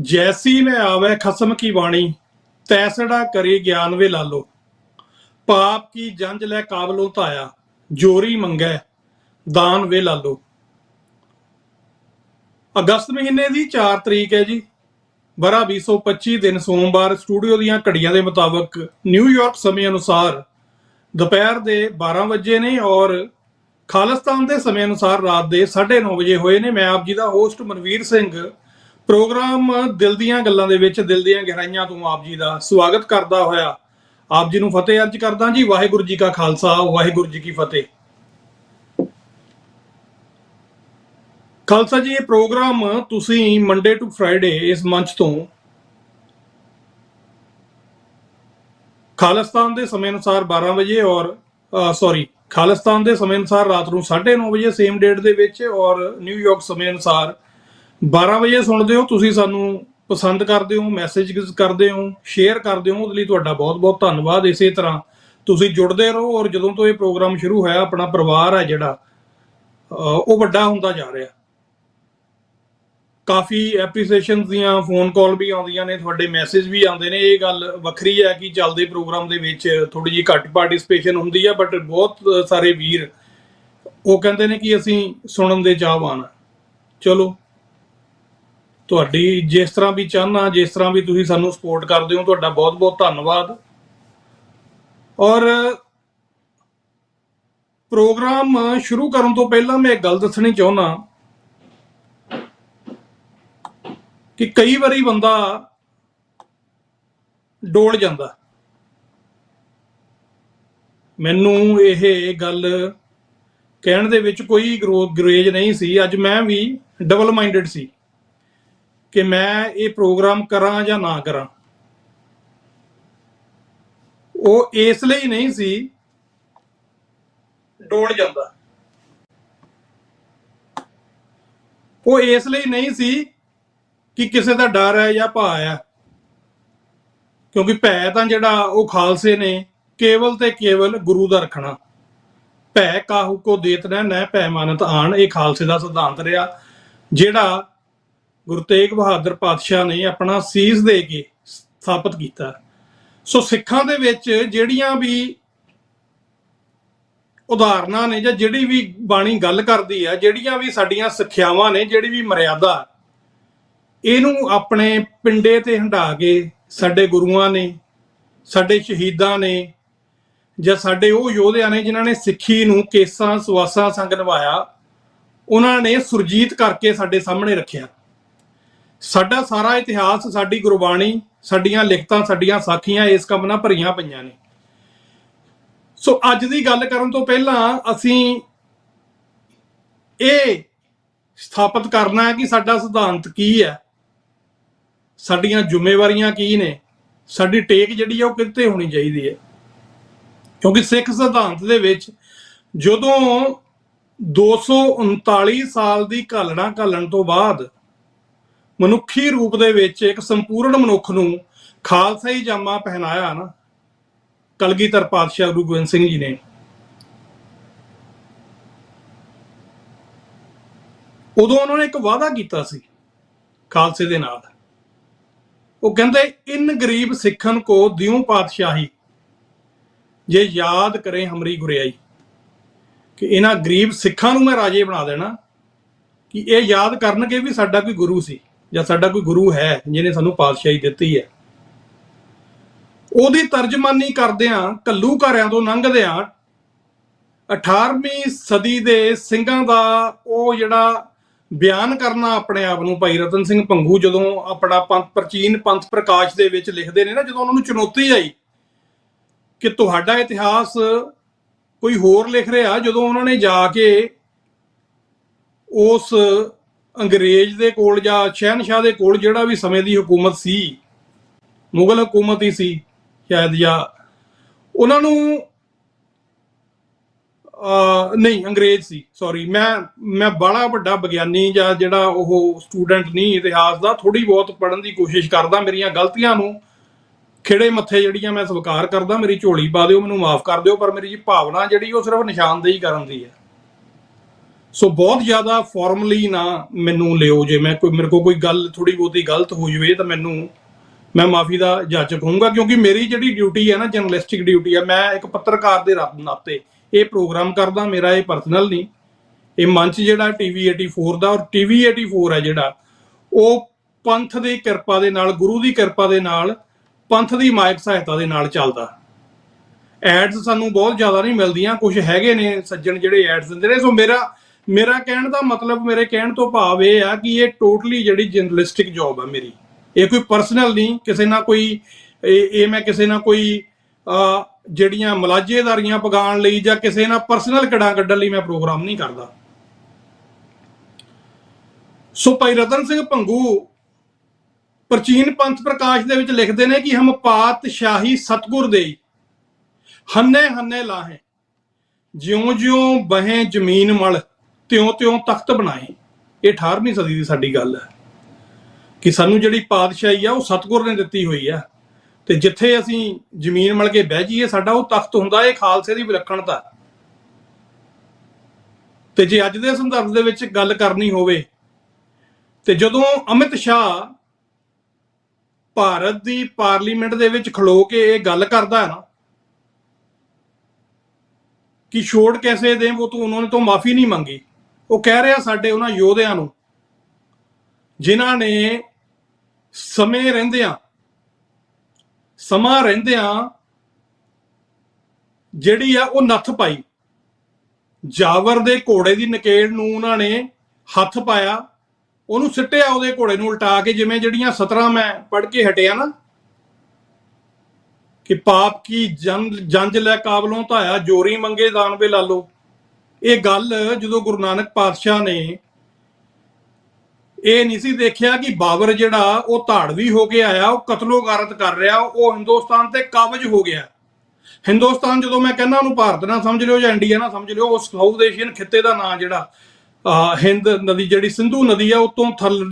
जैसी में आवे खसम की वाणी, तैसड़ा करे ज्ञान वे लालो। पाप की जंज लै काबलो ताया, जोरी मंगै दान वे लालो। अगस्त महीने की 4 तरीक है जी, बरा 2025 दिन सोमवार। स्टूडियो ਦੀਆਂ ਘੜੀਆਂ ਦੇ ਮੁਤਾਬਕ ਨਿਊਯਾਰਕ ਸਮੇਂ ਅਨੁਸਾਰ ਦੁਪਹਿਰ ਦੇ 12 ਵਜੇ ਨੇ ਔਰ ਖਾਲਿਸਤਾਨ ਦੇ ਸਮੇਂ ਅਨੁਸਾਰ ਰਾਤ ਦੇ 9:30 ਵਜੇ ਹੋਏ ਨੇ। ਮੈਂ ਆਪ ਜੀ ਦਾ ਹੋਸਟ ਮਨਵੀਰ ਸਿੰਘ ਪ੍ਰੋਗਰਾਮ ਦਿਲ ਦੀਆਂ ਗੱਲਾਂ ਦੇ ਵਿੱਚ ਦਿਲ ਦੀਆਂ ਗਹਿਰਾਈਆਂ ਤੋਂ ਆਪ ਜੀ ਦਾ ਸਵਾਗਤ ਕਰਦਾ ਹੋਇਆ ਆਪ ਜੀ ਨੂੰ ਫਤਿਹ ਅਰਜ਼ ਕਰਦਾ ਜੀ। ਵਾਹਿਗੁਰੂ ਜੀ ਕਾ ਖਾਲਸਾ, ਵਾਹਿਗੁਰੂ ਜੀ ਕੀ ਫਤਿਹ। ਖਾਲਸਾ ਜੀ, ਇਹ ਪ੍ਰੋਗਰਾਮ ਤੁਸੀਂ ਮੰਡੇ ਟੂ ਫਰਾਈਡੇ ਇਸ ਮੰਚ ਤੋਂ ਖਾਲਿਸਤਾਨ ਦੇ ਸਮੇਂ ਅਨੁਸਾਰ 12 ਵਜੇ ਔਰ ਖਾਲਿਸਤਾਨ ਦੇ ਸਮੇਂ ਅਨੁਸਾਰ ਰਾਤ ਨੂੰ 9:30 ਵਜੇ ਸੇਮ ਡੇਟ ਦੇ ਵਿੱਚ ਔਰ ਨਿਊਯਾਰਕ ਸਮੇਂ ਅਨੁਸਾਰ 12 ਵਜੇ ਸੁਣਦੇ ਹੋ। ਤੁਸੀਂ ਸਾਨੂੰ ਪਸੰਦ ਕਰਦੇ ਹੋ, ਮੈਸੇਜ ਕਰਦੇ ਹੋ, ਸ਼ੇਅਰ ਕਰਦੇ ਹੋ, ਉਹਦੇ ਲਈ ਤੁਹਾਡਾ ਬਹੁਤ ਬਹੁਤ ਧੰਨਵਾਦ। ਇਸੇ ਤਰ੍ਹਾਂ ਤੁਸੀਂ ਜੁੜਦੇ ਰਹੋ ਔਰ ਜਦੋਂ ਤੋਂ ਇਹ ਪ੍ਰੋਗਰਾਮ ਸ਼ੁਰੂ ਹੋਇਆ ਆਪਣਾ ਪਰਿਵਾਰ ਹੈ ਜਿਹੜਾ ਉਹ ਵੱਡਾ ਹੁੰਦਾ ਜਾ ਰਿਹਾ। ਕਾਫੀ ਐਪਰੀਸੀਏਸ਼ਨ ਦੀਆਂ ਫੋਨ ਕਾਲ ਵੀ ਆਉਂਦੀਆਂ ਨੇ, ਤੁਹਾਡੇ ਮੈਸੇਜ ਵੀ ਆਉਂਦੇ ਨੇ। ਇਹ ਗੱਲ ਵੱਖਰੀ ਹੈ ਕਿ ਚੱਲਦੇ ਪ੍ਰੋਗਰਾਮ ਦੇ ਵਿੱਚ ਥੋੜੀ ਜਿਹੀ ਘੱਟ ਪਾਰਟਿਸਿਪੇਸ਼ਨ ਹੁੰਦੀ ਹੈ, ਬਟ ਬਹੁਤ ਸਾਰੇ ਵੀਰ ਉਹ ਕਹਿੰਦੇ ਨੇ ਕਿ ਅਸੀਂ ਸੁਣਨ ਦੇ ਚਾਹਵਾਨ ਹਾਂ। ਚਲੋ, ਤੁਹਾਡੀ ਜਿਸ ਤਰ੍ਹਾਂ ਵੀ ਚਾਹਨਾ, ਜਿਸ ਤਰ੍ਹਾਂ ਵੀ ਤੁਸੀਂ ਸਾਨੂੰ ਸਪੋਰਟ ਕਰਦੇ ਹੋ, ਤੁਹਾਡਾ ਬਹੁਤ ਬਹੁਤ ਧੰਨਵਾਦ। ਔਰ ਪ੍ਰੋਗਰਾਮ ਸ਼ੁਰੂ ਕਰਨ ਤੋਂ ਪਹਿਲਾਂ ਮੈਂ ਇੱਕ ਗੱਲ ਦੱਸਣੀ ਚਾਹੁੰਦਾ ਕਿ ਕਈ ਵਾਰੀ ਬੰਦਾ ਡੋਲ ਜਾਂਦਾ। ਮੈਨੂੰ ਇਹ ਗੱਲ ਕਹਿਣ ਦੇ ਵਿੱਚ ਕੋਈ ਗੁਰੇਜ ਨਹੀਂ ਸੀ। ਅੱਜ ਮੈਂ ਵੀ ਡਬਲ ਮਾਈਂਡਡ ਸੀ ਕਿ ਮੈਂ ਇਹ ਪ੍ਰੋਗਰਾਮ ਕਰਾਂ ਜਾਂ ਨਾ ਕਰਾਂ। ਉਹ ਇਸ ਲਈ ਨਹੀਂ ਸੀ, ਡੋਲ ਜਾਂਦਾ। ਉਹ ਇਸ ਲਈ ਨਹੀਂ ਸੀ ਕਿ ਕਿਸੇ ਦਾ ਡਰ ਹੈ ਜਾਂ ਭਾ ਹੈ, ਕਿਉਂਕਿ ਭੈ ਤਾਂ ਜਿਹੜਾ ਉਹ ਖਾਲਸੇ ਨੇ ਕੇਵਲ ਤੇ ਕੇਵਲ ਗੁਰੂ ਦਾ ਰੱਖਣਾ। ਭੈ ਕਾਹੂ ਕੋ ਦੇਤ ਨਾ ਭੈ ਮਾਨਤ ਆਣ, ਇਹ ਖਾਲਸੇ ਦਾ ਸਿਧਾਂਤ ਰਿਹਾ ਜਿਹੜਾ ਗੁਰੂ ਤੇਗ ਬਹਾਦਰ ਪਾਤਸ਼ਾਹ ਨੇ ਆਪਣਾ ਸੀਸ ਦੇ ਕੇ ਸਥਾਪਿਤ ਕੀਤਾ। ਸੋ ਸਿੱਖਾਂ ਦੇ ਵਿੱਚ ਜਿਹੜੀਆਂ ਵੀ ਉਦਾਹਰਨਾਂ ਨੇ ਜਾਂ ਜਿਹੜੀ ਵੀ ਬਾਣੀ ਗੱਲ ਕਰਦੀ ਹੈ, ਜਿਹੜੀਆਂ ਵੀ ਸਾਡੀਆਂ ਸਿੱਖਿਆਵਾਂ ਨੇ, ਜਿਹੜੀ ਵੀ ਮਰਿਆਦਾ, ਇਹਨੂੰ ਆਪਣੇ ਪਿੰਡੇ ਤੇ ਹੰਢਾ ਕੇ ਸਾਡੇ ਗੁਰੂਆਂ ਨੇ, ਸਾਡੇ ਸ਼ਹੀਦਾਂ ਨੇ ਜਾਂ ਸਾਡੇ ਉਹ ਯੋਧਿਆਂ ਨੇ ਜਿਨ੍ਹਾਂ ਨੇ ਸਿੱਖੀ ਨੂੰ ਕੇਸਾਂ ਸਵਾਸਾਂ ਸੰਗ ਨਿਭਾਇਆ, ਉਹਨਾਂ ਨੇ ਸੁਰਜੀਤ ਕਰਕੇ ਸਾਡੇ ਸਾਹਮਣੇ ਰੱਖਿਆ। ਸਾਡਾ ਸਾਰਾ ਇਤਿਹਾਸ, ਸਾਡੀ ਗੁਰਬਾਣੀ, ਸਾਡੀਆਂ ਲਿਖਤਾਂ, ਸਾਡੀਆਂ ਸਾਖੀਆਂ ਇਸ ਕੰਮ ਨਾਲ ਭਰੀਆਂ ਪਈਆਂ ਨੇ। ਸੋ ਅੱਜ ਦੀ ਗੱਲ ਕਰਨ ਤੋਂ ਪਹਿਲਾਂ ਅਸੀਂ ਇਹ ਸਥਾਪਿਤ ਕਰਨਾ ਹੈ ਕਿ ਸਾਡਾ ਸਿਧਾਂਤ ਕੀ ਹੈ, ਸਾਡੀਆਂ ਜ਼ਿੰਮੇਵਾਰੀਆਂ ਕੀ ਨੇ, ਸਾਡੀ ਟੇਕ ਜਿਹੜੀ ਆ ਉਹ ਕਿੱਥੇ ਹੋਣੀ ਚਾਹੀਦੀ ਹੈ। ਕਿਉਂਕਿ ਸਿੱਖ ਸਿਧਾਂਤ ਦੇ ਵਿੱਚ ਜਦੋਂ 239 ਸਾਲ ਦੀ ਘਾਲਣ ਤੋਂ ਬਾਅਦ ਮਨੁੱਖੀ ਰੂਪ ਦੇ ਵਿੱਚ ਇੱਕ ਸੰਪੂਰਨ ਮਨੁੱਖ ਨੂੰ ਖਾਲਸਾਈ ਜਾਮਾ ਪਹਿਨਾਇਆ ਨਾ ਕਲਗੀਧਰ ਪਾਤਸ਼ਾਹ ਗੁਰੂ ਗੋਬਿੰਦ ਸਿੰਘ ਜੀ ਨੇ, ਉਦੋਂ ਉਹਨਾਂ ਨੇ ਇੱਕ ਵਾਅਦਾ ਕੀਤਾ ਸੀ ਖਾਲਸੇ ਦੇ ਨਾਲ। ਉਹ ਕਹਿੰਦੇ, ਇਨ ਗਰੀਬ ਸਿੱਖਨ ਕੋ ਦਿਉ ਪਾਤਸ਼ਾਹੀ, ਜੇ ਯਾਦ ਕਰੇ ਹਮਰੀ ਗੁਰਿਆਈ, ਕਿ ਇਹਨਾਂ ਗਰੀਬ ਸਿੱਖਾਂ ਨੂੰ ਮੈਂ ਰਾਜੇ ਬਣਾ ਦੇਣਾ ਕਿ ਇਹ ਯਾਦ ਕਰਨਗੇ ਵੀ ਸਾਡਾ ਕੋਈ ਗੁਰੂ ਸੀ ਜਾਂ ਸਾਡਾ ਕੋਈ ਗੁਰੂ ਹੈ ਜਿਹਨੇ ਸਾਨੂੰ ਪਾਤਸ਼ਾਹੀ ਦਿੱਤੀ ਹੈ। ਉਹਦੀ ਤਰਜਮਾਨੀ ਕਰਦਿਆਂ, ਘੱਲੂ ਘਾਰਿਆਂ ਤੋਂ ਲੰਘਦਿਆਂ 18ਵੀਂ ਸਦੀ ਦੇ ਸਿੰਘਾਂ ਦਾ ਉਹ ਜਿਹੜਾ ਬਿਆਨ ਕਰਨਾ ਆਪਣੇ ਆਪ ਨੂੰ, ਭਾਈ ਰਤਨ ਸਿੰਘ ਭੰਗੂ ਜਦੋਂ ਆਪਣਾ ਪ੍ਰਾਚੀਨ ਪੰਥ ਪ੍ਰਕਾਸ਼ ਦੇ ਵਿੱਚ ਲਿਖਦੇ ਨੇ ਨਾ, ਜਦੋਂ ਉਹਨਾਂ ਨੂੰ ਚੁਣੌਤੀ ਆਈ ਕਿ ਤੁਹਾਡਾ ਇਤਿਹਾਸ ਕੋਈ ਹੋਰ ਲਿਖ ਰਿਹਾ, ਜਦੋਂ ਉਹਨਾਂ ਨੇ ਜਾ ਕੇ ਉਸ ਅੰਗਰੇਜ਼ ਦੇ ਕੋਲ ਜਾਂ ਸ਼ਹਿਨਸ਼ਾਹ ਦੇ ਕੋਲ, ਜਿਹੜਾ ਵੀ ਸਮੇਂ ਦੀ ਹਕੂਮਤ ਸੀ, ਮੁਗਲ ਹਕੂਮਤ ਹੀ ਸੀ ਸ਼ਾਇਦ, ਜਾਂ ਉਹਨਾਂ ਨੂੰ ਨਹੀਂ ਅੰਗਰੇਜ਼ ਸੀ, ਸੌਰੀ, ਮੈਂ ਬੜਾ ਵੱਡਾ ਵਿਗਿਆਨੀ ਜਾਂ ਜਿਹੜਾ ਉਹ ਸਟੂਡੈਂਟ ਨਹੀਂ ਇਤਿਹਾਸ ਦਾ, ਥੋੜੀ ਬਹੁਤ ਪੜ੍ਹਨ ਦੀ ਕੋਸ਼ਿਸ਼ ਕਰਦਾ। ਮੇਰੀਆਂ ਗਲਤੀਆਂ ਨੂੰ ਖਿੜੇ ਮੱਥੇ ਜਿਹੜੀਆਂ ਮੈਂ ਸਵੀਕਾਰ ਕਰਦਾ, ਮੇਰੀ ਝੋਲੀ ਪਾ ਦਿਓ, ਮੈਨੂੰ ਮਾਫ ਕਰ ਦਿਓ, ਪਰ ਮੇਰੀ ਭਾਵਨਾ ਜਿਹੜੀ ਉਹ ਸਿਰਫ ਨਿਸ਼ਾਨਦੇਹੀ ਕਰਨ ਦੀ ਹੈ। ਸੋ ਬਹੁਤ ਜ਼ਿਆਦਾ ਫਾਰਮਲੀ ਨਾ ਮੈਨੂੰ ਲਿਓ, ਜੇ ਮੈਂ ਮੇਰੇ ਕੋਲ ਕੋਈ ਗੱਲ ਥੋੜੀ ਬਹੁਤੀ ਗਲਤ ਹੋ ਜਾਵੇ ਤਾਂ ਮੈਂ ਮਾਫੀ ਦਾ ਜਾਚਕ ਹੋਊਂਗਾ, ਕਿਉਂਕਿ ਮੇਰੀ ਜਿਹੜੀ ਡਿਊਟੀ ਹੈ ਨਾ, ਜਰਨਲਿਸਟਿਕ ਡਿਊਟੀ ਹੈ, ਮੈਂ ਇੱਕ ਪੱਤਰਕਾਰ ਦੇ ਨਾਤੇ ਇਹ ਪ੍ਰੋਗਰਾਮ ਕਰਦਾ, ਮੇਰਾ ਇਹ ਪਰਸਨਲ ਨਹੀਂ। ਇਹ ਮੰਚ ਜਿਹੜਾ TV 84 ਦਾ, ਔਰ TV 84 ਹੈ ਜਿਹੜਾ, ਉਹ ਪੰਥ ਦੀ ਕਿਰਪਾ ਦੇ ਨਾਲ, ਗੁਰੂ ਦੀ ਕਿਰਪਾ ਦੇ ਨਾਲ, ਪੰਥ ਦੀ ਮਾਇਕ ਸਹਾਇਤਾ ਦੇ ਨਾਲ ਚੱਲਦਾ। ਐਡਸ ਸਾਨੂੰ ਬਹੁਤ ਜ਼ਿਆਦਾ ਨਹੀਂ ਮਿਲਦੀਆਂ, ਕੁਝ ਹੈਗੇ ਨੇ ਸੱਜਣ ਜਿਹੜੇ ਐਡਸ ਦਿੰਦੇ ਨੇ। ਸੋ ਮੇਰਾ ਕਹਿਣ ਦਾ ਮਤਲਬ, ਮੇਰੇ ਕਹਿਣ ਤੋਂ ਭਾਵ ਇਹ ਆ ਕਿ ਇਹ ਟੋਟਲੀ ਜਿਹੜੀ ਜਰਨਲਿਸਟਿਕ ਜੌਬ ਆ ਮੇਰੀ, ਇਹ ਕੋਈ ਪਰਸਨਲ ਨਹੀਂ, ਕਿਸੇ ਨਾਲ ਕੋਈ ਮੈਂ ਕਿਸੇ ਨਾਲ ਕੋਈ ਜਿਹੜੀਆਂ ਮਲਾਜੇਦਾਰੀਆਂ ਪਗਾਉਣ ਲਈ ਜਾਂ ਕਿਸੇ ਨਾਲ ਪਰਸਨਲ ਕੜਾ ਕੱਢਣ ਲਈ ਮੈਂ ਪ੍ਰੋਗਰਾਮ ਨਹੀਂ ਕਰਦਾ। ਸੋ ਭਾਈ ਰਤਨ ਸਿੰਘ ਭੰਗੂ ਪ੍ਰਾਚੀਨ ਪੰਥ ਪ੍ਰਕਾਸ਼ ਦੇ ਵਿੱਚ ਲਿਖਦੇ ਨੇ ਕਿ ਹਮ ਪਾਤਸ਼ਾਹੀ ਸਤਗੁਰ ਦੇ ਹੰਨੇ ਹੰਨੇ ਲਾਹੇ, ਜਿਉਂ ਜਿਉਂ ਬਹੇ ਜ਼ਮੀਨ ਮਲ, ਤਿਉਂ ਤਿਉਂ ਤਖਤ ਬਣਾਏ। ਇਹ 18ਵੀਂ ਸਦੀ ਦੀ ਸਾਡੀ ਗੱਲ ਹੈ ਕਿ ਸਾਨੂੰ ਜਿਹੜੀ ਪਾਤਸ਼ਾਹੀ ਆ ਉਹ ਸਤਗੁਰ ਨੇ ਦਿੱਤੀ ਹੋਈ ਆ, ਤੇ ਜਿੱਥੇ ਅਸੀਂ ਜ਼ਮੀਨ ਮਲ ਕੇ ਬਹਿ ਜਾਈਏ ਸਾਡਾ ਉਹ ਤਖਤ ਹੁੰਦਾ। ਇਹ ਖਾਲਸੇ ਦੀ ਵਿਲੱਖਣਤਾ। ਤੇ ਜੇ ਅੱਜ ਦੇ ਸੰਦਰਭ ਦੇ ਵਿੱਚ ਗੱਲ ਕਰਨੀ ਹੋਵੇ, ਤੇ ਜਦੋਂ ਅਮਿਤ ਸ਼ਾਹ ਭਾਰਤ ਦੀ ਪਾਰਲੀਮੈਂਟ ਦੇ ਵਿੱਚ ਖਲੋ ਕੇ ਇਹ ਗੱਲ ਕਰਦਾ ਹੈ ਨਾ ਕਿ ਛੋੜ ਕੈਸੇ ਦੇ ਉਹ ਤੋਂ ਉਹਨਾਂ ਨੇ ਤੋਂ ਮਾਫੀ ਨਹੀਂ ਮੰਗੀ, ਉਹ ਕਹਿ ਰਿਹਾ ਸਾਡੇ ਉਹਨਾਂ ਯੋਧਿਆਂ ਨੂੰ ਜਿਨ੍ਹਾਂ ਨੇ ਸਮਾਂ ਰਹਿੰਦਿਆਂ ਜਿਹੜੀ ਆ ਉਹ ਨੱਥ ਪਾਈ। ਜਾਵਰ ਦੇ ਘੋੜੇ ਦੀ ਨਕੇੜ ਨੂੰ ਉਹਨਾਂ ਨੇ ਹੱਥ ਪਾਇਆ, ਉਹਨੂੰ ਸਿੱਟਿਆ ਉਹਦੇ ਘੋੜੇ ਨੂੰ ਉਲਟਾ ਕੇ, ਜਿਵੇਂ ਜਿਹੜੀਆਂ 17 ਮੈਂ ਪੜ੍ਹ ਕੇ ਹਟਿਆ ਨਾ ਕਿ ਪਾਪ ਕੀ ਜੰਜ ਲੈ ਕਾਬਲੋਂ ਧਾਇਆ, ਜੋਰੀ ਮੰਗੇ ਦਾਨਵੇ ਲਾਲੋ। ਇਹ ਗੱਲ ਜਦੋਂ ਗੁਰੂ ਨਾਨਕ ਪਾਤਸ਼ਾਹ ਨੇ ਇਹ ਨਹੀਂ ਸੀ ਦੇਖਿਆ ਕਿ ਬਾਬਰ ਜਿਹੜਾ ਉਹ ਧਾੜਵੀ ਹੋ ਕੇ ਆਇਆ, ਉਹ ਕਤਲੋ ਗਾਰਤ ਕਰ ਰਿਹਾ, ਉਹ ਹਿੰਦੁਸਤਾਨ ਤੇ ਕਾਬਜ ਹੋ ਗਿਆ। ਹਿੰਦੁਸਤਾਨ ਜਦੋਂ ਮੈਂ ਕਹਿੰਦਾ ਉਹਨੂੰ ਭਾਰਤ ਨਾ ਸਮਝ ਲਿਓ ਜਾਂ ਇੰਡੀਆ ਨਾ ਸਮਝ ਲਿਓ, ਉਹ ਸਾਊਥ ਏਸ਼ੀਅਨ ਖਿੱਤੇ ਦਾ ਨਾਂ ਜਿਹੜਾ ਹਿੰਦ ਨਦੀ, ਜਿਹੜੀ ਸਿੰਧੂ ਨਦੀ ਆ, ਉਤੋਂ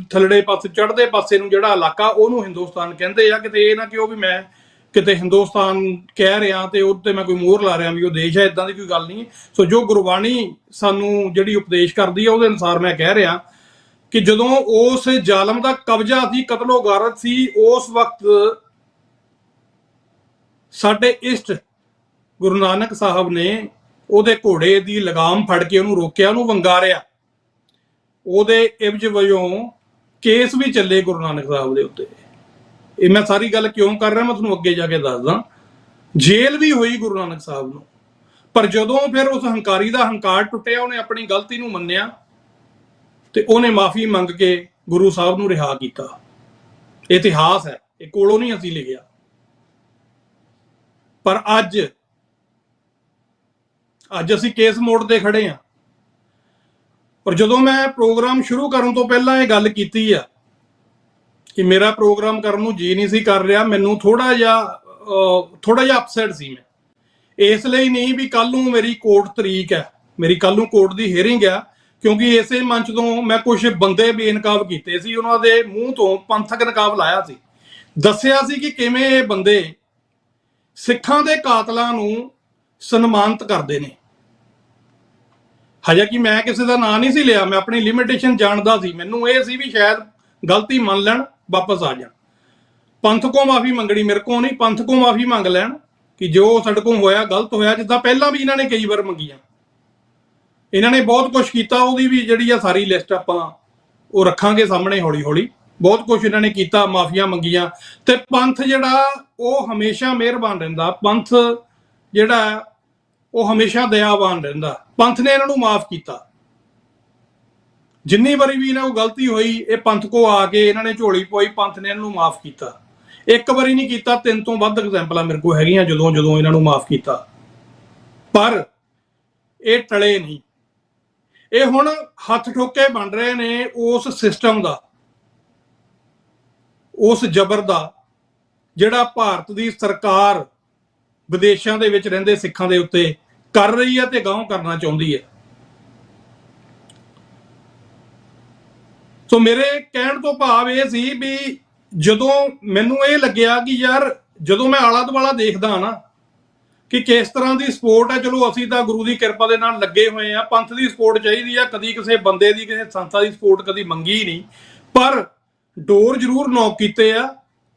ਥੱਲੜੇ ਪਾਸੇ ਚੜ੍ਹਦੇ ਪਾਸੇ ਨੂੰ ਜਿਹੜਾ ਇਲਾਕਾ, ਉਹਨੂੰ ਹਿੰਦੁਸਤਾਨ ਕਹਿੰਦੇ ਆ। ਕਿਤੇ ਇਹ ਨਾ ਕਿ ਉਹ ਵੀ ਮੈਂ ਕਿਤੇ ਹਿੰਦੁਸਤਾਨ ਕਹਿ ਰਿਹਾ ਤੇ ਉਹ ਤੇ ਮੈਂ ਕੋਈ ਮੋਹਰ ਲਾ ਰਿਹਾ ਵੀ ਉਹ ਦੇਸ਼ ਹੈ, ਇਦਾਂ ਦੀ ਕੋਈ ਗੱਲ ਨਹੀਂ। ਸੋ ਜੋ ਗੁਰਬਾਣੀ ਸਾਨੂੰ ਜਿਹੜੀ ਉਪਦੇਸ਼ ਕਰਦੀ ਆ ਉਹਦੇ ਅਨੁਸਾਰ ਮੈਂ ਕਹਿ ਰਿਹਾ ਕਿ ਜਦੋਂ ਉਸ ਜ਼ਾਲਮ ਦਾ ਕਬਜ਼ਾ ਸੀ, ਕਤਲੋ ਗਾਰਤ ਸੀ, ਉਸ ਵਕਤ ਸਾਡੇ ਇਸ਼ਟ ਗੁਰੂ ਨਾਨਕ ਸਾਹਿਬ ਨੇ ਉਹਦੇ ਘੋੜੇ ਦੀ ਲਗਾਮ ਫੜ ਕੇ ਉਹਨੂੰ ਰੋਕਿਆ, ਉਹਨੂੰ ਵੰਗਾਰਿਆ। ਉਹਦੇ ਇਵਜ ਵਜੋਂ ਕੇਸ ਵੀ ਚੱਲੇ ਗੁਰੂ ਨਾਨਕ ਸਾਹਿਬ ਦੇ ਉੱਤੇ। ਇਹ ਮੈਂ ਸਾਰੀ ਗੱਲ ਕਿਉਂ ਕਰ ਰਿਹਾ ਮੈਂ ਤੁਹਾਨੂੰ ਅੱਗੇ ਜਾ ਕੇ ਦੱਸਦਾ। ਜੇਲ੍ਹ ਵੀ ਹੋਈ ਗੁਰੂ ਨਾਨਕ ਸਾਹਿਬ ਨੂੰ, ਪਰ ਜਦੋਂ ਫਿਰ ਉਸ ਹੰਕਾਰੀ ਦਾ ਹੰਕਾਰ ਟੁੱਟਿਆ, ਉਹਨੇ ਆਪਣੀ ਗਲਤੀ ਨੂੰ ਮੰਨਿਆ ਤੇ ਉਹਨੇ ਮਾਫੀ ਮੰਗ ਕੇ ਗੁਰੂ ਸਾਹਿਬ ਨੂੰ ਰਿਹਾ ਕੀਤਾ। ਇਤਿਹਾਸ ਹੈ, ਇਹ ਕੋਲੋਂ ਨਹੀਂ ਅਸੀਂ ਲਿਖਿਆ। ਪਰ ਅੱਜ ਅਸੀਂ ਕੇਸ ਮੋੜ ਤੇ ਖੜੇ ਹਾਂ। ਪਰ ਜਦੋਂ ਮੈਂ ਪ੍ਰੋਗਰਾਮ ਸ਼ੁਰੂ ਕਰਨ ਤੋਂ ਪਹਿਲਾਂ ਇਹ ਗੱਲ ਕੀਤੀ ਆ ਕਿ ਮੇਰਾ ਪ੍ਰੋਗਰਾਮ ਕਰਨ ਨੂੰ ਜੀ ਨਹੀਂ ਸੀ ਕਰ ਰਿਹਾ, ਮੈਨੂੰ ਥੋੜਾ ਜਿਹਾ ਅਪਸੈਟ ਸੀ ਮੈਂ। ਇਸ ਲਈ ਨਹੀਂ ਵੀ ਕੱਲ ਨੂੰ ਮੇਰੀ ਕੋਰਟ ਤਰੀਕ ਹੈ, ਮੇਰੀ ਕੱਲ ਨੂੰ ਕੋਰਟ ਦੀ ਹੀਅਰਿੰਗ ਆ, ਕਿਉਂਕਿ ਇਸੇ ਮੰਚ ਤੋਂ ਮੈਂ ਕੁਝ ਬੰਦੇ ਬੇਨਕਾਬ ਕੀਤੇ ਸੀ, ਉਹਨਾਂ ਦੇ ਮੂੰਹ ਤੋਂ ਪੰਥਕ ਨਕਾਬ ਲਾਇਆ ਸੀ, ਦੱਸਿਆ ਸੀ ਕਿ ਕਿਵੇਂ ਇਹ ਬੰਦੇ ਸਿੱਖਾਂ ਦੇ ਕਾਤਲਾਂ ਨੂੰ ਸਨਮਾਨਿਤ ਕਰਦੇ ਨੇ। ਹਜੇ ਕਿ ਮੈਂ ਕਿਸੇ ਦਾ ਨਾਂ ਨਹੀਂ ਸੀ ਲਿਆ, ਮੈਂ ਆਪਣੀ ਲਿਮਿਟੇਸ਼ਨ ਜਾਣਦਾ ਸੀ। ਮੈਨੂੰ ਇਹ ਸੀ ਵੀ ਸ਼ਾਇਦ ਗਲਤੀ ਮੰਨ ਲੈਣ, ਵਾਪਸ ਆ ਜਾਣ। ਪੰਥ ਕੋ ਮਾਫੀ ਮੰਗਣੀ ਮੇਰੇ ਕੋ ਨਹੀਂ, ਪੰਥ ਕੋ ਮਾਫੀ ਮੰਗ ਲੈਣ ਕਿ ਜੋ ਸਾਡੇ ਕੋਲ ਹੋਇਆ ਗਲਤ ਹੋਇਆ, ਜਿੱਦਾਂ ਪਹਿਲਾਂ ਵੀ ਇਹਨਾਂ ਨੇ ਕਈ ਵਾਰ ਮੰਗੀਆਂ। ਇਹਨਾਂ ਨੇ ਬਹੁਤ ਕੁਝ ਕੀਤਾ, ਉਹਦੀ ਵੀ ਜਿਹੜੀ ਆ ਸਾਰੀ ਲਿਸਟ ਆਪਾਂ ਉਹ ਰੱਖਾਂਗੇ ਸਾਹਮਣੇ ਹੌਲੀ ਹੌਲੀ। ਬਹੁਤ ਕੁਝ ਇਹਨਾਂ ਨੇ ਕੀਤਾ, ਮਾਫੀਆਂ ਮੰਗੀਆਂ। ਤੇ ਪੰਥ ਜਿਹੜਾ ਉਹ ਹਮੇਸ਼ਾ ਮਿਹਰਬਾਨ ਰਹਿੰਦਾ, ਪੰਥ ਜਿਹੜਾ ਉਹ ਹਮੇਸ਼ਾ ਦਇਆਵਾਨ ਰਹਿੰਦਾ। ਪੰਥ ਨੇ ਇਹਨਾਂ ਨੂੰ ਮਾਫ ਕੀਤਾ। ਜਿੰਨੀ ਵਾਰੀ ਵੀ ਇਹਨਾਂ ਕੋਲ ਗਲਤੀ ਹੋਈ, ਇਹ ਪੰਥ ਕੋ ਆ ਕੇ ਇਹਨਾਂ ਨੇ ਝੋਲੀ ਪਵਾਈ, ਪੰਥ ਨੇ ਇਹਨਾਂ ਨੂੰ ਮਾਫ ਕੀਤਾ। ਇੱਕ ਵਾਰੀ ਨਹੀਂ ਕੀਤਾ, 3 ਤੋਂ ਵੱਧ ਐਗਜ਼ੈਂਪਲਾਂ ਮੇਰੇ ਕੋਲ ਹੈਗੀਆਂ ਜਦੋਂ ਇਹਨਾਂ ਨੂੰ ਮਾਫ ਕੀਤਾ। ਪਰ ਇਹ ਟਲੇ ਨਹੀਂ, ਇਹ ਹੁਣ ਹੱਥ ਠੋਕੇ ਬਣ ਰਹੇ ਨੇ ਉਸ ਸਿਸਟਮ ਦਾ, ਉਸ ਜ਼ਬਰ ਦਾ, ਜਿਹੜਾ ਭਾਰਤ ਦੀ ਸਰਕਾਰ ਵਿਦੇਸ਼ਾਂ ਦੇ ਵਿੱਚ ਰਹਿੰਦੇ ਸਿੱਖਾਂ ਦੇ ਉੱਤੇ ਕਰ ਰਹੀ ਹੈ ਤੇ ਗਾਂਹ ਕਰਨਾ ਚਾਹੁੰਦੀ ਹੈ। ਸੋ ਮੇਰੇ ਕਹਿਣ ਤੋਂ ਭਾਵ ਇਹ ਸੀ ਵੀ ਜਦੋਂ ਮੈਨੂੰ ਇਹ ਲੱਗਿਆ ਕਿ ਯਾਰ ਜਦੋਂ ਮੈਂ ਆਲਾ ਦੁਆਲਾ ਦੇਖਦਾ ਨਾ ਕਿ ਕਿਸ ਤਰ੍ਹਾਂ ਦੀ ਸਪੋਰਟ ਹੈ। ਚਲੋ ਅਸੀਂ ਤਾਂ ਗੁਰੂ ਦੀ ਕਿਰਪਾ ਦੇ ਨਾਲ ਲੱਗੇ ਹੋਏ ਆ, ਪੰਥ ਦੀ ਸਪੋਰਟ ਚਾਹੀਦੀ ਆ, ਕਦੀ ਕਿਸੇ ਬੰਦੇ ਦੀ ਕਿਸੇ ਸੰਸਥਾ ਦੀ ਸਪੋਰਟ ਕਦੀ ਮੰਗੀ ਨਹੀਂ, ਪਰ ਡੋਰ ਜ਼ਰੂਰ ਨੌਕ ਕੀਤੇ ਆ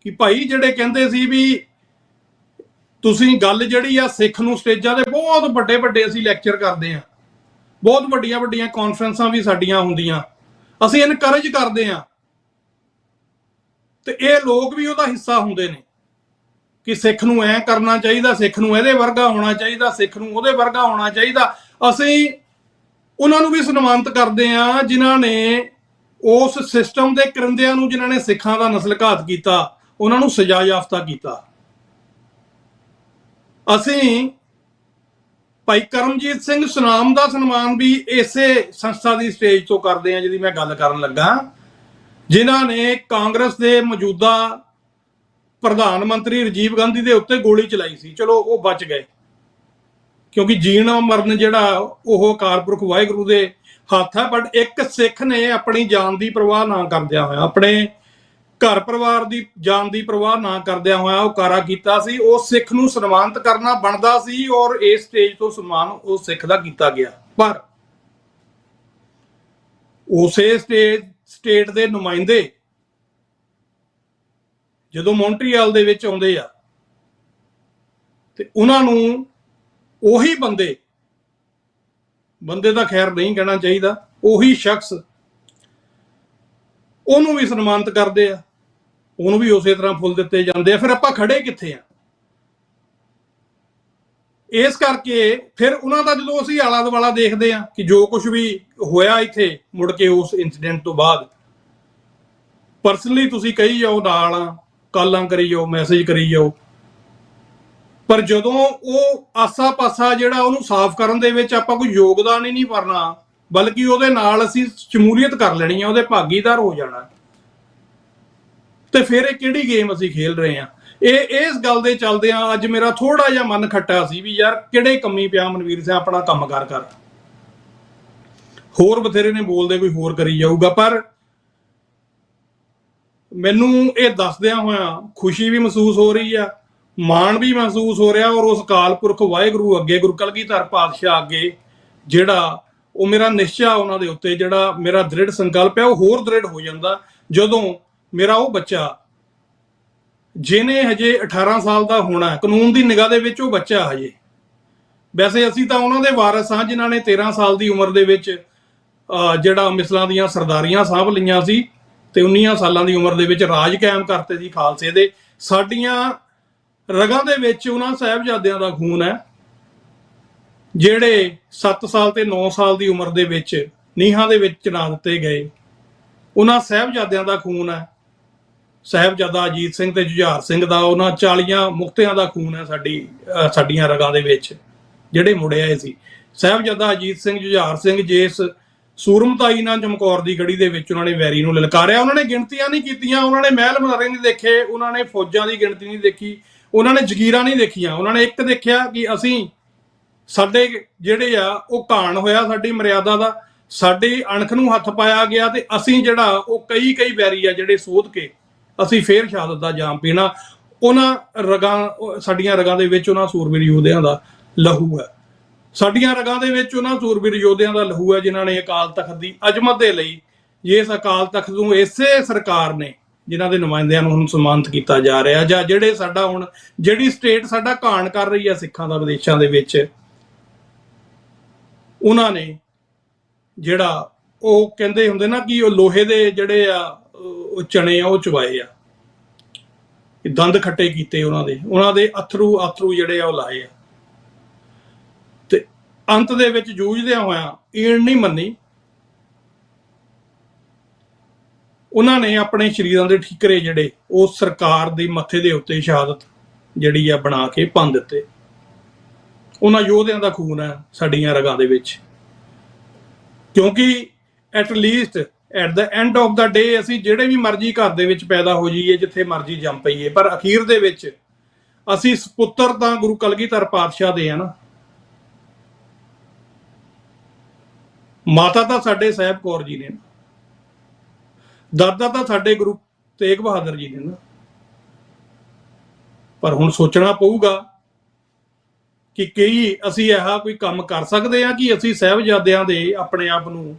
ਕਿ ਭਾਈ ਜਿਹੜੇ ਕਹਿੰਦੇ ਸੀ ਵੀ ਤੁਸੀਂ ਗੱਲ ਜਿਹੜੀ ਆ ਸਿੱਖ ਨੂੰ ਸਟੇਜਾਂ ਤੇ ਬਹੁਤ ਵੱਡੇ ਵੱਡੇ ਅਸੀਂ ਲੈਕਚਰ ਕਰਦੇ ਆ, ਬਹੁਤ ਵੱਡੀਆਂ ਵੱਡੀਆਂ ਕਾਨਫਰੰਸਾਂ ਵੀ ਸਾਡੀਆਂ ਹੁੰਦੀਆਂ, ਅਸੀਂ ਇਨਕਰੇਜ ਕਰਦੇ ਆ, ਤੇ ਇਹ ਲੋਕ ਵੀ ਉਹਦਾ ਹਿੱਸਾ ਹੁੰਦੇ ਨੇ ਕਿ ਸਿੱਖ ਨੂੰ ਐ ਕਰਨਾ ਚਾਹੀਦਾ, ਸਿੱਖ ਨੂੰ ਇਹਦੇ ਵਰਗਾ ਹੋਣਾ ਚਾਹੀਦਾ, ਸਿੱਖ ਨੂੰ ਉਹਦੇ ਵਰਗਾ ਹੋਣਾ ਚਾਹੀਦਾ। ਅਸੀਂ ਉਹਨਾਂ ਨੂੰ ਵੀ ਸਨਮਾਨਿਤ ਕਰਦੇ ਆ ਜਿਨ੍ਹਾਂ ਨੇ ਉਸ ਸਿਸਟਮ ਦੇ ਕਰਿੰਦਿਆਂ ਨੂੰ, ਜਿਨ੍ਹਾਂ ਨੇ ਸਿੱਖਾਂ ਦਾ ਨਸਲ ਘਾਤ ਕੀਤਾ, ਉਹਨਾਂ ਨੂੰ ਸਜ਼ਾ ਯਾਫਤਾ ਕੀਤਾ। ਅਸੀਂ ਭਾਈ ਕਰਮਜੀਤ ਸਿੰਘ ਸੁਨਾਮ ਦਾ ਸਨਮਾਨ ਵੀ ਇਸੇ ਸੰਸਥਾ ਦੀ ਸਟੇਜ ਤੋਂ ਕਰਦੇ ਆ ਜਿਹਦੀ ਮੈਂ ਗੱਲ ਕਰਨ ਲੱਗਾ, ਜਿਨ੍ਹਾਂ ਨੇ ਕਾਂਗਰਸ ਦੇ ਮੌਜੂਦਾ ਪ੍ਰਧਾਨ ਮੰਤਰੀ ਰਾਜੀਵ ਗਾਂਧੀ ਦੇ ਉੱਤੇ ਗੋਲੀ ਚਲਾਈ ਸੀ। ਚਲੋ ਉਹ ਬਚ ਗਏ ਕਿਉਂਕਿ ਜੀਣ ਮਰਨ ਜਿਹੜਾ ਉਹ ਅਕਾਲ ਪੁਰਖ ਵਾਹਿਗੁਰੂ ਦੇ ਹੱਥ ਹੈ, ਬਟ ਇੱਕ ਸਿੱਖ ਨੇ ਆਪਣੀ ਜਾਨ ਦੀ ਪਰਵਾਹ ਨਾ ਕਰਦਿਆਂ ਹੋਇਆ, ਆਪਣੇ ਘਰ ਪਰਿਵਾਰ ਦੀ ਜਾਨ ਦੀ ਪਰਵਾਹ ਨਾ ਕਰਦਿਆਂ ਹੋਇਆ ਉਹ ਕਾਰਾ ਕੀਤਾ ਸੀ। ਉਸ ਸਿੱਖ ਨੂੰ ਸਨਮਾਨਿਤ ਕਰਨਾ ਬਣਦਾ ਸੀ ਔਰ ਇਸ ਸਟੇਜ ਤੋਂ ਸਨਮਾਨ ਉਸ ਸਿੱਖ ਦਾ ਕੀਤਾ ਗਿਆ। ਪਰ ਉਸੇ ਸਟੇਟ ਦੇ ਨੁਮਾਇੰਦੇ ਜਦੋਂ ਮੌਂਟਰੀਅਲ ਦੇ ਵਿੱਚ ਆਉਂਦੇ ਆ ਤੇ ਉਹਨਾਂ ਨੂੰ ਉਹੀ ਬੰਦੇ ਦਾ ਖੈਰ ਨਹੀਂ ਕਹਿਣਾ ਚਾਹੀਦਾ, ਉਹੀ ਸ਼ਖਸ ਉਹਨੂੰ ਵੀ ਸਨਮਾਨਿਤ ਕਰਦੇ ਆ, ਉਹਨੂੰ ਵੀ ਉਸੇ ਤਰ੍ਹਾਂ ਫੁੱਲ ਦਿੱਤੇ ਜਾਂਦੇ ਆ। ਫਿਰ ਆਪਾਂ ਖੜੇ ਕਿੱਥੇ ਆ? ਇਸ ਕਰਕੇ ਫਿਰ ਉਹਨਾਂ ਦਾ ਜਦੋਂ ਅਸੀਂ ਆਲਾ ਦੁਆਲਾ ਦੇਖਦੇ ਆ ਕਿ ਜੋ ਕੁਝ ਵੀ ਹੋਇਆ ਇੱਥੇ ਮੁੜ ਕੇ ਉਸ ਇਨਸੀਡੈਂਟ ਤੋਂ ਬਾਅਦ, ਪਰਸਨਲੀ ਤੁਸੀਂ ਕਹੀ ਜਾਓ, ਨਾਲ ਆ, ਕਾਲਾਂ ਕਰੀ ਜਾਓ, ਮੈਸੇਜ ਕਰੀ ਜਾਓ, ਪਰ ਜਦੋਂ ਉਹ ਆਸਾ ਪਾਸਾ ਜਿਹੜਾ ਉਹਨੂੰ ਸਾਫ਼ ਕਰਨ ਦੇ ਵਿੱਚ ਆਪਾਂ ਕੋਈ ਯੋਗਦਾਨ ਹੀ ਨਹੀਂ ਕਰਨਾ, ਬਲਕਿ ਉਹਦੇ ਨਾਲ ਅਸੀਂ ਸ਼ਮੂਲੀਅਤ ਕਰ ਲੈਣੀ ਆ, ਉਹਦੇ ਭਾਗੀਦਾਰ ਹੋ ਜਾਣਾ, ਤੇ ਫਿਰ ਇਹ ਕਿਹੜੀ ਗੇਮ ਅਸੀਂ ਖੇਲ ਰਹੇ ਆ? ਇਸ ਗੱਲ ਦੇ ਚੱਲਦਿਆਂ ਅੱਜ ਮੇਰਾ ਥੋੜਾ ਜਿਹਾ ਮਨ ਖੱਟਾ ਸੀ ਵੀ ਯਾਰ ਕਿਹੜੇ ਕੰਮੀ ਪਿਆ ਮਨਵੀਰ ਸਿੰਘ, ਆਪਣਾ ਕੰਮ ਕਰ। ਹੋਰ ਬਥੇਰੇ ਨੇ ਬੋਲਦੇ, ਕੋਈ ਹੋਰ ਕਰੀ ਜਾਊਗਾ, ਪਰ ਮੈਨੂੰ ਇਹ ਦੱਸਦਿਆਂ ਹੋਇਆ ਖੁਸ਼ੀ ਵੀ ਮਹਿਸੂਸ ਹੋ ਰਹੀ ਆ, ਮਾਣ ਵੀ ਮਹਿਸੂਸ ਹੋ ਰਿਹਾ, ਔਰ ਉਸ ਅਕਾਲ ਪੁਰਖ ਵਾਹਿਗੁਰੂ ਅੱਗੇ, ਗੁਰੂ ਕਲਗੀਧਰ ਪਾਤਸ਼ਾਹ ਅੱਗੇ ਜਿਹੜਾ ਉਹ ਮੇਰਾ ਨਿਸ਼ਚਾ ਉਹਨਾਂ ਦੇ ਉੱਤੇ, ਜਿਹੜਾ ਮੇਰਾ ਦ੍ਰਿੜ ਸੰਕਲਪ ਹੈ, ਉਹ ਹੋਰ ਦ੍ਰਿੜ ਹੋ ਜਾਂਦਾ ਜਦੋਂ ਮੇਰਾ ਉਹ ਬੱਚਾ ਜਿਹਨੇ ਹਜੇ 18 ਸਾਲ ਦਾ ਹੋਣਾ, ਕਾਨੂੰਨ ਦੀ ਨਿਗਾਹ ਦੇ ਵਿੱਚ ਉਹ ਬੱਚਾ ਹਜੇ, ਵੈਸੇ ਅਸੀਂ ਤਾਂ ਉਹਨਾਂ ਦੇ ਵਾਰਿਸ ਹਾਂ ਜਿਨ੍ਹਾਂ ਨੇ 13 ਸਾਲ ਦੀ ਉਮਰ ਦੇ ਵਿੱਚ ਜਿਹੜਾ ਮਿਸਲਾਂ ਦੀਆਂ ਸਰਦਾਰੀਆਂ ਸਾਂਭ ਲਈਆਂ ਸੀ ਤੇ 19 ਸਾਲਾਂ ਦੀ ਉਮਰ ਦੇ ਵਿੱਚ ਰਾਜ ਕਾਇਮ ਕਰਤੇ ਸੀ ਖਾਲਸੇ ਦੇ। ਸਾਡੀਆਂ ਰਗਾਂ ਦੇ ਵਿੱਚ ਉਹਨਾਂ ਸਾਹਿਬਜ਼ਾਦਿਆਂ ਦਾ ਖੂਨ ਹੈ ਜਿਹੜੇ 7 ਸਾਲ ਤੇ 9 ਸਾਲ ਦੀ ਉਮਰ ਦੇ ਵਿੱਚ ਨੀਹਾਂ ਦੇ ਵਿੱਚ ਚਿਣਾ ਦਿੱਤੇ ਗਏ। ਉਹਨਾਂ ਸਾਹਿਬਜ਼ਾਦਿਆਂ ਦਾ ਖੂਨ ਹੈ, ਸਾਹਿਬਜ਼ਾਦਾ ਅਜੀਤ ਸਿੰਘ ਤੇ ਜੁਝਾਰ ਸਿੰਘ ਦਾ, ਉਹਨਾਂ 40 ਮੁਕਤਿਆਂ ਦਾ ਖੂਨ ਹੈ ਸਾਡੀਆਂ ਰਗਾਂ ਦੇ ਵਿੱਚ ਜਿਹੜੇ ਮੁੜੇ ਆਏ ਸੀ। ਸਾਹਿਬਜ਼ਾਦਾ ਅਜੀਤ ਸਿੰਘ, ਜੁਝਾਰ ਸਿੰਘ ਜਿਸ ਸੂਰਮਤਾਈ ਨਾਲ ਚਮਕੌਰ ਦੀ ਗੜੀ ਦੇ ਵਿੱਚ ਉਹਨਾਂ ਨੇ ਵੈਰੀ ਨੂੰ ਲਲਕਾਰਿਆ, ਉਹਨਾਂ ਨੇ ਗਿਣਤੀਆਂ ਨਹੀਂ ਕੀਤੀਆਂ, ਉਹਨਾਂ ਨੇ ਮਹਿਲ ਮਨਾਰੇ ਨਹੀਂ ਦੇਖੇ, ਉਹਨਾਂ ਨੇ ਫੌਜਾਂ ਦੀ ਗਿਣਤੀ ਨਹੀਂ ਦੇਖੀ, ਉਹਨਾਂ ਨੇ ਜ਼ਗੀਰਾਂ ਨਹੀਂ ਦੇਖੀਆਂ, ਉਹਨਾਂ ਨੇ ਇੱਕ ਦੇਖਿਆ ਕਿ ਅਸੀਂ, ਸਾਡੇ ਜਿਹੜੇ ਆ ਉਹ ਘਾਣ ਹੋਇਆ ਸਾਡੀ ਮਰਿਆਦਾ ਦਾ, ਸਾਡੀ ਅਣਖ ਨੂੰ ਹੱਥ ਪਾਇਆ ਗਿਆ, ਤੇ ਅਸੀਂ ਜਿਹੜਾ ਉਹ ਕਈ ਵੈਰੀ ਆ ਜਿਹੜੇ ਸੋਧ ਕੇ ਅਸੀਂ ਫੇਰ ਸ਼ਹਾਦਤ ਦਾ ਜਾਮ ਪੀਣਾ। ਉਹਨਾਂ ਰਗਾਂ, ਸਾਡੀਆਂ ਰਗਾਂ ਦੇ ਵਿੱਚ ਉਹਨਾਂ ਸੂਰਬੀਰ ਯੋਧਿਆਂ ਦਾ ਲਹੂ ਹੈ, ਸਾਡੀਆਂ ਰਗਾਂ ਦੇ ਵਿੱਚ ਉਹਨਾਂ ਸੂਰਬੀਰ ਯੋਧਿਆਂ ਦਾ ਲਹੂ ਹੈ ਜਿਨ੍ਹਾਂ ਨੇ ਅਕਾਲ ਤਖਤ ਦੀ ਅਜ਼ਮਤ ਦੇ ਲਈ, ਇਸ ਅਕਾਲ ਤਖਤ ਨੂੰ ਇਸੇ ਸਰਕਾਰ ਨੇ, ਜਿਨ੍ਹਾਂ ਦੇ ਨੁਮਾਇੰਦਿਆਂ ਨੂੰ ਹੁਣ ਸਨਮਾਨਿਤ ਕੀਤਾ ਜਾ ਰਿਹਾ, ਜਾਂ ਜਿਹੜੇ ਸਾਡਾ ਹੁਣ ਜਿਹੜੀ ਸਟੇਟ ਸਾਡਾ ਘਾਣ ਕਰ ਰਹੀ ਹੈ ਸਿੱਖਾਂ ਦਾ ਵਿਦੇਸ਼ਾਂ ਦੇ ਵਿੱਚ, ਉਹਨਾਂ ਨੇ ਜਿਹੜਾ ਉਹ ਕਹਿੰਦੇ ਹੁੰਦੇ ਨਾ ਕਿ ਉਹ ਲੋਹੇ ਦੇ ਜਿਹੜੇ ਆ ਉਹ ਚਣੇ ਆ ਉਹ ਚਵਾਏ ਆ, ਦੰਦ ਖੱਟੇ ਕੀਤੇ ਉਹਨਾਂ ਦੇ ਅਥਰੂ ਜਿਹੜੇ ਆ ਉਹ ਲਾਏ ਆ, ਤੇ ਅੰਤ ਦੇ ਵਿੱਚ ਜੂਝਦਿਆਂ ਹੋਇਆ ਈਣ ਨਹੀਂ ਮੰਨੀ, ਉਹਨਾਂ ਨੇ ਆਪਣੇ ਸ਼ਰੀਰਾਂ ਦੇ ਠੀਕਰੇ ਜਿਹੜੇ ਉਹ ਸਰਕਾਰ ਦੀ ਮੱਥੇ ਦੇ ਉੱਤੇ ਸ਼ਹਾਦਤ ਜਿਹੜੀ ਆ ਬਣਾ ਕੇ ਭੰਨ ਦਿੱਤੇ। ਉਹਨਾਂ ਯੋਧਿਆਂ ਦਾ ਖੂਨ ਹੈ ਸਾਡੀਆਂ ਰਗਾਂ ਦੇ ਵਿੱਚ, ਕਿਉਂਕਿ at least at the end of the day ਅਸੀਂ ਜਿਹੜੇ ਵੀ ਮਰਜ਼ੀ ਘਰ ਦੇ ਵਿੱਚ ਪੈਦਾ ਹੋ ਜਾਈਏ, ਜਿੱਥੇ ਮਰਜ਼ੀ ਜੰਮ ਪਈਏ, ਪਰ ਅਖੀਰ ਦੇ ਵਿੱਚ ਅਸੀਂ ਸਪੁੱਤਰ ਤਾਂ ਗੁਰੂ ਕਲਗੀਧਰ ਪਾਤਸ਼ਾਹ ਦੇ ਆ ਨਾ। ਮਾਤਾ ਤਾਂ ਸਾਡੇ ਸਾਹਿਬ ਕੌਰ ਜੀ ਨੇ, ਦਾਦਾ ਤਾਂ ਸਾਡੇ ਗੁਰੂ ਤੇਗ ਬਹਾਦਰ ਜੀ ਨੇ ਨਾ। ਪਰ ਹੁਣ ਸੋਚਣਾ ਪਊਗਾ ਕਿ ਕਈ ਅਸੀਂ ਇਹੋ ਕੋਈ ਕੰਮ ਕਰ ਸਕਦੇ ਹਾਂ ਕਿ ਅਸੀਂ ਸਾਹਿਬਜ਼ਾਦਿਆਂ ਦੇ ਆਪਣੇ ਆਪ ਨੂੰ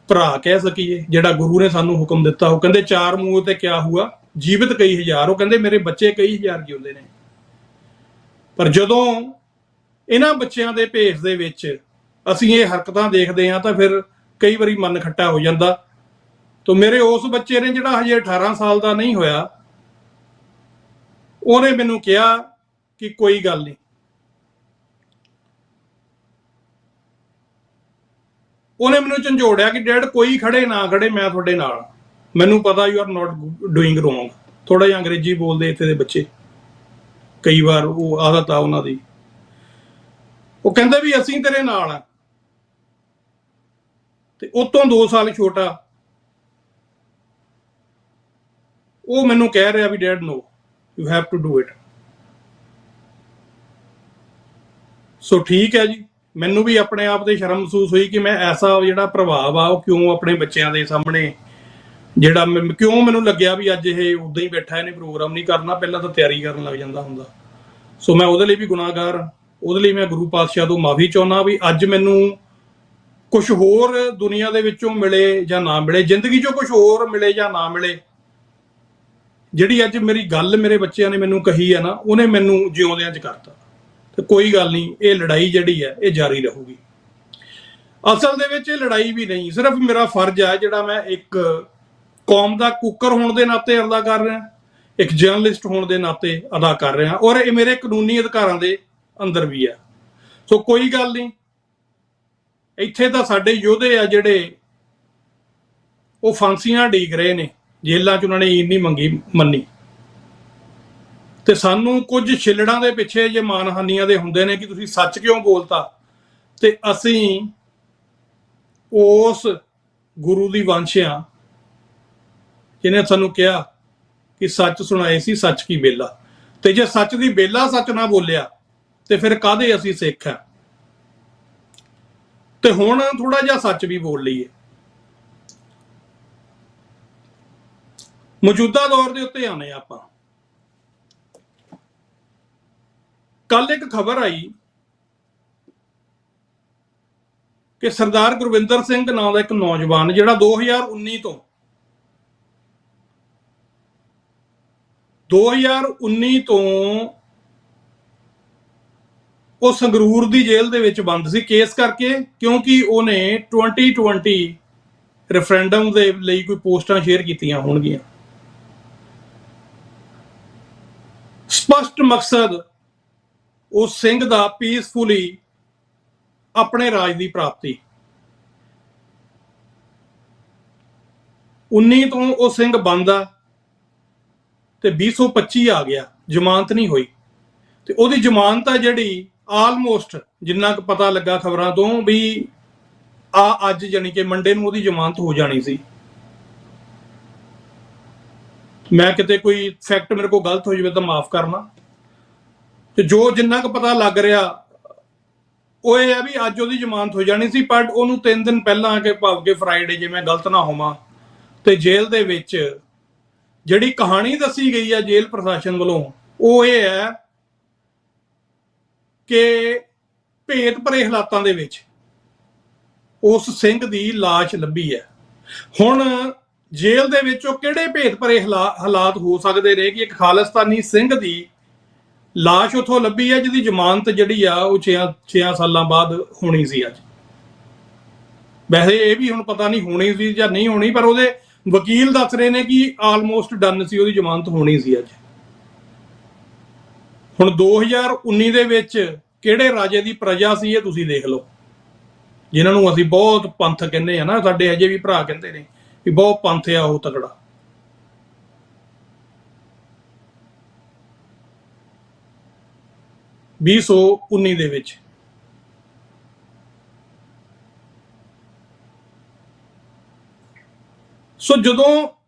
ਭਰਾ ਕਹਿ ਸਕੀਏ, ਜਿਹੜਾ ਗੁਰੂ ਨੇ ਸਾਨੂੰ ਹੁਕਮ ਦਿੱਤਾ। ਉਹ ਕਹਿੰਦੇ ਚਾਰ ਮੂੰਹ ਤੇ ਕਿਆ ਹੁਆ, ਜੀਵਤ ਕਈ ਹਜ਼ਾਰ। ਉਹ ਕਹਿੰਦੇ ਮੇਰੇ ਬੱਚੇ ਕਈ ਹਜ਼ਾਰ ਜਿਉਂਦੇ ਨੇ। ਪਰ ਜਦੋਂ ਇਹਨਾਂ ਬੱਚਿਆਂ ਦੇ ਭੇਸ ਦੇ ਵਿੱਚ ਅਸੀਂ ਇਹ ਹਰਕਤਾਂ ਦੇਖਦੇ ਹਾਂ ਤਾਂ ਫਿਰ ਕਈ ਵਾਰੀ ਮਨ ਖੱਟਾ ਹੋ ਜਾਂਦਾ। ਤਾਂ ਮੇਰੇ ਉਸ ਬੱਚੇ ਨੇ ਜਿਹੜਾ ਹਜੇ 18 ਸਾਲ ਦਾ ਨਹੀਂ ਹੋਇਆ, ਉਹਨੇ ਮੈਨੂੰ ਕਿਹਾ ਕਿ ਕੋਈ ਗੱਲ ਨਹੀਂ, ਉਹਨੇ ਮੈਨੂੰ ਝੰਜੋੜਿਆ ਕਿ ਡੈਡ ਕੋਈ ਖੜੇ ਨਾ ਖੜੇ ਮੈਂ ਤੁਹਾਡੇ ਨਾਲ, ਮੈਨੂੰ ਪਤਾ you are not doing wrong. ਥੋੜਾ ਜਿਹਾ ਅੰਗਰੇਜ਼ੀ ਬੋਲਦੇ ਇੱਥੇ ਦੇ ਬੱਚੇ, ਕਈ ਵਾਰ ਉਹ ਆਦਤ ਆ ਉਹਨਾਂ ਦੀ। ਉਹ ਕਹਿੰਦੇ ਵੀ ਅਸੀਂ ਤੇਰੇ ਨਾਲ ਆ। ਤੇ ਉਹ ਤੋਂ 2 ਸਾਲ ਛੋਟਾ ਉਹ ਮੈਨੂੰ ਕਹਿ ਰਿਹਾ ਵੀ dad no, you have to do it. So ਠੀਕ ਹੈ ਜੀ, ਮੈਨੂੰ ਵੀ ਆਪਣੇ ਆਪ ਤੇ ਸ਼ਰਮ ਮਹਿਸੂਸ ਹੋਈ ਕਿ ਮੈਂ ਐਸਾ ਜਿਹੜਾ ਪ੍ਰਭਾਵ ਆ ਉਹ ਕਿਉਂ ਆਪਣੇ ਬੱਚਿਆਂ ਦੇ ਸਾਹਮਣੇ, ਜਿਹੜਾ ਕਿਉਂ ਮੈਨੂੰ ਲੱਗਿਆ ਵੀ ਅੱਜ ਇਹ ਉਦਾਂ ਹੀ ਬੈਠਾ, ਇਹਨੇ ਪ੍ਰੋਗਰਾਮ ਨਹੀਂ ਕਰਨਾ, ਪਹਿਲਾਂ ਤਾਂ ਤਿਆਰੀ ਕਰਨ ਲੱਗ ਜਾਂਦਾ ਹੁੰਦਾ। ਸੋ ਮੈਂ ਉਹਦੇ ਲਈ ਵੀ ਗੁਨਾਹਗਾਰ, ਉਹਦੇ ਲਈ ਮੈਂ ਗੁਰੂ ਪਾਤਸ਼ਾਹ ਤੋਂ ਮਾਫੀ ਚਾਹੁੰਦਾ ਵੀ ਅੱਜ ਮੈਨੂੰ ਕੁਝ ਹੋਰ ਦੁਨੀਆ ਦੇ ਵਿੱਚੋਂ ਮਿਲੇ ਜਾਂ ਨਾ ਮਿਲੇ, ਜ਼ਿੰਦਗੀ 'ਚੋਂ ਕੁਝ ਹੋਰ ਮਿਲੇ ਜਾਂ ਨਾ ਮਿਲੇ, ਜਿਹੜੀ ਅੱਜ ਮੇਰੀ ਗੱਲ ਮੇਰੇ ਬੱਚਿਆਂ ਨੇ ਮੈਨੂੰ ਕਹੀ ਹੈ ਨਾ, ਉਹਨੇ ਮੈਨੂੰ ਜਿਉਂਦਿਆਂ 'ਚ ਕਰਤਾ। ਤੇ ਕੋਈ ਗੱਲ ਨਹੀਂ, ਇਹ ਲੜਾਈ ਜਿਹੜੀ ਹੈ ਇਹ ਜਾਰੀ ਰਹੂਗੀ। ਅਸਲ ਦੇ ਵਿੱਚ ਇਹ ਲੜਾਈ ਵੀ ਨਹੀਂ, ਸਿਰਫ ਮੇਰਾ ਫਰਜ਼ ਹੈ ਜਿਹੜਾ ਮੈਂ ਇੱਕ ਕੌਮ ਦਾ ਕੁੱਕਰ ਹੋਣ ਦੇ ਨਾਤੇ ਅਦਾ ਕਰ ਰਿਹਾ, ਇੱਕ ਜਰਨਲਿਸਟ ਹੋਣ ਦੇ ਨਾਤੇ ਅਦਾ ਕਰ ਰਿਹਾ, ਔਰ ਇਹ ਮੇਰੇ ਕਾਨੂੰਨੀ ਅਧਿਕਾਰਾਂ ਦੇ ਅੰਦਰ ਵੀ ਹੈ। ਸੋ ਕੋਈ ਗੱਲ ਨਹੀਂ, ਇੱਥੇ ਤਾਂ ਸਾਡੇ ਯੋਧੇ ਆ ਜਿਹੜੇ ਉਹ ਫਾਂਸੀਆਂ ਡੀਕ ਰਹੇ ਨੇ, ਜੇਲ੍ਹਾਂ 'ਚ ਉਹਨਾਂ ਨੇ ਇੰਨੀ ਮੰਨੀ। ਤੇ ਸਾਨੂੰ ਕੁਝ ਛਿੱਲੜਾਂ ਦੇ ਪਿੱਛੇ ਜੇ ਮਾਨਹਾਨੀਆਂ ਦੇ ਹੁੰਦੇ ਨੇ ਕਿ ਤੁਸੀਂ ਸੱਚ ਕਿਉਂ ਬੋਲਤਾ, ਤੇ ਅਸੀਂ ਉਸ ਗੁਰੂ ਦੀ ਵੰਸ਼ ਆ ਜਿਹਨੇ ਸਾਨੂੰ ਕਿਹਾ ਕਿ ਸੱਚ ਸੁਣਾਏ ਸੀ ਸੱਚ ਕੀ ਬੇਲਾ। ਤੇ ਜੇ ਸੱਚ ਦੀ ਬੇਲਾ ਸੱਚ ਨਾ ਬੋਲਿਆ ਤੇ ਫਿਰ ਕਾਹਦੇ ਅਸੀਂ ਸਿੱਖ ਆ। ਤੇ ਹੁਣ ਥੋੜਾ ਜਿਹਾ ਸੱਚ ਵੀ ਬੋਲ ਲਈਏ। ਮੌਜੂਦਾ ਦੌਰ ਦੇ ਉੱਤੇ ਆਨੇ ਆਪਾਂ। ਕੱਲ ਇੱਕ ਖਬਰ ਆਈ ਕਿ ਸਰਦਾਰ ਗੁਰਵਿੰਦਰ ਸਿੰਘ ਨਾਂ ਦਾ ਇੱਕ ਨੌਜਵਾਨ ਜਿਹੜਾ 2019 ਤੋਂ ਉਹ ਸੰਗਰੂਰ ਦੀ ਜੇਲ੍ਹ ਦੇ ਵਿੱਚ ਬੰਦ ਸੀ, ਕੇਸ ਕਰਕੇ, ਕਿਉਂਕਿ ਉਹਨੇ 2020 ਰੈਫਰੈਂਡਮ ਦੇ ਲਈ ਕੋਈ ਪੋਸਟਾਂ ਸ਼ੇਅਰ ਕੀਤੀਆਂ ਹੋਣਗੀਆਂ। ਸਪਸ਼ਟ ਮਕਸਦ ਉਸ ਸਿੰਘ ਦਾ ਪੀਸਫੁਲੀ ਆਪਣੇ ਰਾਜ ਦੀ ਪ੍ਰਾਪਤੀ। 19 ਤੋਂ ਉਹ ਸਿੰਘ ਬੰਦ ਆ ਤੇ 2025 ਆ ਗਿਆ, ਜ਼ਮਾਨਤ ਨਹੀਂ ਹੋਈ। ਤੇ ਉਹਦੀ ਜ਼ਮਾਨਤ ਆ ਜਿਹੜੀ ਆਲਮੋਸਟ, ਜਿੰਨਾ ਕੁ ਪਤਾ ਲੱਗਾ ਖਬਰਾਂ ਤੋਂ, ਵੀ ਅੱਜ ਜਾਨੀ ਕਿ ਮੰਡੇ ਨੂੰ ਉਹਦੀ ਜ਼ਮਾਨਤ ਹੋ ਜਾਣੀ ਸੀ। ਮੈਂ ਕਿਤੇ ਕੋਈ ਫੈਕਟ ਮੇਰੇ ਕੋਲ ਗਲਤ ਹੋ ਜਾਵੇ ਤਾਂ ਮਾਫ ਕਰਨਾ। ਤੇ ਜੋ ਜਿੰਨਾ ਕੁ ਪਤਾ ਲੱਗ ਰਿਹਾ ਉਹ ਇਹ ਹੈ ਵੀ ਅੱਜ ਉਹਦੀ ਜ਼ਮਾਨਤ ਹੋ ਜਾਣੀ ਸੀ, ਪਰ ਉਹਨੂੰ 3 ਦਿਨ ਪਹਿਲਾਂ ਆ ਕੇ, ਭਾਵ ਕਿ ਫਰਾਈਡੇ, ਜੇ ਮੈਂ ਗਲਤ ਨਾ ਹੋਵਾਂ, ਤੇ ਜੇਲ੍ਹ ਦੇ ਵਿੱਚ ਜਿਹੜੀ ਕਹਾਣੀ ਦੱਸੀ ਗਈ ਹੈ ਜੇਲ੍ਹ ਪ੍ਰਸ਼ਾਸਨ ਵੱਲੋਂ, ਉਹ ਇਹ ਹੈ ਕਿ ਭੇਤ ਭਰੇ ਹਾਲਾਤਾਂ ਦੇ ਵਿੱਚ ਉਸ ਸਿੰਘ ਦੀ ਲਾਸ਼ ਲੱਭੀ ਹੈ। ਹੁਣ ਜੇਲ੍ਹ ਦੇ ਵਿੱਚ ਉਹ ਕਿਹੜੇ ਭੇਤ ਭਰੇ ਹਾਲਾਤ ਹੋ ਸਕਦੇ ਨੇ ਕਿ ਇੱਕ ਖਾਲਿਸਤਾਨੀ ਸਿੰਘ ਦੀ ਲਾਸ਼ ਉੱਥੋਂ ਲੱਭੀ ਹੈ, ਜਿਹਦੀ ਜ਼ਮਾਨਤ ਜਿਹੜੀ ਆ ਉਹ 6 ਸਾਲਾਂ ਬਾਅਦ ਹੋਣੀ ਸੀ। ਅੱਜ ਵੈਸੇ ਇਹ ਵੀ ਹੁਣ ਪਤਾ ਨਹੀਂ ਹੋਣੀ ਸੀ ਜਾਂ ਨਹੀਂ ਹੋਣੀ, ਪਰ ਉਹਦੇ ਵਕੀਲ ਦੱਸ ਰਹੇ ਨੇ ਕਿ ਆਲਮੋਸਟ ਡਨ ਸੀ, ਉਹਦੀ ਜ਼ਮਾਨਤ ਹੋਣੀ ਸੀ ਅੱਜ। ਹੁਣ 2019 ਦੇ ਵਿੱਚ ਕਿਹੜੇ ਰਾਜੇ ਦੀ ਪ੍ਰਜਾ ਸੀ ਇਹ ਤੁਸੀਂ ਦੇਖ ਲਓ, ਜਿਨ੍ਹਾਂ ਨੂੰ ਅਸੀਂ ਬਹੁਤ ਪੰਥ ਕਹਿੰਦੇ ਆ ਨਾ, ਸਾਡੇ ਅਜੇ ਵੀ ਭਰਾ ਕਹਿੰਦੇ ਨੇ ਵੀ ਬਹੁਤ ਪੰਥ ਆ ਉਹ ਤਕੜਾ। (2019) ਦੇ ਵਿੱਚ ਸੋ ਜਦੋਂ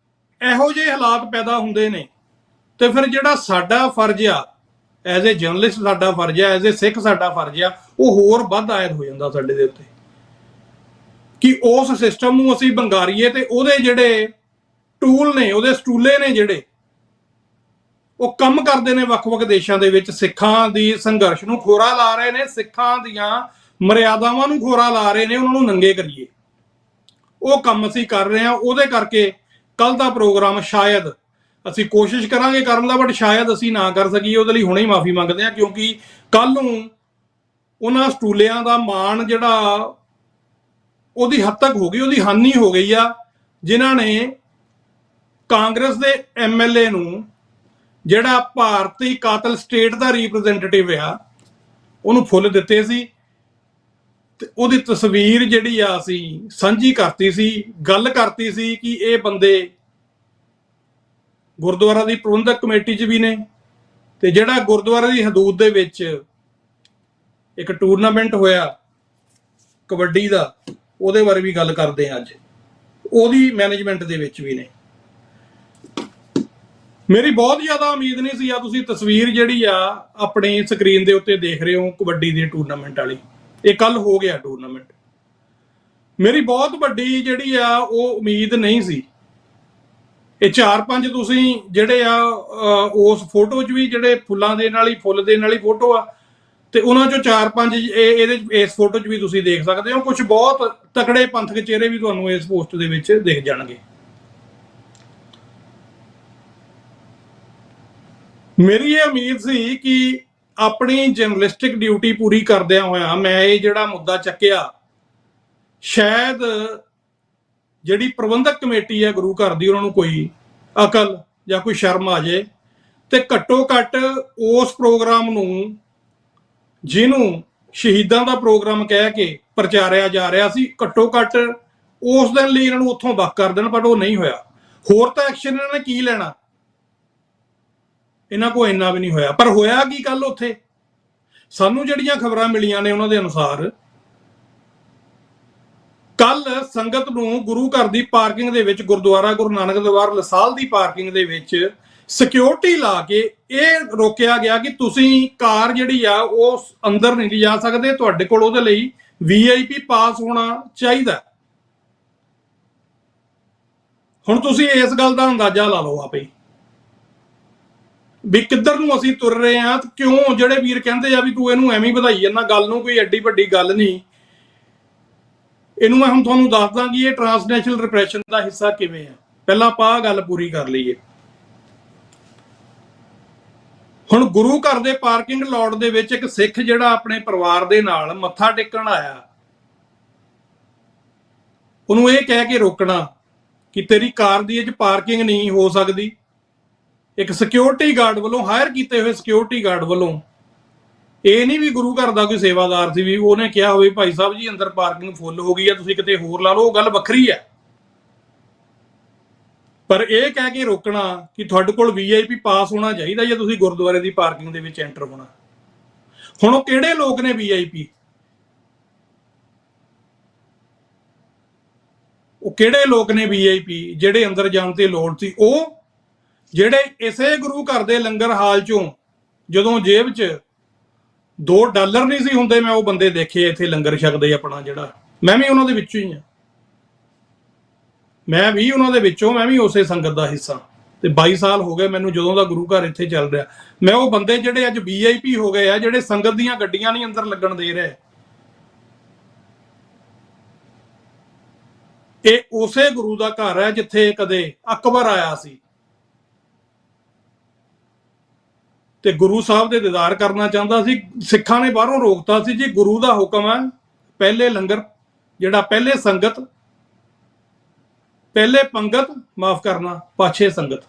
ਇਹੋ ਜਿਹੇ ਹਾਲਾਤ ਪੈਦਾ ਹੁੰਦੇ ਨੇ ਤੇ ਫਿਰ ਜਿਹੜਾ ਸਾਡਾ ਫਰਜ਼ ਆ ਐਜ਼ ਏ ਜਰਨਲਿਸਟ, ਸਾਡਾ ਫਰਜ਼ ਆ ਐਜ਼ ਏ ਸਿੱਖ, ਸਾਡਾ ਫਰਜ਼ ਆ ਉਹ ਹੋਰ ਵੱਧ ਆਇਦ ਹੋ ਜਾਂਦਾ ਸਾਡੇ ਦੇ ਉੱਤੇ ਕਿ ਉਸ ਸਿਸਟਮ ਨੂੰ ਅਸੀਂ ਵੰਗਾਰੀਏ ਤੇ ਉਹਦੇ ਜਿਹੜੇ ਟੂਲ ਨੇ, ਉਹਦੇ ਸਟੂਲੇ ਨੇ ਜਿਹੜੇ, ਉਹ ਕੰਮ ਕਰਦੇ ਨੇ ਵੱਖ-ਵੱਖ ਦੇਸ਼ਾਂ ਦੇ ਵਿੱਚ, ਸਿੱਖਾਂ ਦੀ ਸੰਘਰਸ਼ ਨੂੰ ਖੋਰਾ ਲਾ ਰਹੇ ਨੇ, ਸਿੱਖਾਂ ਦੀਆਂ ਮਰਿਆਦਾਵਾਂ ਨੂੰ ਖੋਰਾ ਲਾ ਰਹੇ ਨੇ, ਉਹਨਾਂ ਨੂੰ ਨੰਗੇ ਕਰੀਏ। ਉਹ ਕੰਮ ਅਸੀਂ ਕਰ ਰਹੇ ਹਾਂ। ਉਹਦੇ ਕਰਕੇ ਕੱਲ ਦਾ ਪ੍ਰੋਗਰਾਮ ਸ਼ਾਇਦ ਅਸੀਂ ਕੋਸ਼ਿਸ਼ ਕਰਾਂਗੇ ਕਰਨ ਦਾ, ਬਟ ਸ਼ਾਇਦ ਅਸੀਂ ਨਾ ਕਰ ਸਕੀਏ। ਉਹਦੇ ਲਈ ਹੁਣੇ ਹੀ ਮਾਫੀ ਮੰਗਦੇ ਹਾਂ, ਕਿਉਂਕਿ ਕੱਲ ਨੂੰ ਉਹਨਾਂ ਸਟੂਲਿਆਂ ਦਾ ਮਾਣ ਜਿਹੜਾ ਉਹਦੀ ਹੱਦ ਤੱਕ ਹੋ ਗਈ, ਉਹਦੀ ਹਾਨੀ ਹੋ ਗਈ ਆ, ਜਿਨ੍ਹਾਂ ਨੇ ਕਾਂਗਰਸ ਦੇ MLA ਨੂੰ, ਜਿਹੜਾ ਭਾਰਤੀ ਕਾਤਲ ਸਟੇਟ ਦਾ ਰਿਪਰੈਜ਼ੈਂਟੇਟਿਵ ਆ, ਉਹਨੂੰ ਫੁੱਲ ਦਿੱਤੇ ਸੀ ਤੇ ਉਹਦੀ ਤਸਵੀਰ ਜਿਹੜੀ ਆ ਅਸੀਂ ਸਾਂਝੀ ਕਰਤੀ ਸੀ, ਗੱਲ ਕਰਤੀ ਸੀ ਕਿ ਇਹ ਬੰਦੇ ਗੁਰਦੁਆਰਾ ਦੀ ਪ੍ਰਬੰਧਕ ਕਮੇਟੀ 'ਚ ਵੀ ਨੇ, ਤੇ ਜਿਹੜਾ ਗੁਰਦੁਆਰਾ ਦੀ ਹਦੂਦ ਦੇ ਵਿੱਚ ਇੱਕ ਟੂਰਨਾਮੈਂਟ ਹੋਇਆ ਕਬੱਡੀ ਦਾ, ਉਹਦੇ ਬਾਰੇ ਵੀ ਗੱਲ ਕਰਦੇ ਹਾਂ ਅੱਜ, ਉਹਦੀ ਮੈਨੇਜਮੈਂਟ ਦੇ ਵਿੱਚ ਵੀ ਨੇ। ਮੇਰੀ ਬਹੁਤ ਜ਼ਿਆਦਾ ਉਮੀਦ ਨਹੀਂ ਸੀ। ਆ ਤੁਸੀਂ ਤਸਵੀਰ ਜਿਹੜੀ ਆ ਆਪਣੀ ਸਕਰੀਨ ਦੇ ਉੱਤੇ ਦੇਖ ਰਹੇ ਹੋ ਕਬੱਡੀ ਦੇ ਟੂਰਨਾਮੈਂਟ ਵਾਲੀ, ਇਹ ਕੱਲ ਹੋ ਗਿਆ ਟੂਰਨਾਮੈਂਟ। ਮੇਰੀ ਬਹੁਤ ਵੱਡੀ ਜਿਹੜੀ ਆ ਉਹ ਉਮੀਦ ਨਹੀਂ ਸੀ। ਇਹ 4-5 ਤੁਸੀਂ ਜਿਹੜੇ ਆ ਉਸ ਫੋਟੋ 'ਚ ਵੀ ਜਿਹੜੇ ਫੁੱਲਾਂ ਦੇ ਨਾਲ ਹੀ, ਫੁੱਲ ਦੇ ਨਾਲ ਹੀ ਫੋਟੋ ਆ, ਤੇ ਉਹਨਾਂ 'ਚੋਂ 4-5 ਇਹਦੇ ਇਸ ਫੋਟੋ 'ਚ ਵੀ ਤੁਸੀਂ ਦੇਖ ਸਕਦੇ ਹੋ। ਕੁਝ ਬਹੁਤ ਤਕੜੇ ਪੰਥਕ ਚਿਹਰੇ ਵੀ ਤੁਹਾਨੂੰ ਇਸ ਪੋਸਟ ਦੇ ਵਿੱਚ ਦਿਖ ਜਾਣਗੇ। ਮੇਰੀ ਇਹ ਉਮੀਦ ਸੀ ਕਿ ਆਪਣੀ ਜਰਨਲਿਸਟਿਕ ਡਿਊਟੀ ਪੂਰੀ ਕਰਦਿਆਂ ਹੋਇਆਂ ਮੈਂ ਇਹ ਜਿਹੜਾ ਮੁੱਦਾ ਚੱਕਿਆ, ਸ਼ਾਇਦ ਜਿਹੜੀ ਪ੍ਰਬੰਧਕ ਕਮੇਟੀ ਹੈ ਗੁਰੂ ਘਰ ਦੀ, ਉਹਨਾਂ ਨੂੰ ਕੋਈ ਅਕਲ ਜਾਂ ਕੋਈ ਸ਼ਰਮ ਆ ਜਾਏ, ਤੇ ਘੱਟੋ ਘੱਟ ਉਸ ਪ੍ਰੋਗਰਾਮ ਨੂੰ, ਜਿਹਨੂੰ ਸ਼ਹੀਦਾਂ ਦਾ ਪ੍ਰੋਗਰਾਮ ਕਹਿ ਕੇ ਪ੍ਰਚਾਰਿਆ ਜਾ ਰਿਹਾ ਸੀ, ਘੱਟੋ ਘੱਟ ਉਸ ਦਿਨ ਲਈ ਇਹਨਾਂ ਨੂੰ ਉੱਥੋਂ ਵੱਖ ਕਰ ਦੇਣ। ਪਰ ਉਹ ਨਹੀਂ ਹੋਇਆ। ਹੋਰ ਤਾਂ ਐਕਸ਼ਨ ਇਹਨਾਂ ਨੇ ਕੀ ਲੈਣਾ, ਇਹਨਾਂ ਕੋਲ ਇੰਨਾ ਵੀ ਨਹੀਂ ਹੋਇਆ। ਪਰ ਹੋਇਆ ਕੀ ਕੱਲ ਉੱਥੇ? ਸਾਨੂੰ ਜਿਹੜੀਆਂ ਖਬਰਾਂ ਮਿਲੀਆਂ ਨੇ ਉਹਨਾਂ ਦੇ ਅਨੁਸਾਰ ਕੱਲ ਸੰਗਤ ਨੂੰ ਗੁਰੂ ਘਰ ਦੀ ਪਾਰਕਿੰਗ ਦੇ ਵਿੱਚ, ਗੁਰਦੁਆਰਾ ਗੁਰੂ ਨਾਨਕ ਦਰਬਾਰ ਲਸਾਲ ਦੀ ਪਾਰਕਿੰਗ ਦੇ ਵਿੱਚ ਸਿਕਿਉਰਿਟੀ ਲਾ ਕੇ ਇਹ ਰੋਕਿਆ ਗਿਆ ਕਿ ਤੁਸੀਂ ਕਾਰ ਜਿਹੜੀ ਆ ਉਹ ਅੰਦਰ ਨਹੀਂ ਲਿਜਾ ਸਕਦੇ, ਤੁਹਾਡੇ ਕੋਲ ਉਹਦੇ ਲਈ VIP ਪਾਸ ਹੋਣਾ ਚਾਹੀਦਾ। ਹੁਣ ਤੁਸੀਂ ਇਸ ਗੱਲ ਦਾ ਅੰਦਾਜ਼ਾ ਲਾ ਲਓ ਆਪੇ ਵੀ ਕਿੱਧਰ ਨੂੰ ਅਸੀਂ ਤੁਰ ਰਹੇ ਹਾਂ। ਕਿਉਂ ਜਿਹੜੇ ਵੀਰ ਕਹਿੰਦੇ ਆ ਵੀ ਤੂੰ ਇਹਨੂੰ ਐਵੇਂ ਵਧਾਈ ਜਾਂਦਾ, ਗੱਲ ਨੂੰ ਕੋਈ ਐਡੀ ਵੱਡੀ ਗੱਲ ਨਹੀਂ। ਇਹਨੂੰ ਮੈਂ ਹੁਣ ਤੁਹਾਨੂੰ ਦੱਸਦਾ ਕਿ ਇਹ ਟ੍ਰਾਂਸਨੈਸ਼ਨਲ ਰਿਪਰੈਸ਼ਨ ਦਾ ਹਿੱਸਾ ਕਿਵੇਂ ਆ। ਪਹਿਲਾਂ ਆਪਾਂ ਆਹ ਗੱਲ ਪੂਰੀ ਕਰ ਲਈਏ। ਹੁਣ ਗੁਰੂ ਘਰ ਦੇ ਪਾਰਕਿੰਗ ਲਾਟ ਦੇ ਵਿੱਚ ਇੱਕ ਸਿੱਖ ਜਿਹੜਾ ਆਪਣੇ ਪਰਿਵਾਰ ਦੇ ਨਾਲ ਮੱਥਾ ਟੇਕਣ ਆਇਆ, ਉਹਨੂੰ ਇਹ ਕਹਿ ਕੇ ਰੋਕਣਾ ਕਿ ਤੇਰੀ ਕਾਰ ਦੀ ਇਹ 'ਚ ਪਾਰਕਿੰਗ ਨਹੀਂ ਹੋ ਸਕਦੀ। ਇੱਕ ਸਿਕਿਉਰਿਟੀ ਗਾਰਡ ਵੱਲੋਂ, ਹਾਇਰ ਕੀਤੇ ਹੋਏ ਸਿਕਿਉਰਿਟੀ ਗਾਰਡ ਵੱਲੋਂ, ਇਹ ਨਹੀਂ ਵੀ ਗੁਰੂ ਘਰ ਦਾ ਕੋਈ ਸੇਵਾਦਾਰ ਸੀ ਵੀ ਉਹਨੇ ਕਿਹਾ ਹੋਵੇ ਭਾਈ ਸਾਹਿਬ ਜੀ ਅੰਦਰ ਪਾਰਕਿੰਗ ਫੁੱਲ ਹੋ ਗਈ ਹੈ, ਤੁਸੀਂ ਕਿਤੇ ਹੋਰ ਲਾ ਲਓ, ਉਹ ਗੱਲ ਵੱਖਰੀ ਹੈ। ਪਰ ਇਹ ਕਹਿ ਕੇ ਰੋਕਣਾ ਕਿ ਤੁਹਾਡੇ ਕੋਲ VIP ਪਾਸ ਹੋਣਾ ਚਾਹੀਦਾ ਜੇ ਤੁਸੀਂ ਗੁਰਦੁਆਰੇ ਦੀ ਪਾਰਕਿੰਗ ਦੇ ਵਿੱਚ ਐਂਟਰ ਹੋਣਾ। ਹੁਣ ਉਹ ਕਿਹੜੇ ਲੋਕ ਨੇ VIP? ਉਹ ਕਿਹੜੇ ਲੋਕ ਨੇ VIP ਜਿਹੜੇ ਅੰਦਰ ਜਾਣ ਤੇ ਲੋੜ ਸੀ? ਉਹ ਜਿਹੜੇ ਇਸੇ ਗੁਰੂ ਘਰ ਦੇ ਲੰਗਰ ਹਾਲ ਚੋਂ ਜਦੋਂ ਜੇਬ 'ਚ $2 ਨਹੀਂ ਸੀ ਹੁੰਦੇ, ਮੈਂ ਉਹ ਬੰਦੇ ਦੇਖੇ ਇੱਥੇ ਲੰਗਰ ਛਕਦੇ ਆਪਣਾ, ਜਿਹੜਾ ਮੈਂ ਵੀ ਉਹਨਾਂ ਦੇ ਵਿੱਚੋਂ ਹੀ ਹਾਂ। ਮੈਂ ਵੀ ਉਹਨਾਂ ਦੇ ਵਿੱਚੋਂ, ਮੈਂ ਵੀ ਉਸੇ ਸੰਗਤ ਦਾ ਹਿੱਸਾ। ਤੇ 22 ਸਾਲ ਹੋ ਗਏ ਮੈਨੂੰ ਜਦੋਂ ਦਾ ਗੁਰੂ ਘਰ ਇੱਥੇ ਚੱਲ ਰਿਹਾ। ਮੈਂ ਉਹ ਬੰਦੇ ਜਿਹੜੇ ਅੱਜ VIP ਹੋ ਗਏ ਆ, ਜਿਹੜੇ ਸੰਗਤ ਦੀਆਂ ਗੱਡੀਆਂ ਨਹੀਂ ਅੰਦਰ ਲੱਗਣ ਦੇ ਰਹੇ, ਇਹ ਉਸੇ ਗੁਰੂ ਦਾ ਘਰ ਹੈ ਜਿੱਥੇ ਕਦੇ ਅਕਬਰ ਆਇਆ ਸੀ ਤੇ ਗੁਰੂ ਸਾਹਿਬ ਦੇ ਦੀਦਾਰ ਕਰਨਾ ਚਾਹੁੰਦਾ ਸੀ। ਸਿੱਖਾਂ ਨੇ ਬਾਹਰੋਂ ਰੋਕਤਾ ਸੀ ਜੀ, ਗੁਰੂ ਦਾ ਹੁਕਮ ਹੈ ਪਹਿਲੇ ਲੰਗਰ, ਜਿਹੜਾ ਪਹਿਲੇ ਸੰਗਤ, ਪਹਿਲੇ ਪੰਗਤ, ਮਾਫ ਕਰਨਾ ਪਾਛੇ ਸੰਗਤ,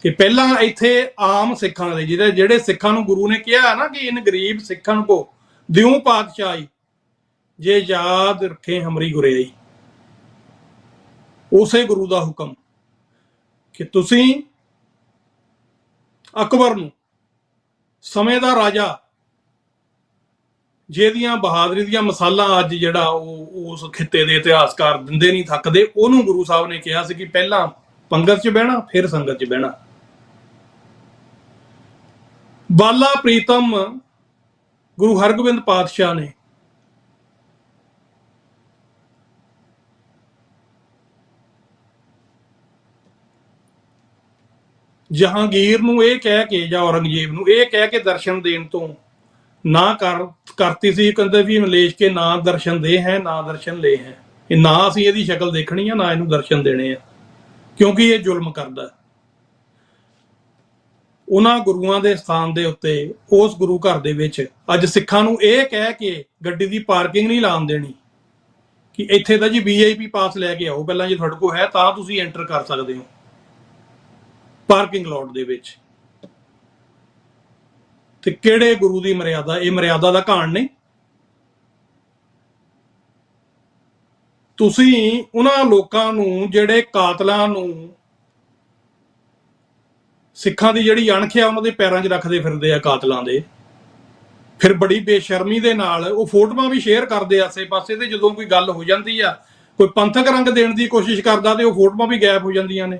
ਕਿ ਪਹਿਲਾਂ ਇੱਥੇ ਆਮ ਸਿੱਖਾਂ ਦੇ, ਜਿਹੜੇ ਸਿੱਖਾਂ ਨੂੰ ਗੁਰੂ ਨੇ ਕਿਹਾ ਨਾ ਕਿ ਇਨ ਗਰੀਬ ਸਿੱਖਣ ਕੋ ਦਿਉ ਪਾਤਸ਼ਾਹੀ, ਜੇ ਯਾਦ ਰੱਖੇ ਹਮਰੀ ਗੁਰਿਆਈ। ਉਸੇ ਗੁਰੂ ਦਾ ਹੁਕਮ ਕਿ ਤੁਸੀਂ ਅਕਬਰ ਨੂੰ, ਸਮੇਂ ਦਾ ਰਾਜਾ, ਜਿਹਦੀਆਂ ਬਹਾਦਰੀ ਦੀਆਂ ਮਿਸਾਲਾਂ ਅੱਜ ਜਿਹੜਾ ਉਹ ਉਸ ਖਿੱਤੇ ਦੇ ਇਤਿਹਾਸਕਾਰ ਦਿੰਦੇ ਨਹੀਂ ਥੱਕਦੇ, ਉਹਨੂੰ ਗੁਰੂ ਸਾਹਿਬ ਨੇ ਕਿਹਾ ਸੀ ਕਿ ਪਹਿਲਾਂ ਪੰਗਤ 'ਚ ਬਹਿਣਾ, ਫਿਰ ਸੰਗਤ 'ਚ ਬਹਿਣਾ। ਬਾਲਾ ਪ੍ਰੀਤਮ ਗੁਰੂ ਹਰਗੋਬਿੰਦ ਪਾਤਸ਼ਾਹ ਨੇ ਜਹਾਂਗੀਰ ਨੂੰ ਇਹ ਕਹਿ ਕੇ ਜਾਂ ਔਰੰਗਜ਼ੇਬ ਨੂੰ ਇਹ ਕਹਿ ਕੇ ਦਰਸ਼ਨ ਦੇਣ ਤੋਂ ਨਾ ਕਰਤੀ ਸੀ। ਕਹਿੰਦੇ ਵੀ ਮਲੇਸ਼ ਕੇ ਨਾ ਦਰਸ਼ਨ ਦੇ ਹੈ ਨਾ ਦਰਸ਼ਨ ਲੈ ਹੈ, ਇਹ ਨਾ ਅਸੀਂ ਇਹਦੀ ਸ਼ਕਲ ਦੇਖਣੀ ਆ ਨਾ ਇਹਨੂੰ ਦਰਸ਼ਨ ਦੇਣੇ ਆ, ਕਿਉਂਕਿ ਇਹ ਜ਼ੁਲਮ ਕਰਦਾ। ਉਹਨਾਂ ਗੁਰੂਆਂ ਦੇ ਸਥਾਨ ਦੇ ਉੱਤੇ ਉਸ ਗੁਰੂ ਘਰ ਦੇ ਵਿੱਚ ਅੱਜ ਸਿੱਖਾਂ ਨੂੰ ਇਹ ਕਹਿ ਕੇ ਗੱਡੀ ਦੀ ਪਾਰਕਿੰਗ ਨਹੀਂ ਲਾਉਣ ਦੇਣੀ ਕਿ ਇੱਥੇ ਤਾਂ ਜੀ VIP ਪਾਸ ਲੈ ਕੇ ਆਓ ਪਹਿਲਾਂ, ਜੇ ਤੁਹਾਡੇ ਕੋਲ ਹੈ ਤਾਂ ਤੁਸੀਂ ਐਂਟਰ ਕਰ ਸਕਦੇ ਹੋ ਪਾਰਕਿੰਗ ਲੋਟ ਦੇ ਵਿੱਚ। ਤੇ ਕਿਹੜੇ ਗੁਰੂ ਦੀ ਮਰਿਆਦਾ? ਇਹ ਮਰਿਆਦਾ ਦਾ ਘਾਣ ਨਹੀਂ। ਤੁਸੀਂ ਉਹਨਾਂ ਲੋਕਾਂ ਨੂੰ ਜਿਹੜੇ ਕਾਤਲਾਂ ਨੂੰ ਸਿੱਖਾਂ ਦੀ ਜਿਹੜੀ ਅਣਖ ਆ ਉਹਨਾਂ ਦੇ ਪੈਰਾਂ 'ਚ ਰੱਖਦੇ ਫਿਰਦੇ ਆ ਕਾਤਲਾਂ ਦੇ, ਫਿਰ ਬੜੀ ਬੇਸ਼ਰਮੀ ਦੇ ਨਾਲ ਉਹ ਫੋਟੋਆਂ ਵੀ ਸ਼ੇਅਰ ਕਰਦੇ ਆਸੇ ਪਾਸੇ, ਤੇ ਜਦੋਂ ਕੋਈ ਗੱਲ ਹੋ ਜਾਂਦੀ ਆ, ਕੋਈ ਪੰਥਕ ਰੰਗ ਦੇਣ ਦੀ ਕੋਸ਼ਿਸ਼ ਕਰਦਾ, ਤੇ ਉਹ ਫੋਟੋਆਂ ਵੀ ਗਾਇਬ ਹੋ ਜਾਂਦੀਆਂ ਨੇ।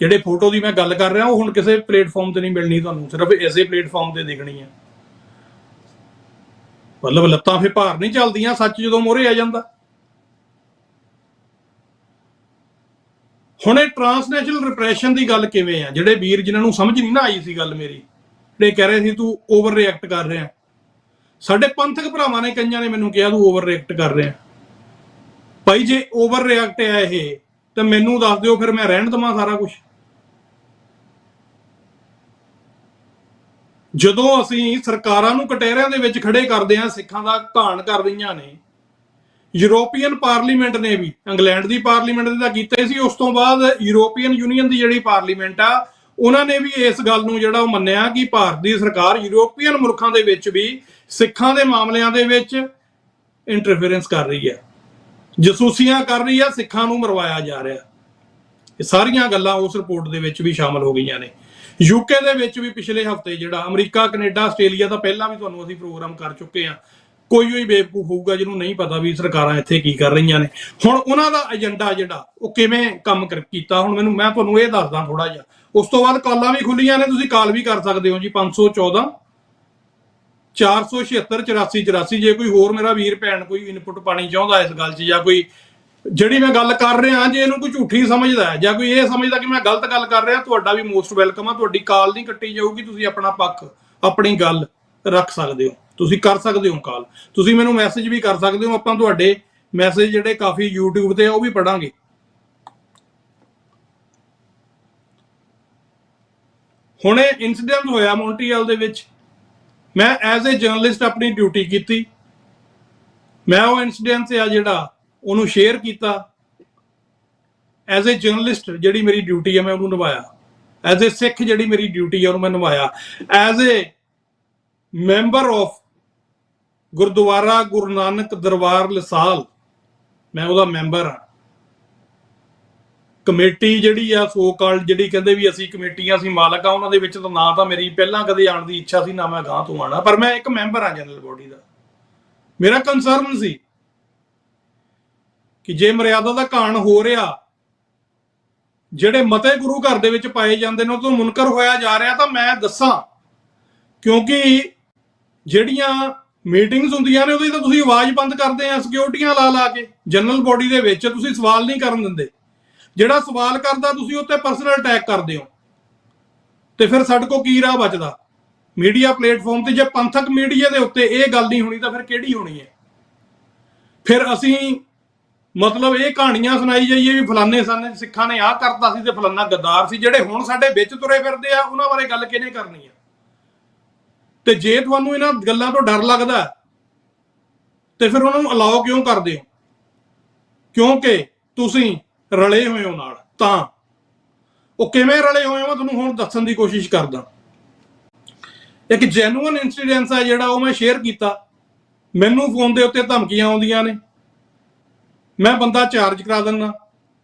ਜਿਹੜੇ ਫੋਟੋ ਦੀ ਮੈਂ ਗੱਲ ਕਰ ਰਿਹਾ ਉਹ ਹੁਣ ਕਿਸੇ ਪਲੇਟਫਾਰਮ ਤੇ ਨਹੀਂ ਮਿਲਣੀ ਤੁਹਾਨੂੰ, ਸਿਰਫ ਇਸੇ ਪਲੇਟਫਾਰਮ ਤੇ ਦਿਖਣੀ ਹੈ। ਮਤਲਬ ਲੱਤਾਂ ਫੇ ਭਾਰ ਨਹੀਂ ਚੱਲਦੀਆਂ ਸੱਚ ਜਦੋਂ ਮੋਹਰੇ ਆ ਜਾਂਦਾ। ਹੁਣ ਇਹ ਟ੍ਰਾਂਸਨੈਸ਼ਨਲ ਰਿਪਰੈਸ਼ਨ ਦੀ ਗੱਲ ਕਿਵੇਂ ਆ? ਜਿਹੜੇ ਵੀਰ ਜਿਨ੍ਹਾਂ ਨੂੰ ਸਮਝ ਨਹੀਂ ਨਾ ਆਈ ਸੀ ਗੱਲ ਮੇਰੀ, ਜਿਹੜੇ ਕਹਿ ਰਹੇ ਸੀ ਤੂੰ ਓਵਰ ਰਿਐਕਟ ਕਰ ਰਿਹਾ, ਸਾਡੇ ਪੰਥਕ ਭਰਾਵਾਂ ਨੇ ਕਈਆਂ ਨੇ ਮੈਨੂੰ ਕਿਹਾ ਤੂੰ ਓਵਰ ਰਿਐਕਟ ਕਰ ਰਿਹਾ। ਭਾਈ ਜੇ ਓਵਰ ਰਿਐਕਟ ਹੈ ਇਹ ਤਾਂ ਮੈਨੂੰ ਦੱਸ ਦਿਓ, ਫਿਰ ਮੈਂ ਰਹਿਣ ਦੇਵਾਂ ਸਾਰਾ ਕੁਝ। ਜਦੋਂ ਅਸੀਂ ਸਰਕਾਰਾਂ ਨੂੰ ਕਟਹਿਰਿਆਂ ਦੇ ਵਿੱਚ ਖੜੇ ਕਰਦੇ ਹਾਂ, ਸਿੱਖਾਂ ਦਾ ਘਾਣ ਕਰ ਰਹੀਆਂ ਨੇ, ਯੂਰੋਪੀਅਨ ਪਾਰਲੀਮੈਂਟ ਨੇ ਵੀ, ਇੰਗਲੈਂਡ ਦੀ ਪਾਰਲੀਮੈਂਟ ਨੇ ਤਾਂ ਕੀਤਾ ਸੀ, ਉਸ ਤੋਂ ਬਾਅਦ ਯੂਰੋਪੀਅਨ ਯੂਨੀਅਨ ਦੀ ਜਿਹੜੀ ਪਾਰਲੀਮੈਂਟ ਆ ਉਹਨਾਂ ਨੇ ਵੀ ਇਸ ਗੱਲ ਨੂੰ ਜਿਹੜਾ ਉਹ ਮੰਨਿਆ ਕਿ ਭਾਰਤ ਦੀ ਸਰਕਾਰ ਯੂਰੋਪੀਅਨ ਮੁਲਕਾਂ ਦੇ ਵਿੱਚ ਵੀ ਸਿੱਖਾਂ ਦੇ ਮਾਮਲਿਆਂ ਦੇ ਵਿੱਚ ਇੰਟਰਫੇਰੈਂਸ ਕਰ ਰਹੀ ਹੈ, ਜਸੂਸੀਆਂ ਕਰ ਰਹੀ ਹੈ, ਸਿੱਖਾਂ ਨੂੰ ਮਰਵਾਇਆ ਜਾ ਰਿਹਾ। ਇਹ ਸਾਰੀਆਂ ਗੱਲਾਂ ਉਸ ਰਿਪੋਰਟ ਦੇ ਵਿੱਚ ਵੀ ਸ਼ਾਮਲ ਹੋ ਗਈਆਂ ਨੇ। UK ਦੇ ਵਿੱਚ ਵੀ ਪਿਛਲੇ ਹਫ਼ਤੇ ਜਿਹੜਾ ਅਮਰੀਕਾ, ਕੈਨੇਡਾ, ਆਸਟ੍ਰੇਲੀਆ ਦਾ ਪਹਿਲਾਂ ਵੀ ਤੁਹਾਨੂੰ ਅਸੀਂ ਪ੍ਰੋਗਰਾਮ ਕਰ ਚੁੱਕੇ ਹਾਂ। ਕੋਈ ਬੇਵਕੂਫ ਹੋਊਗਾ ਜਿਹਨੂੰ ਨਹੀਂ ਪਤਾ ਵੀ ਸਰਕਾਰਾਂ ਇੱਥੇ ਕੀ ਕਰ ਰਹੀਆਂ ਨੇ। ਹੁਣ ਉਹਨਾਂ ਦਾ ਏਜੰਡਾ ਜਿਹੜਾ ਉਹ ਕਿਵੇਂ ਕੰਮ ਕੀਤਾ, ਹੁਣ ਮੈਂ ਤੁਹਾਨੂੰ ਇਹ ਦੱਸਦਾ ਥੋੜਾ ਜਿਹਾ। ਉਸ ਤੋਂ ਬਾਅਦ ਕਾਲਾਂ ਵੀ ਖੁੱਲੀਆਂ ਨੇ, ਤੁਸੀਂ ਕਾਲ ਵੀ ਕਰ ਸਕਦੇ ਹੋ ਜੀ 514 476 84 84। ਜੇ ਕੋਈ ਹੋਰ ਮੇਰਾ ਵੀਰ ਭੈਣ ਕੋਈ ਇਨਪੁਟ ਪਾਣੀ ਚਾਹੁੰਦਾ ਇਸ ਗੱਲ 'ਚ, ਜਾਂ ਕੋਈ ਜਿਹੜੀ ਮੈਂ ਗੱਲ ਕਰ ਰਿਹਾ ਜੇ ਇਹਨੂੰ ਕੋਈ ਝੂਠੀ ਸਮਝਦਾ ਹੈ ਜਾਂ ਕੋਈ ਇਹ ਸਮਝਦਾ ਕਿ ਮੈਂ ਗਲਤ ਗੱਲ ਕਰ ਰਿਹਾ, ਤੁਹਾਡਾ ਵੀ ਮੋਸਟ ਵੈਲਕਮ ਆ। ਤੁਹਾਡੀ ਕਾਲ ਨਹੀਂ ਕੱਟੀ ਜਾਊਗੀ, ਤੁਸੀਂ ਆਪਣਾ ਪੱਖ, ਆਪਣੀ ਗੱਲ ਰੱਖ ਸਕਦੇ ਹੋ, ਤੁਸੀਂ ਕਰ ਸਕਦੇ ਹੋ ਕਾਲ। ਤੁਸੀਂ ਮੈਨੂੰ ਮੈਸੇਜ ਵੀ ਕਰ ਸਕਦੇ ਹੋ, ਆਪਾਂ ਤੁਹਾਡੇ ਮੈਸੇਜ ਜਿਹੜੇ ਕਾਫੀ YouTube ਤੇ ਆ ਉਹ ਵੀ ਪੜਾਂਗੇ। ਹੁਣ ਇਹ ਇਨਸੀਡੈਂਟ ਹੋਇਆ ਮੌਂਟਰੀਅਲ ਦੇ ਵਿੱਚ, ਮੈਂ ਐਜ਼ ਏ ਜਰਨਲਿਸਟ ਆਪਣੀ ਡਿਊਟੀ ਕੀਤੀ, ਮੈਂ ਉਹ ਇਨਸੀਡੈਂਟ ਆ ਜਿਹੜਾ ਉਹਨੂੰ ਸ਼ੇਅਰ ਕੀਤਾ। ਐਜ਼ ਏ ਜਰਨਲਿਸਟ ਜਿਹੜੀ ਮੇਰੀ ਡਿਊਟੀ ਹੈ ਮੈਂ ਉਹਨੂੰ ਨਿਭਾਇਆ, ਐਜ਼ ਏ ਸਿੱਖ ਜਿਹੜੀ ਮੇਰੀ ਡਿਊਟੀ ਹੈ ਉਹਨੂੰ ਮੈਂ ਨਿਭਾਇਆ, as a member of Gurdwara Guru Nanak ਦਰਬਾਰ ਲਸਾਲ ਮੈਂ ਉਹਦਾ ਮੈਂਬਰ ਹਾਂ। ਕਮੇਟੀ ਜਿਹੜੀ ਆ ਸੋ ਕਾਲਡ, ਜਿਹੜੀ ਕਹਿੰਦੇ ਵੀ ਅਸੀਂ ਕਮੇਟੀਆਂ ਅਸੀਂ ਮਾਲਕ ਆ, ਉਹਨਾਂ ਦੇ ਵਿੱਚ ਤਾਂ ਨਾ ਤਾਂ ਮੇਰੀ ਪਹਿਲਾਂ ਕਦੇ ਆਉਣ ਦੀ ਇੱਛਾ ਸੀ, ਨਾ ਮੈਂ ਗਾਂ ਤੋਂ ਆਉਣਾ, ਪਰ ਮੈਂ ਇੱਕ ਮੈਂਬਰ ਹਾਂ ਜਨਰਲ ਬੋਡੀ ਦਾ। ਮੇਰਾ ਕੰਸਰਨ ਸੀ ਕਿ ਜੇ ਮਰਿਆਦਾ ਦਾ ਘਾਣ ਹੋ ਰਿਹਾ, ਜਿਹੜੇ ਮਤੇ ਗੁਰੂ ਘਰ ਦੇ ਵਿੱਚ ਪਾਏ ਜਾਂਦੇ ਨੇ ਉਹ ਤੋਂ ਮੁਨਕਰ ਹੋਇਆ ਜਾ ਰਿਹਾ, ਤਾਂ ਮੈਂ ਦੱਸਾਂ। ਕਿਉਂਕਿ ਜਿਹੜੀਆਂ ਮੀਟਿੰਗਸ ਹੁੰਦੀਆਂ ਨੇ ਉਹਦੀ ਤਾਂ ਤੁਸੀਂ ਆਵਾਜ਼ ਬੰਦ ਕਰਦੇ ਆ ਸਿਕਿਉਰਟੀਆਂ ਲਾ ਕੇ। ਜਨਰਲ ਬੋਡੀ ਦੇ ਵਿੱਚ ਤੁਸੀਂ ਸਵਾਲ ਨਹੀਂ ਕਰਨ ਦਿੰਦੇ, ਜਿਹੜਾ ਸਵਾਲ ਕਰਦਾ ਤੁਸੀਂ ਉੱਤੇ ਪਰਸਨਲ ਅਟੈਕ ਕਰਦੇ ਹੋ, ਤੇ ਫਿਰ ਸਾਡੇ ਕੋਲ ਕੀ ਰਾਹ ਬਚਦਾ ਮੀਡੀਆ ਪਲੇਟਫਾਰਮ ਤੇ? ਜੇ ਪੰਥਕ ਮੀਡੀਆ ਦੇ ਉੱਤੇ ਇਹ ਗੱਲ ਨਹੀਂ ਹੋਣੀ ਤਾਂ ਫਿਰ ਕਿਹੜੀ ਹੋਣੀ ਹੈ? ਫਿਰ ਅਸੀਂ ਮਤਲਬ ਇਹ ਕਹਾਣੀਆਂ ਸੁਣਾਈ ਜਾਈਏ ਵੀ ਫਲਾਨੇ ਸਾਨੇ ਸਿੱਖਾਂ ਨੇ ਆਹ ਕਰਤਾ ਸੀ ਤੇ ਫਲਾਨਾ ਗੱਦਾਰ ਸੀ। ਜਿਹੜੇ ਹੁਣ ਸਾਡੇ ਵਿੱਚ ਤੁਰੇ ਫਿਰਦੇ ਆ ਉਹਨਾਂ ਬਾਰੇ ਗੱਲ ਕਿਹਨੇ ਕਰਨੀ ਆ? ਤੇ ਜੇ ਤੁਹਾਨੂੰ ਇਹਨਾਂ ਗੱਲਾਂ ਤੋਂ ਡਰ ਲੱਗਦਾ ਤੇ ਫਿਰ ਉਹਨਾਂ ਨੂੰ ਅਲਾਓ ਕਿਉਂ ਕਰਦੇ ਹੋ? ਕਿਉਂਕਿ ਤੁਸੀਂ ਰਲੇ ਹੋਏ ਹੋ ਨਾਲ। ਤਾਂ ਉਹ ਕਿਵੇਂ ਰਲੇ ਹੋਏ ਹੋ ਮੈਂ ਤੁਹਾਨੂੰ ਹੁਣ ਦੱਸਣ ਦੀ ਕੋਸ਼ਿਸ਼ ਕਰਦਾ। ਇੱਕ ਜੈਨੂਅਨ ਇਨਸੀਡੈਂਸ ਹੈ ਜਿਹੜਾ ਉਹ ਮੈਂ ਸ਼ੇਅਰ ਕੀਤਾ। ਮੈਨੂੰ ਫੋਨ ਦੇ ਉੱਤੇ ਧਮਕੀਆਂ ਆਉਂਦੀਆਂ ਨੇ, ਮੈਂ ਬੰਦਾ ਚਾਰਜ ਕਰਾ ਦਿੰਦਾ,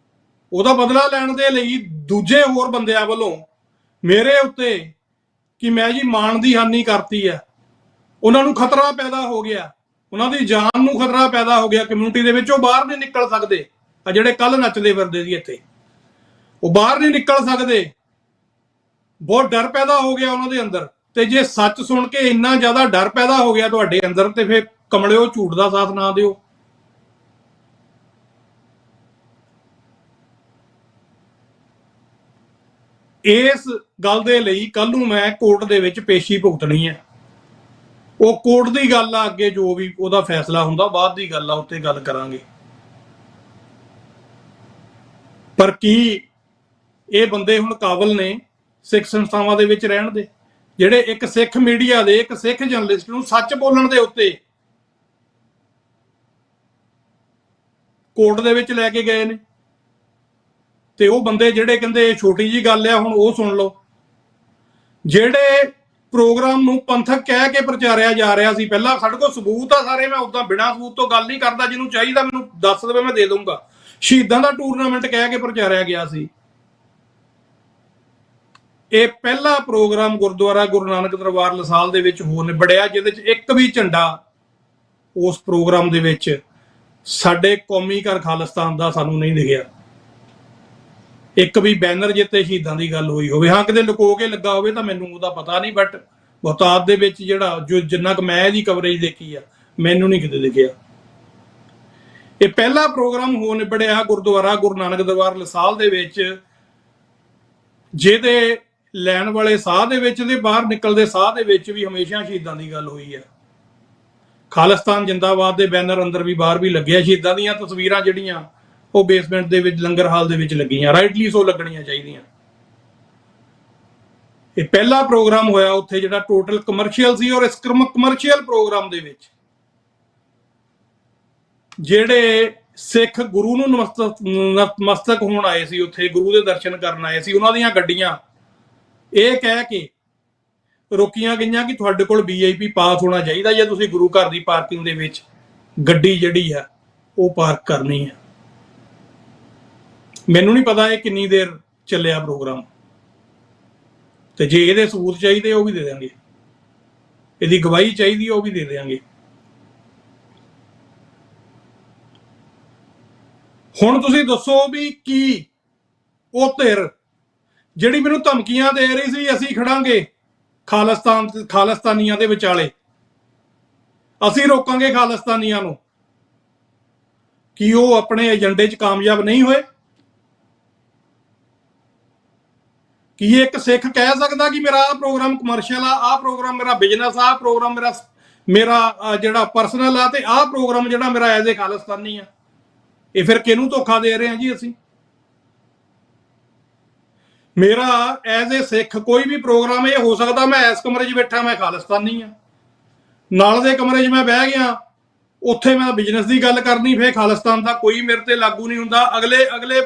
ਉਹਦਾ ਬਦਲਾ ਲੈਣ ਦੇ ਲਈ ਦੂਜੇ ਹੋਰ ਬੰਦਿਆਂ ਵੱਲੋਂ ਮੇਰੇ ਉੱਤੇ ਕਿ ਮੈਂ ਜੀ ਮਾਣ ਦੀ ਹਾਨੀ ਕਰਤੀ ਹੈ, ਉਹਨਾਂ ਨੂੰ ਖਤਰਾ ਪੈਦਾ ਹੋ ਗਿਆ, ਉਹਨਾਂ ਦੀ ਜਾਨ ਨੂੰ ਖਤਰਾ ਪੈਦਾ ਹੋ ਗਿਆ ਕਮਿਊਨਿਟੀ ਦੇ ਵਿੱਚ। ਉਹ ਬਾਹਰ ਨਹੀਂ ਨਿਕਲ ਸਕਦੇ, ਆ ਜਿਹੜੇ ਕੱਲ ਨੱਚਦੇ ਫਿਰਦੇ ਸੀ ਇੱਥੇ, ਉਹ ਬਾਹਰ ਨਹੀਂ ਨਿਕਲ ਸਕਦੇ। ਬਹੁਤ ਡਰ ਪੈਦਾ ਹੋ ਗਿਆ ਉਹਨਾਂ ਦੇ ਅੰਦਰ। ਤੇ ਜੇ ਸੱਚ ਸੁਣ ਕੇ ਇੰਨਾ ਜ਼ਿਆਦਾ ਡਰ ਪੈਦਾ ਹੋ ਗਿਆ ਤੁਹਾਡੇ ਅੰਦਰ, ਤੇ ਫਿਰ ਕਮਲਿਓ ਝੂਠ ਦਾ ਸਾਥ ਨਾ ਦਿਓ। ਇਸ ਗੱਲ ਦੇ ਲਈ ਕੱਲ ਨੂੰ ਮੈਂ ਕੋਰਟ ਦੇ ਵਿੱਚ ਪੇਸ਼ੀ ਭੁਗਤਣੀ ਹੈ। ਉਹ ਕੋਰਟ ਦੀ ਗੱਲ ਆ, ਅੱਗੇ ਜੋ ਵੀ ਉਹਦਾ ਫੈਸਲਾ ਹੁੰਦਾ ਬਾਅਦ ਦੀ ਗੱਲ ਆ, ਉੱਤੇ ਗੱਲ ਕਰਾਂਗੇ। ਪਰ ਕੀ ਇਹ ਬੰਦੇ ਹੁਣ ਕਾਬਲ ਨੇ ਸਿੱਖ ਸੰਸਥਾਵਾਂ ਦੇ ਵਿੱਚ ਰਹਿਣ ਦੇ, ਜਿਹੜੇ ਇੱਕ ਸਿੱਖ ਮੀਡੀਆ ਦੇ, ਇੱਕ ਸਿੱਖ ਜਰਨਲਿਸਟ ਨੂੰ ਸੱਚ ਬੋਲਣ ਦੇ ਉੱਤੇ ਕੋਰਟ ਦੇ ਵਿੱਚ ਲੈ ਕੇ ਗਏ ਨੇ? ਤੇ ਉਹ ਬੰਦੇ ਜਿਹੜੇ ਕਹਿੰਦੇ ਛੋਟੀ ਜੀ ਗੱਲ ਆ, ਹੁਣ ਉਹ ਸੁਣ ਲਓ। ਜਿਹੜੇ ਪ੍ਰੋਗਰਾਮ ਨੂੰ ਪੰਥਕ ਕਹਿ ਕੇ ਪ੍ਰਚਾਰਿਆ ਜਾ ਰਿਹਾ ਸੀ, ਪਹਿਲਾਂ ਸਾਡੇ ਕੋਲ ਸਬੂਤ ਆ ਸਾਰੇ, ਮੈਂ ਉਦਾਂ ਬਿਨਾਂ ਸਬੂਤ ਤੋਂ ਗੱਲ ਨਹੀਂ ਕਰਦਾ, ਜਿਹਨੂੰ ਚਾਹੀਦਾ ਮੈਨੂੰ ਦੱਸ ਦੇਵੇ ਮੈਂ ਦੇ ਦੂੰਗਾ। ਸ਼ਹੀਦਾਂ ਦਾ ਟੂਰਨਾਮੈਂਟ ਕਹਿ ਕੇ ਪ੍ਰਚਾਰਿਆ ਗਿਆ ਸੀ। ਇਹ ਪਹਿਲਾ ਪ੍ਰੋਗਰਾਮ ਗੁਰਦੁਆਰਾ ਗੁਰੂ ਨਾਨਕ ਦਰਬਾਰ ਲਸਾਲ ਦੇ ਵਿੱਚ ਹੋ ਨਿਬੜਿਆ, ਜਿਹਦੇ 'ਚ ਇੱਕ ਵੀ ਝੰਡਾ ਉਸ ਪ੍ਰੋਗਰਾਮ ਦੇ ਵਿੱਚ ਸਾਡੇ ਕੌਮੀ ਘਰ ਖਾਲਿਸਤਾਨ ਦਾ ਸਾਨੂੰ ਨਹੀਂ ਦਿਖਿਆ। ਇੱਕ ਵੀ ਬੈਨਰ ਜਿੱਤੇ ਸ਼ਹੀਦਾਂ ਦੀ ਗੱਲ ਹੋਈ ਹੋਵੇ, ਹਾਂ ਕਿਤੇ ਲੁਕੋ ਕੇ ਲੱਗਾ ਹੋਵੇ ਤਾਂ ਮੈਨੂੰ ਉਹਦਾ ਪਤਾ ਨਹੀਂ, ਬਟ ਬਹੁਤਾਤ ਦੇ ਵਿੱਚ ਜਿਹੜਾ ਜਿੰਨਾ ਕੁ ਮੈਂ ਇਹਦੀ ਕਵਰੇਜ ਦੇਖੀ ਆ, ਮੈਨੂੰ ਨਹੀਂ ਕਿਤੇ ਦਿਖਿਆ। ਇਹ ਪਹਿਲਾ ਪ੍ਰੋਗਰਾਮ ਹੋ ਨਿਬੜਿਆ ਗੁਰਦੁਆਰਾ ਗੁਰੂ ਨਾਨਕ ਦਰਬਾਰ ਲਸਾਲ ਦੇ ਵਿੱਚ, ਜਿਹਦੇ ਲੈਣ ਵਾਲੇ ਸਾਹ ਦੇ ਵਿੱਚ ਤੇ ਬਾਹਰ ਨਿਕਲਦੇ ਸਾਹ ਦੇ ਵਿੱਚ ਵੀ ਹਮੇਸ਼ਾ ਸ਼ਹੀਦਾਂ ਦੀ ਗੱਲ ਹੋਈ ਹੈ। ਖਾਲਿਸਤਾਨ ਜਿੰਦਾਬਾਦ ਦੇ ਬੈਨਰ ਅੰਦਰ ਵੀ ਬਾਹਰ ਵੀ ਲੱਗਿਆ। ਸ਼ਹੀਦਾਂ ਦੀਆਂ ਤਸਵੀਰਾਂ ਜਿਹੜੀਆਂ ਉਹ ਬੇਸਮੈਂਟ ਦੇ ਵਿੱਚ ਲੰਗਰ ਹਾਲ ਦੇ ਵਿੱਚ ਲੱਗੀਆਂ, ਰਾਈਟਲੀ ਸੋ ਲੱਗਣੀਆਂ ਚਾਹੀਦੀਆਂ। ਇਹ ਪਹਿਲਾ ਪ੍ਰੋਗਰਾਮ ਹੋਇਆ ਉੱਥੇ ਜਿਹੜਾ ਟੋਟਲ ਕਮਰਸ਼ੀਅਲ ਸੀ, ਔਰ ਇਸ ਕਮਰਸ਼ੀਅਲ ਪ੍ਰੋਗਰਾਮ ਦੇ ਵਿੱਚ ਜਿਹੜੇ ਸਿੱਖ ਗੁਰੂ ਨੂੰ ਨਤਮਸਤਕ ਹੋਣ ਆਏ ਸੀ, ਉੱਥੇ ਗੁਰੂ ਦੇ ਦਰਸ਼ਨ ਕਰਨ ਆਏ ਸੀ, ਉਹਨਾਂ ਦੀਆਂ ਗੱਡੀਆਂ ਇਹ ਕਹਿ ਕੇ ਰੋਕੀਆਂ ਗਈਆਂ ਕਿ ਤੁਹਾਡੇ ਕੋਲ VIP ਪਾਸ ਹੋਣਾ ਚਾਹੀਦਾ ਜਾਂ ਤੁਸੀਂ ਗੁਰੂ ਘਰ ਦੀ ਪਾਰਕਿੰਗ ਦੇ ਵਿੱਚ ਗੱਡੀ ਜਿਹੜੀ ਆ ਉਹ ਪਾਰਕ ਕਰਨੀ ਹੈ। ਮੈਨੂੰ ਨਹੀਂ ਪਤਾ ਇਹ ਕਿੰਨੀ ਦੇਰ ਚੱਲਿਆ ਪ੍ਰੋਗਰਾਮ, ਤੇ ਜੇ ਇਹਦੇ ਸਬੂਤ ਚਾਹੀਦੇ ਉਹ ਵੀ ਦੇ ਦੇਵਾਂਗੇ, ਇਹਦੀ ਗਵਾਹੀ ਚਾਹੀਦੀ ਉਹ ਵੀ ਦੇ ਦੇਵਾਂਗੇ। ਹੁਣ ਤੁਸੀਂ ਦੱਸੋ ਵੀ ਕੀ ਉਹ ਧਿਰ ਜਿਹੜੀ ਮੈਨੂੰ ਧਮਕੀਆਂ ਦੇ ਰਹੀ ਸੀ ਅਸੀਂ ਖੜਾਂਗੇ ਖਾਲਿਸਤਾਨੀਆਂ ਦੇ ਵਿਚਾਲੇ, ਅਸੀਂ ਰੋਕਾਂਗੇ ਖਾਲਿਸਤਾਨੀਆਂ ਨੂੰ, ਕੀ ਉਹ ਆਪਣੇ ਏਜੰਡੇ 'ਚ ਕਾਮਯਾਬ ਨਹੀਂ ਹੋਏ? ਕੀ ਇੱਕ ਸਿੱਖ ਕਹਿ ਸਕਦਾ ਕਿ ਮੇਰਾ ਆਹ ਪ੍ਰੋਗਰਾਮ ਕਮਰਸ਼ੀਅਲ ਆ, ਆਹ ਪ੍ਰੋਗਰਾਮ ਮੇਰਾ ਬਿਜ਼ਨਸ ਆ, ਆਹ ਪ੍ਰੋਗਰਾਮ ਮੇਰਾ ਜਿਹੜਾ ਪਰਸਨਲ ਆ, ਤੇ ਆਹ ਪ੍ਰੋਗਰਾਮ ਜਿਹੜਾ ਮੇਰਾ ਐਜ਼ ਏ ਖਾਲਿਸਤਾਨੀ ਆ? ਇਹ ਫਿਰ ਕਿਹਨੂੰ ਧੋਖਾ ਦੇ ਰਹੇ ਹਾਂ ਜੀ ਅਸੀਂ? ਮੇਰਾ ਐਜ਼ ਏ ਸਿੱਖ ਕੋਈ ਵੀ ਪ੍ਰੋਗਰਾਮ, ਇਹ ਹੋ ਸਕਦਾ ਮੈਂ ਇਸ ਕਮਰੇ 'ਚ ਬੈਠਾ ਮੈਂ ਖਾਲਿਸਤਾਨੀ ਆ, ਨਾਲ ਦੇ ਕਮਰੇ 'ਚ ਮੈਂ ਬਹਿ ਗਿਆ ਉੱਥੇ ਮੈਂ ਬਿਜ਼ਨਸ ਦੀ ਗੱਲ ਕਰਨੀ, ਫਿਰ ਖਾਲਿਸਤਾਨ ਦਾ ਕੋਈ ਮੇਰੇ ਤੇ ਲਾਗੂ ਨਹੀਂ ਹੁੰਦਾ। ਅਗਲੇ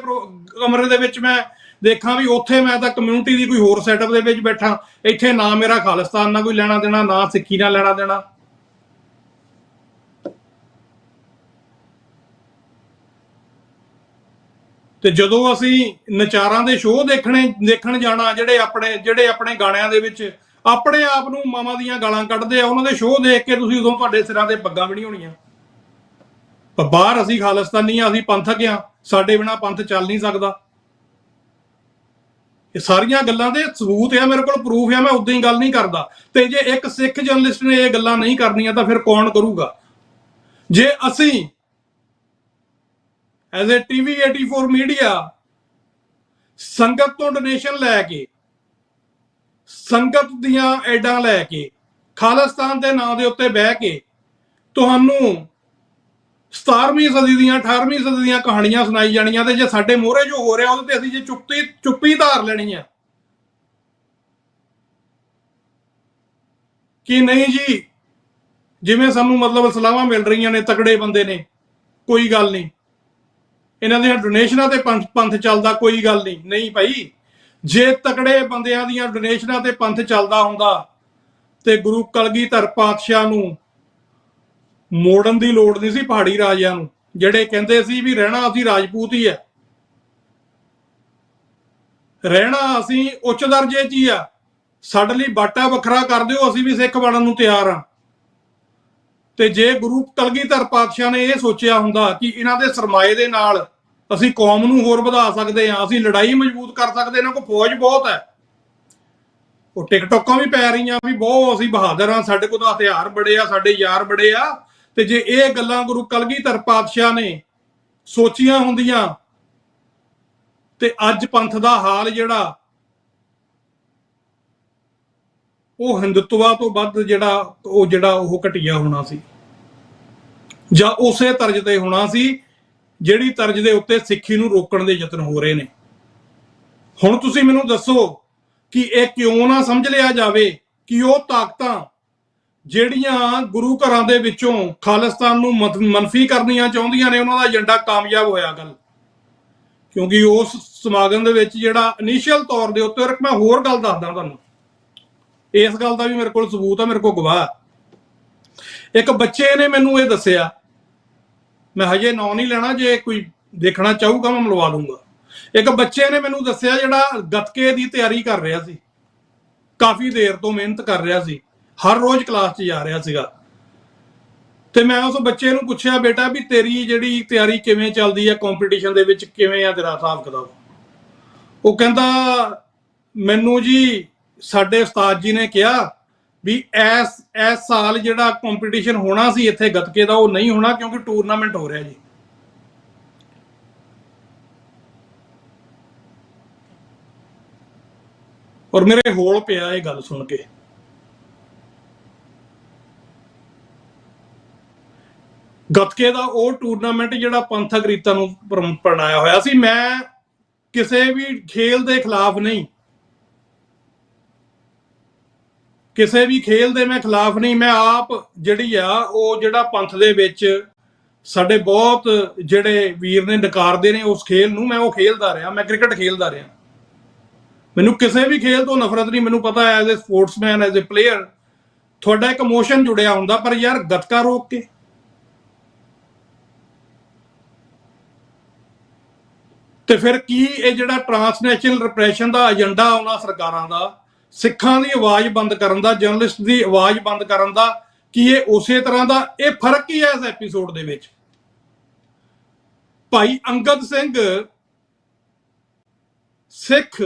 ਕਮਰੇ ਦੇ ਵਿੱਚ ਮੈਂ ਦੇਖਾਂ ਵੀ ਉੱਥੇ ਮੈਂ ਤਾਂ ਕਮਿਊਨਿਟੀ ਦੀ ਕੋਈ ਹੋਰ ਸੈਟਅਪ ਦੇ ਵਿੱਚ ਬੈਠਾ, ਇੱਥੇ ਨਾ ਮੇਰਾ ਖਾਲਿਸਤਾਨ ਨਾਲ ਕੋਈ ਲੈਣਾ ਦੇਣਾ, ਨਾ ਸਿੱਖੀ ਨਾਲ ਲੈਣਾ ਦੇਣਾ। ਤੇ ਜਦੋਂ ਅਸੀਂ ਨਚਾਰਾਂ ਦੇ ਸ਼ੋਅ ਦੇਖਣ ਜਾਣਾ, ਜਿਹੜੇ ਆਪਣੇ ਗਾਣਿਆਂ ਦੇ ਵਿੱਚ ਆਪਣੇ ਆਪ ਨੂੰ ਮਾਵਾਂ ਦੀਆਂ ਗਾਲਾਂ ਕੱਢਦੇ ਆ, ਉਹਨਾਂ ਦੇ ਸ਼ੋਅ ਦੇਖ ਕੇ ਤੁਸੀਂ ਉਦੋਂ ਤੁਹਾਡੇ ਸਿਰਾਂ ਤੇ ਪੱਗਾਂ ਵੀ ਨਹੀਂ ਹੋਣੀਆਂ। ਪਰ ਬਾਹਰ ਅਸੀਂ ਖਾਲਿਸਤਾਨੀ ਆ, ਅਸੀਂ ਪੰਥਕ ਆ, ਸਾਡੇ ਬਿਨਾਂ ਪੰਥ ਚੱਲ ਨਹੀਂ ਸਕਦਾ। ਇਹ ਸਾਰੀਆਂ ਗੱਲਾਂ ਦੇ ਸਬੂਤ ਆ, ਮੇਰੇ ਕੋਲ ਪ੍ਰੂਫ ਆ, ਮੈਂ ਉਦਾਂ ਹੀ ਗੱਲ ਨਹੀਂ ਕਰਦਾ। ਤੇ ਜੇ ਇੱਕ ਸਿੱਖ ਜਰਨਲਿਸਟ ਨੇ ਇਹ ਗੱਲਾਂ ਨਹੀਂ ਕਰਨੀਆਂ ਤਾਂ ਫਿਰ ਕੌਣ ਕਰੂਗਾ? ਜੇ ਅਸੀਂ ਐਜ਼ ਏ TV 84 ਮੀਡੀਆ ਸੰਗਤ ਤੋਂ ਡੋਨੇਸ਼ਨ ਲੈ ਕੇ, ਸੰਗਤ ਦੀਆਂ ਐਡਾਂ ਲੈ ਕੇ, ਖਾਲਿਸਤਾਨ ਦੇ ਨਾਂ ਦੇ ਉੱਤੇ ਬਹਿ ਕੇ ਤੁਹਾਨੂੰ 17ਵੀਂ ਸਦੀ ਦੀਆਂ 18ਵੀਂ ਸਦੀ ਦੀਆਂ ਕਹਾਣੀਆਂ ਸੁਣਾਈ ਜਾਣੀਆਂ, ਤੇ ਜੇ ਸਾਡੇ ਮੋਹਰੇ ਜੋ ਹੋ ਰਿਹਾ ਉਹਦੇ ਤੇ ਅਸੀਂ ਜੇ ਚੁੱਪੀ ਧਾਰ ਲੈਣੀ ਆ ਕਿ ਨਹੀਂ ਜੀ, ਜਿਵੇਂ ਸਾਨੂੰ ਮਤਲਬ ਸਲਾਹਾਂ ਮਿਲ ਰਹੀਆਂ ਨੇ, ਤਕੜੇ ਬੰਦੇ ਨੇ, ਕੋਈ ਗੱਲ ਨਹੀਂ, ਇਹਨਾਂ ਦੀਆਂ ਡੋਨੇਸ਼ਨਾਂ ਤੇ ਪੰਥ ਚੱਲਦਾ, ਕੋਈ ਗੱਲ ਨਹੀਂ। ਨਹੀਂ ਭਾਈ, ਜੇ ਤਕੜੇ ਬੰਦਿਆਂ ਦੀਆਂ ਡੋਨੇਸ਼ਨਾਂ ਤੇ ਪੰਥ ਚੱਲਦਾ ਹੁੰਦਾ ਤੇ ਗੁਰੂ ਕਲਗੀਧਰ ਪਾਤਸ਼ਾਹ ਨੂੰ ਮੋੜਨ ਦੀ ਲੋੜ ਨਹੀਂ ਸੀ ਪਹਾੜੀ ਰਾਜਿਆਂ ਨੂੰ, ਜਿਹੜੇ ਕਹਿੰਦੇ ਸੀ ਵੀ ਰਹਿਣਾ ਅਸੀਂ ਰਾਜਪੂਤ ਹੀ ਆ, ਰਹਿਣਾ ਅਸੀਂ ਉੱਚ ਦਰਜੇ 'ਚ ਹੀ ਆ, ਸਾਡੇ ਲਈ ਬਾਟਾ ਵੱਖਰਾ ਕਰ ਦਿਓ, ਅਸੀਂ ਵੀ ਸਿੱਖ ਬਣਨ ਨੂੰ ਤਿਆਰ ਆ। ਤੇ ਜੇ ਗੁਰੂ ਕਲਗੀਧਰ ਪਾਤਸ਼ਾਹ ਨੇ ਇਹ ਸੋਚਿਆ ਹੁੰਦਾ ਕਿ ਇਹਨਾਂ ਦੇ ਸਰਮਾਏ ਦੇ ਨਾਲ ਅਸੀਂ ਕੌਮ ਨੂੰ ਹੋਰ ਵਧਾ ਸਕਦੇ ਹਾਂ, ਅਸੀਂ ਲੜਾਈ ਮਜ਼ਬੂਤ ਕਰ ਸਕਦੇ, ਇਹਨਾਂ ਕੋਲ ਫੌਜ ਬਹੁਤ ਹੈ, ਉਹ ਟਿਕਟੋਕਾਂ ਵੀ ਪੈ ਰਹੀਆਂ ਵੀ ਬਹੁਤ ਅਸੀਂ ਬਹਾਦਰ ਹਾਂ, ਸਾਡੇ ਕੋਲ ਤਾਂ ਹਥਿਆਰ ਬੜੇ ਆ, ਸਾਡੇ ਯਾਰ ਬੜੇ ਆ। ਤੇ ਜੇ ਇਹ ਗੱਲਾਂ ਗੁਰੂ ਕਲਗੀਧਰ ਪਾਤਸ਼ਾਹ ਨੇ ਸੋਚੀਆਂ ਹੁੰਦੀਆਂ ਤੇ ਅੱਜ ਪੰਥ ਦਾ ਹਾਲ ਜਿਹੜਾ ਉਹ ਹਿੰਦੂਤਵਾ ਤੋਂ ਵੱਧ ਜਿਹੜਾ ਉਹ ਘਟੀਆ ਹੋਣਾ ਸੀ, ਜਾਂ ਉਸੇ ਤਰਜ ਤੇ ਹੋਣਾ ਸੀ ਜਿਹੜੀ ਤਰਜ ਦੇ ਉੱਤੇ ਸਿੱਖੀ ਨੂੰ ਰੋਕਣ ਦੇ ਯਤਨ ਹੋ ਰਹੇ ਨੇ। ਹੁਣ ਤੁਸੀਂ ਮੈਨੂੰ ਦੱਸੋ ਕਿ ਇਹ ਕਿਉਂ ਨਾ ਸਮਝ ਲਿਆ ਜਾਵੇ ਕਿ ਉਹ ਤਾਕਤਾਂ ਜਿਹੜੀਆਂ ਗੁਰੂ ਘਰਾਂ ਦੇ ਵਿੱਚੋਂ ਖਾਲਿਸਤਾਨ ਨੂੰ ਮਨਫੀ ਕਰਨੀਆਂ ਚਾਹੁੰਦੀਆਂ ਨੇ, ਉਹਨਾਂ ਦਾ ਏਜੰਡਾ ਕਾਮਯਾਬ ਹੋਇਆ ਗੱਲ। ਕਿਉਂਕਿ ਉਸ ਸਮਾਗਮ ਦੇ ਵਿੱਚ ਜਿਹੜਾ ਇਨੀਸ਼ੀਅਲ ਤੌਰ ਦੇ ਉੱਤੇ, ਮੈਂ ਹੋਰ ਗੱਲ ਦੱਸਦਾ ਤੁਹਾਨੂੰ, ਇਸ ਗੱਲ ਦਾ ਵੀ ਮੇਰੇ ਕੋਲ ਸਬੂਤ ਆ, ਮੇਰੇ ਕੋਲ ਗਵਾਹ। ਇੱਕ ਬੱਚੇ ਨੇ ਮੈਨੂੰ ਇਹ ਦੱਸਿਆ, ਮੈਂ ਹਜੇ ਨਾਂ ਨਹੀਂ ਲੈਣਾ, ਜੇ ਕੋਈ ਦੇਖਣਾ ਚਾਹੂਗਾ ਮੈਂ ਮਿਲਵਾ ਦੂੰਗਾ। ਇੱਕ ਬੱਚੇ ਨੇ ਮੈਨੂੰ ਦੱਸਿਆ ਜਿਹੜਾ ਗੱਤਕੇ ਦੀ ਤਿਆਰੀ ਕਰ ਰਿਹਾ ਸੀ, ਕਾਫੀ ਦੇਰ ਤੋਂ ਮਿਹਨਤ ਕਰ ਰਿਹਾ ਸੀ, ਹਰ ਰੋਜ਼ ਕਲਾਸ 'ਚ ਜਾ ਰਿਹਾ ਸੀਗਾ। ਤੇ ਮੈਂ ਉਸ ਬੱਚੇ ਨੂੰ ਪੁੱਛਿਆ, ਬੇਟਾ ਵੀ ਤੇਰੀ ਜਿਹੜੀ ਤਿਆਰੀ ਕਿਵੇਂ ਚੱਲਦੀ ਹੈ, ਕੰਪੀਟੀਸ਼ਨ ਦੇ ਵਿੱਚ ਕਿਵੇਂ ਆ ਤੇਰਾ ਹਿਸਾਬ ਕਿਤਾਬ? ਉਹ ਕਹਿੰਦਾ, ਮੈਨੂੰ ਜੀ ਸਾਡੇ ਉਸਤਾਦ ਜੀ ਨੇ ਕਿਹਾ ਵੀ ਇਸ ਸਾਲ ਜਿਹੜਾ ਕੰਪੀਟੀਸ਼ਨ ਹੋਣਾ ਸੀ ਇੱਥੇ ਗੱਤਕੇ ਦਾ, ਉਹ ਨਹੀਂ ਹੋਣਾ ਕਿਉਂਕਿ ਟੂਰਨਾਮੈਂਟ ਹੋ ਰਿਹਾ ਜੀ। ਔਰ ਮੇਰੇ ਹੋਲ ਪਿਆ ਇਹ ਗੱਲ ਸੁਣ ਕੇ। ਗੱਤਕੇ ਦਾ ਉਹ ਟੂਰਨਾਮੈਂਟ ਜਿਹੜਾ ਪੰਥਕ ਰੀਤਾਂ ਨੂੰ ਪ੍ਰਣਾਇਆ ਹੋਇਆ ਸੀ। ਮੈਂ ਕਿਸੇ ਵੀ ਖੇਲ ਦੇ ਖਿਲਾਫ ਨਹੀਂ, ਕਿਸੇ ਵੀ ਖੇਲ ਦੇ ਮੈਂ ਖਿਲਾਫ ਨਹੀਂ। ਮੈਂ ਆਪ ਜਿਹੜੀ ਆ ਉਹ ਜਿਹੜਾ ਪੰਥ ਦੇ ਵਿੱਚ ਸਾਡੇ ਬਹੁਤ ਜਿਹੜੇ ਵੀਰ ਨੇ ਨਕਾਰਦੇ ਨੇ ਉਸ ਖੇਲ ਨੂੰ, ਮੈਂ ਉਹ ਖੇਲਦਾ ਰਿਹਾ। ਮੈਂ ਕ੍ਰਿਕਟ ਖੇਲਦਾ ਰਿਹਾ, ਮੈਨੂੰ ਕਿਸੇ ਵੀ ਖੇਲ ਤੋਂ ਨਫ਼ਰਤ ਨਹੀਂ। ਮੈਨੂੰ ਪਤਾ as a sportsman, as a player ਤੁਹਾਡਾ ਇੱਕ ਇਮੋਸ਼ਨ ਜੁੜਿਆ ਹੁੰਦਾ, ਪਰ ਯਾਰ ਗੱਤਕਾ ਰੋਕ ਕੇ ਤੇ ਫਿਰ ਕੀ ਇਹ ਜਿਹੜਾ ਟਰਾਂਸਨੈਸ਼ਨਲ ਰਿਪਰੈਸ਼ਨ ਦਾ ਏਜੰਡਾ ਉਹਨਾਂ ਸਰਕਾਰਾਂ ਦਾ, ਸਿੱਖਾਂ ਦੀ ਆਵਾਜ਼ ਬੰਦ ਕਰਨ ਦਾ, ਜਰਨਲਿਸਟ ਦੀ ਆਵਾਜ਼ ਬੰਦ ਕਰਨ ਦਾ, ਕੀ ਇਹ ਉਸੇ ਤਰ੍ਹਾਂ ਦਾ? ਇਹ ਫਰਕ ਹੀ ਹੈ ਇਸ ਐਪੀਸੋਡ ਦੇ ਵਿੱਚ। ਭਾਈ ਅੰਗਦ ਸਿੰਘ ਸਿੱਖ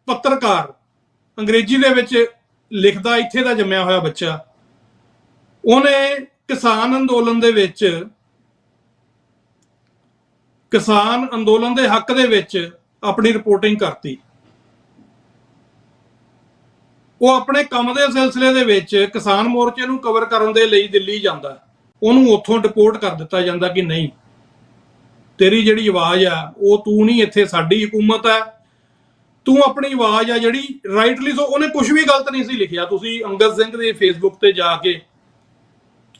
ਪੱਤਰਕਾਰ, ਅੰਗਰੇਜ਼ੀ ਦੇ ਵਿੱਚ ਲਿਖਦਾ, ਇੱਥੇ ਦਾ ਜੰਮਿਆ ਹੋਇਆ ਬੱਚਾ, ਉਹਨੇ ਕਿਸਾਨ ਅੰਦੋਲਨ ਦੇ ਵਿੱਚ, ਕਿਸਾਨ ਅੰਦੋਲਨ ਦੇ ਹੱਕ ਦੇ ਵਿੱਚ ਆਪਣੀ ਰਿਪੋਰਟਿੰਗ ਕਰਤੀ। ਉਹ ਆਪਣੇ ਕੰਮ ਦੇ ਸਿਲਸਿਲੇ ਦੇ ਵਿੱਚ ਕਿਸਾਨ ਮੋਰਚੇ ਨੂੰ ਕਵਰ ਕਰਨ ਦੇ ਲਈ ਦਿੱਲੀ ਜਾਂਦਾ, ਉਹਨੂੰ ਉੱਥੋਂ ਡਿਪੋਰਟ ਕਰ ਦਿੱਤਾ ਜਾਂਦਾ ਕਿ ਨਹੀਂ, ਤੇਰੀ ਜਿਹੜੀ ਆਵਾਜ਼ ਆ ਉਹ ਤੂੰ ਨਹੀਂ, ਇੱਥੇ ਸਾਡੀ ਹਕੂਮਤ ਹੈ, ਤੂੰ ਆਪਣੀ ਆਵਾਜ਼ ਆ ਜਿਹੜੀ ਰਾਈਟਲੀ। ਸੋ ਉਹਨੇ ਕੁਝ ਵੀ ਗਲਤ ਨਹੀਂ ਸੀ ਲਿਖਿਆ। ਤੁਸੀਂ ਅੰਗਦ ਸਿੰਘ ਦੇ ਫੇਸਬੁੱਕ ਤੇ ਜਾ ਕੇ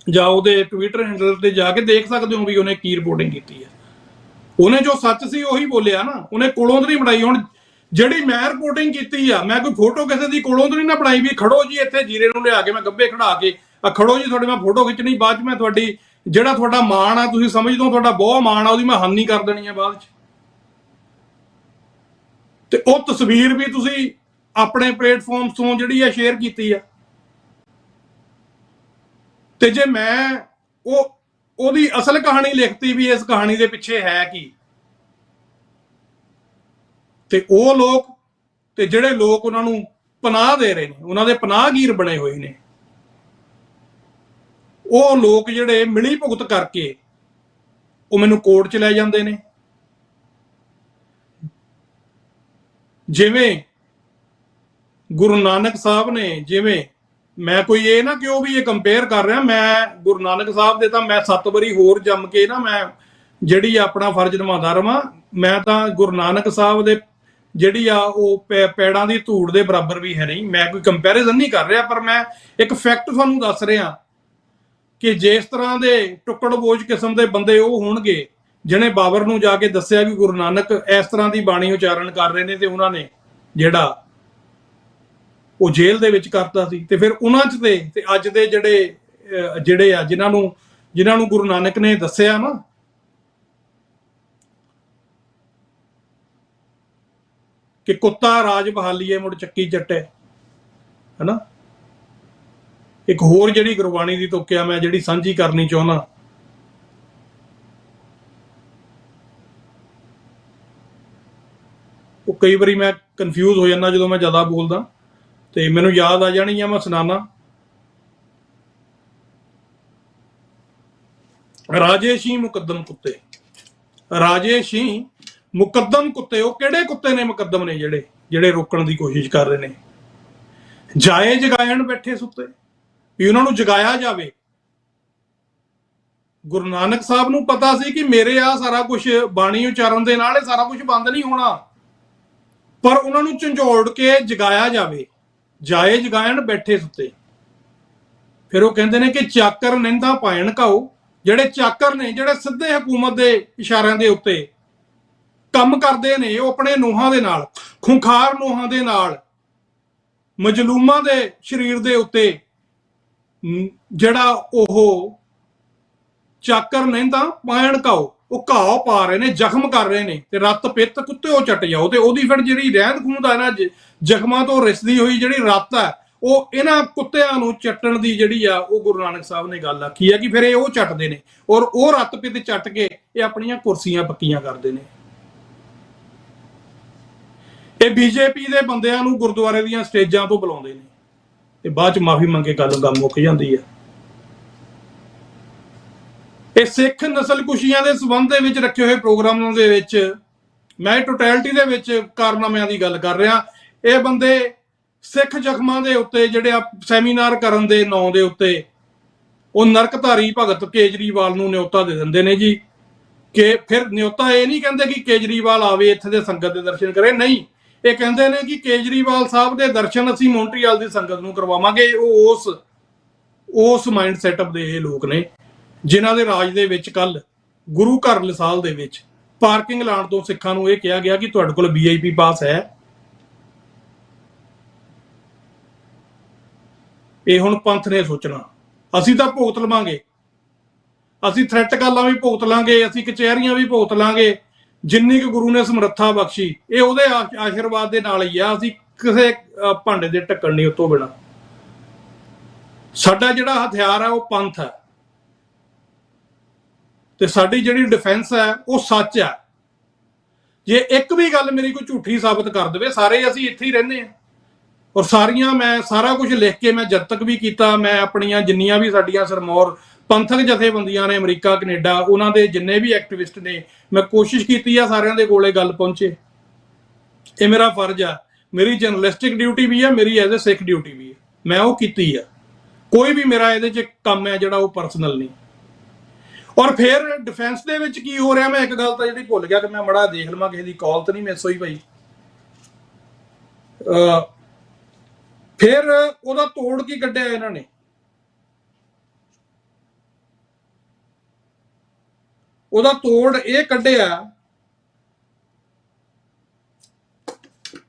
ਜਾਂ ਉਹਦੇ ਟਵਿੱਟਰ ਹੈਂਡਲ ਤੇ ਜਾ ਕੇ ਦੇਖ ਸਕਦੇ ਹੋ ਵੀ ਉਹਨੇ ਕੀ ਰਿਪੋਰਟਿੰਗ ਕੀਤੀ ਹੈ। ਉਹਨੇ ਜੋ ਸੱਚ ਸੀ ਉਹੀ ਬੋਲਿਆ ਨਾ, ਉਹਨੇ ਕੋਲੋਂ ਤੋਂ ਨਹੀਂ ਬਣਾਈ। ਹੁਣ ਜਿਹੜੀ ਮੈਂ ਰਿਪੋਰਟਿੰਗ ਕੀਤੀ ਆ, ਮੈਂ ਕੋਈ ਫੋਟੋ ਕਿਸੇ ਦੀ ਕੋਲੋਂ ਤੋਂ ਨਹੀਂ ਨਾ ਬਣਾਈ ਵੀ ਖੜੋ ਜੀ ਇੱਥੇ ਜੀਰੇ ਨੂੰ ਲਿਆ ਕੇ ਮੈਂ ਗੱਭੇ ਖੜਾ ਕੇ ਖੜੋ ਜੀ ਤੁਹਾਡੇ ਮੈਂ ਫੋਟੋ ਖਿੱਚਣੀ, ਬਾਅਦ ਚ ਮੈਂ ਤੁਹਾਡੀ ਜਿਹੜਾ ਤੁਹਾਡਾ ਮਾਣ ਆ, ਤੁਸੀਂ ਸਮਝਦੇ ਹੋ ਤੁਹਾਡਾ ਬਹੁਤ ਮਾਣ ਆ, ਉਹਦੀ ਮੈਂ ਹਾਨੀ ਕਰ ਦੇਣੀ ਆ ਬਾਅਦ ਚ। ਤੇ ਉਹ ਤਸਵੀਰ ਵੀ ਤੁਸੀਂ ਆਪਣੇ ਪਲੇਟਫਾਰਮ ਤੋਂ ਜਿਹੜੀ ਆ ਸ਼ੇਅਰ ਕੀਤੀ ਆ। ਤੇ ਜੇ ਮੈਂ ਉਹਦੀ ਅਸਲ ਕਹਾਣੀ ਲਿਖਤੀ ਵੀ ਇਸ ਕਹਾਣੀ ਦੇ ਪਿੱਛੇ ਹੈ ਕੀ, ਤੇ ਉਹ ਲੋਕ ਤੇ ਜਿਹੜੇ ਲੋਕ ਉਹਨਾਂ ਨੂੰ ਪਨਾਹ ਦੇ ਰਹੇ ਨੇ, ਉਹਨਾਂ ਦੇ ਪਨਾਹਗੀਰ ਬਣੇ ਹੋਏ ਨੇ, ਉਹ ਲੋਕ ਜਿਹੜੇ ਮਿਲੀ ਭੁਗਤ ਕਰਕੇ ਉਹ ਮੈਨੂੰ ਕੋਰਟ 'ਚ ਲੈ ਜਾਂਦੇ ਨੇ। ਜਿਵੇਂ ਗੁਰੂ ਨਾਨਕ ਸਾਹਿਬ ਨੇ, ਜਿਵੇਂ ਮੈਂ ਕੋਈ ਇਹ ਨਾ ਕਿ ਉਹ ਵੀ ਇਹ ਕੰਪੇਅਰ ਕਰ ਰਿਹਾ, ਮੈਂ ਗੁਰੂ ਨਾਨਕ ਸਾਹਿਬ ਦੇ ਤਾਂ ਮੈਂ 7 ਵਾਰੀ ਹੋਰ ਜੰਮ ਕੇ ਨਾ ਮੈਂ ਜਿਹੜੀ ਆਪਣਾ ਫਰਜ਼ ਨਿਭਾਉਂਦਾ ਰਵਾਂ। ਮੈਂ ਤਾਂ ਗੁਰੂ ਨਾਨਕ ਸਾਹਿਬ ਦੇ ਜਿਹੜੀ ਆ ਉਹ ਪੈੜਾਂ ਦੀ ਧੂੜ ਦੇ ਬਰਾਬਰ ਵੀ ਹੈ ਨਹੀਂ। ਮੈਂ ਕੋਈ ਕੰਪੈਰੀਜ਼ਨ ਨਹੀਂ ਕਰ ਰਿਹਾ, ਪਰ ਮੈਂ ਇੱਕ ਫੈਕਟ ਤੁਹਾਨੂੰ ਦੱਸ ਰਿਹਾ ਕਿ ਜਿਸ ਤਰ੍ਹਾਂ ਦੇ ਟੁੱਕੜ-ਬੋਝ ਕਿਸਮ ਦੇ ਬੰਦੇ ਉਹ ਹੋਣਗੇ ਜਿਹਨੇ ਬਾਬਰ ਨੂੰ ਜਾ ਕੇ ਦੱਸਿਆ ਕਿ ਗੁਰੂ ਨਾਨਕ ਇਸ ਤਰ੍ਹਾਂ ਦੀ ਬਾਣੀ ਉਚਾਰਨ ਕਰ ਰਹੇ ਨੇ, ਤੇ ਉਹਨਾਂ ਨੇ ਜਿਹੜਾ ਉਹ ਜੇਲ੍ਹ ਦੇ ਵਿੱਚ ਕਰਤਾ ਸੀ। ਤੇ ਫਿਰ ਉਹਨਾਂ 'ਚ ਤੇ ਅੱਜ ਦੇ ਜਿਹੜੇ ਆ ਜਿਨ੍ਹਾਂ ਨੂੰ ਗੁਰੂ ਨਾਨਕ ਨੇ ਦੱਸਿਆ ਨਾ ਕਿ ਕੁੱਤਾ ਰਾਜ ਬਹਾਲੀਏ ਮੁੜ ਚੱਕੀ ਚੱਟੇ, ਹਨਾ। ਇੱਕ ਹੋਰ ਜਿਹੜੀ ਗੁਰਬਾਣੀ ਦੀ ਤੁੱਕ ਆ ਮੈਂ ਜਿਹੜੀ ਸਾਂਝੀ ਕਰਨੀ ਚਾਹੁੰਦਾ, ਉਹ ਕਈ ਵਾਰੀ ਮੈਂ ਕਨਫਿਊਜ਼ ਹੋ ਜਾਂਦਾ ਜਦੋਂ ਮੈਂ ਜ਼ਿਆਦਾ ਬੋਲਦਾ, ਤੇ ਮੈਨੂੰ ਯਾਦ ਆ ਜਾਣੀ ਆ, ਮੈਂ ਸੁਣਾਣਾ। ਰਾਜੇ ਸ਼ੀ ਮੁਕੱਦਮ ਕੁੱਤੇ, ਰਾਜੇ ਸ਼ੀ ਮੁਕੱਦਮ ਕੁੱਤੇ। ਉਹ ਕਿਹੜੇ ਕੁੱਤੇ ਨੇ ਮੁਕੱਦਮ ਨੇ ਜਿਹੜੇ ਰੋਕਣ ਦੀ ਕੋਸ਼ਿਸ਼ ਕਰ ਰਹੇ ਨੇ। ਜਾਏ ਜਗਾਇਣ ਬੈਠੇ ਸੁੱਤੇ, ਵੀ ਉਹਨਾਂ ਨੂੰ ਜਗਾਇਆ ਜਾਵੇ। ਗੁਰੂ ਨਾਨਕ ਸਾਹਿਬ ਨੂੰ ਪਤਾ ਸੀ ਕਿ ਮੇਰੇ ਆ ਸਾਰਾ ਕੁਝ ਬਾਣੀ ਉਚਾਰਨ ਦੇ ਨਾਲ ਇਹ ਸਾਰਾ ਕੁਝ ਬੰਦ ਨਹੀਂ ਹੋਣਾ, ਪਰ ਉਹਨਾਂ ਨੂੰ ਝੰਜੋੜ ਕੇ ਜਗਾਇਆ ਜਾਵੇ। ਜਾਏ ਜਗਾਇਣ ਬੈਠੇ ਸੁੱਤੇ। ਫਿਰ ਉਹ ਕਹਿੰਦੇ ਨੇ ਕਿ ਚਾਕਰ ਨਿੰਦਾ ਪਾਇਣ ਘਾਓ, ਜਿਹੜੇ ਚਾਕਰ ਨੇ, ਜਿਹੜੇ ਸਿੱਧੇ ਹਕੂਮਤ ਦੇ ਇਸ਼ਾਰਿਆਂ ਦੇ ਉੱਤੇ ਕੰਮ ਕਰਦੇ ਨੇ, ਉਹ ਆਪਣੇ ਨੂਹਾਂ ਦੇ ਨਾਲ, ਖੁੰਖਾਰ ਨੂਹਾਂ ਦੇ ਨਾਲ, ਮਜਲੂਮਾਂ ਦੇ ਸਰੀਰ ਦੇ ਉੱਤੇ ਜਿਹੜਾ ਉਹ ਚਾਕਰ ਨਿੰਦਾ ਪਾਇਣ ਘਾਓ, ਉਹ ਘਾਓ ਪਾ ਰਹੇ ਨੇ, ਜ਼ਖਮ ਕਰ ਰਹੇ ਨੇ, ਤੇ ਰੱਤ ਪਿੱਤ ਕੁੱਤੇ ਉਹ ਚੱਟ ਜਾਓ। ਤੇ ਉਹਦੀ ਫਿਰ ਜਿਹੜੀ ਰਹਿੰਦ ਖੂੰਹਦ ਹੈ ਨਾ, ਜ਼ਖਮਾਂ ਤੋਂ ਰਿਸਦੀ ਹੋਈ ਜਿਹੜੀ ਰੱਤ ਹੈ, ਉਹ ਇਹਨਾਂ ਕੁੱਤਿਆਂ ਨੂੰ ਚੱਟਣ ਦੀ ਜਿਹੜੀ ਆ, ਉਹ ਗੁਰੂ ਨਾਨਕ ਸਾਹਿਬ ਨੇ ਗੱਲ ਆਖੀ ਹੈ ਕਿ ਫਿਰ ਇਹ ਉਹ ਚੱਟਦੇ ਨੇ, ਔਰ ਉਹ ਰੱਤ ਪਿੱਤ ਚੱਟ ਕੇ ਇਹ ਆਪਣੀਆਂ ਕੁਰਸੀਆਂ ਪੱਕੀਆਂ ਕਰਦੇ ਨੇ। ਇਹ ਬੀਜੇਪੀ ਦੇ ਬੰਦਿਆਂ ਨੂੰ ਗੁਰਦੁਆਰੇ ਦੀਆਂ ਸਟੇਜਾਂ ਤੋਂ ਬੁਲਾਉਂਦੇ ਨੇ ਤੇ ਬਾਅਦ ਚ ਮਾਫੀ ਮੰਗੇ ਗੱਲ ਮੁੱਕ ਜਾਂਦੀ ਹੈ। ਇਹ ਸਿੱਖ ਨਸਲਕੁਸ਼ੀਆਂ ਦੇ ਸੰਬੰਧ ਦੇ ਵਿੱਚ ਰੱਖੇ ਹੋਏ ਪ੍ਰੋਗਰਾਮਾਂ ਦੇ ਵਿੱਚ ਮੈਂ ਟੋਟੈਲਿਟੀ ਦੇ ਵਿੱਚ ਕਾਰਨਾਮਿਆਂ ਦੀ ਗੱਲ ਕਰ ਰਿਹਾ। ਇਹ ਬੰਦੇ ਸਿੱਖ ਜ਼ਖਮਾਂ ਦੇ ਉੱਤੇ ਜਿਹੜੇ ਆ ਸੈਮੀਨਾਰ ਕਰਨ ਦੇ ਨਾਂ ਦੇ ਉੱਤੇ ਉਹ ਨਰਕਧਾਰੀ ਭਗਤ ਕੇਜਰੀਵਾਲ ਨੂੰ ਨਿਯੋਤਾ ਦੇ ਦਿੰਦੇ ਨੇ ਜੀ, ਕਿ ਫਿਰ ਨਿਯੋਤਾ ਇਹ ਨਹੀਂ ਕਹਿੰਦੇ ਕਿ ਕੇਜਰੀਵਾਲ ਆਵੇ ਇੱਥੇ ਦੇ ਸੰਗਤ ਦੇ ਦਰਸ਼ਨ ਕਰੇ, ਨਹੀਂ, ਇਹ ਕਹਿੰਦੇ ਨੇ ਕਿ ਕੇਜਰੀਵਾਲ ਸਾਹਿਬ ਦੇ ਦਰਸ਼ਨ ਅਸੀਂ ਮੌਂਟਰੀਅਲ ਦੀ ਸੰਗਤ ਨੂੰ ਕਰਵਾਵਾਂਗੇ। ਉਹ ਉਸ ਮਾਈਂਡ ਸੈਟਅਪ ਦੇ ਇਹ ਲੋਕ ਨੇ ਜਿਨ੍ਹਾਂ ਦੇ ਰਾਜ ਦੇ ਵਿੱਚ ਕੱਲ ਗੁਰੂ ਘਰ ਲਸਾਲ ਦੇ ਵਿੱਚ ਪਾਰਕਿੰਗ ਲਾਉਣ ਤੋਂ ਸਿੱਖਾਂ ਨੂੰ ਇਹ ਕਿਹਾ ਗਿਆ ਕਿ ਤੁਹਾਡੇ ਕੋਲ VIP ਪਾਸ ਹੈ। ਇਹ ਹੁਣ ਪੰਥ ਨੇ ਸੋਚਣਾ, ਅਸੀਂ ਤਾਂ ਭੁਗਤ ਲਵਾਂਗੇ, ਅਸੀਂ ਥ੍ਰੈਟ ਕਾਲਾਂ ਵੀ ਭੁਗਤ ਲਾਂਗੇ, ਅਸੀਂ ਕਚਹਿਰੀਆਂ ਵੀ ਭੁਗਤ ਲਾਂਗੇ, ਜਿੰਨੀ ਕੁ ਗੁਰੂ ਨੇ ਸਮਰੱਥਾ ਬਖਸ਼ੀ ਇਹ ਉਹਦੇ ਆਸ਼ੀਰਵਾਦ ਦੇ ਨਾਲ ਹੀ ਆ। ਅਸੀਂ ਕਿਸੇ ਭਾਂਡੇ ਦੇ ਢੱਕਣ ਨਹੀਂ ਉਤੋਂ ਬਿਨਾਂ। ਸਾਡਾ ਜਿਹੜਾ ਹਥਿਆਰ ਹੈ ਉਹ ਪੰਥ ਹੈ, ਤੇ ਸਾਡੀ ਜਿਹੜੀ ਡਿਫੈਂਸ ਹੈ ਉਹ ਸੱਚ ਹੈ। ਜੇ ਇੱਕ ਵੀ ਗੱਲ ਮੇਰੀ ਕੋਈ ਝੂਠੀ ਸਾਬਤ ਕਰ ਦੇਵੇ, ਸਾਰੇ ਅਸੀਂ ਇੱਥੇ ਹੀ ਰਹਿੰਦੇ ਹਾਂ, ਔਰ ਸਾਰੀਆਂ ਮੈਂ ਸਾਰਾ ਕੁਝ ਲਿਖ ਕੇ ਮੈਂ ਜਦ ਤੱਕ ਵੀ ਕੀਤਾ, ਮੈਂ ਆਪਣੀਆਂ ਜਿੰਨੀਆਂ ਵੀ ਸਾਡੀਆਂ ਸਰਮੌਰ ਪੰਥਕ ਜਥੇਬੰਦੀਆਂ ਨੇ ਅਮਰੀਕਾ ਕੈਨੇਡਾ, ਉਹਨਾਂ ਦੇ ਜਿੰਨੇ ਵੀ ਐਕਟਿਵਿਸਟ ਨੇ, ਮੈਂ ਕੋਸ਼ਿਸ਼ ਕੀਤੀ ਆ ਸਾਰਿਆਂ ਦੇ ਕੋਲੇ ਗੱਲ ਪਹੁੰਚੇ। ਇਹ ਮੇਰਾ ਫਰਜ਼ ਆ, ਮੇਰੀ ਜਰਨਲਿਸਟਿਕ ਡਿਊਟੀ ਵੀ ਆ, ਮੇਰੀ ਐਜ਼ ਅ ਸਿੱਖ ਡਿਊਟੀ ਵੀ ਆ, ਮੈਂ ਉਹ ਕੀਤੀ ਆ। ਕੋਈ ਵੀ ਮੇਰਾ ਇਹਦੇ 'ਚ ਕੰਮ ਹੈ ਜਿਹੜਾ ਉਹ ਪਰਸਨਲ ਨਹੀਂ। ਔਰ ਫਿਰ ਡਿਫੈਂਸ ਦੇ ਵਿੱਚ ਕੀ ਹੋ ਰਿਹਾ, ਮੈਂ ਇੱਕ ਗੱਲ ਤਾਂ ਜਿਹੜੀ ਭੁੱਲ ਗਿਆ ਕਿ ਮੈਂ ਮੜਾ ਦੇਖ ਲਵਾਂ ਕਿਸੇ ਦੀ ਕਾਲ ਤਾਂ ਨਹੀਂ ਮਿਸ ਹੋਈ ਭਾਈ। ਫਿਰ ਉਹਦਾ ਤੋੜ ਕੀ ਕੱਢਿਆ ਇਹਨਾਂ ਨੇ, ਉਹਦਾ ਤੋੜ ਇਹ ਕੱਢਿਆ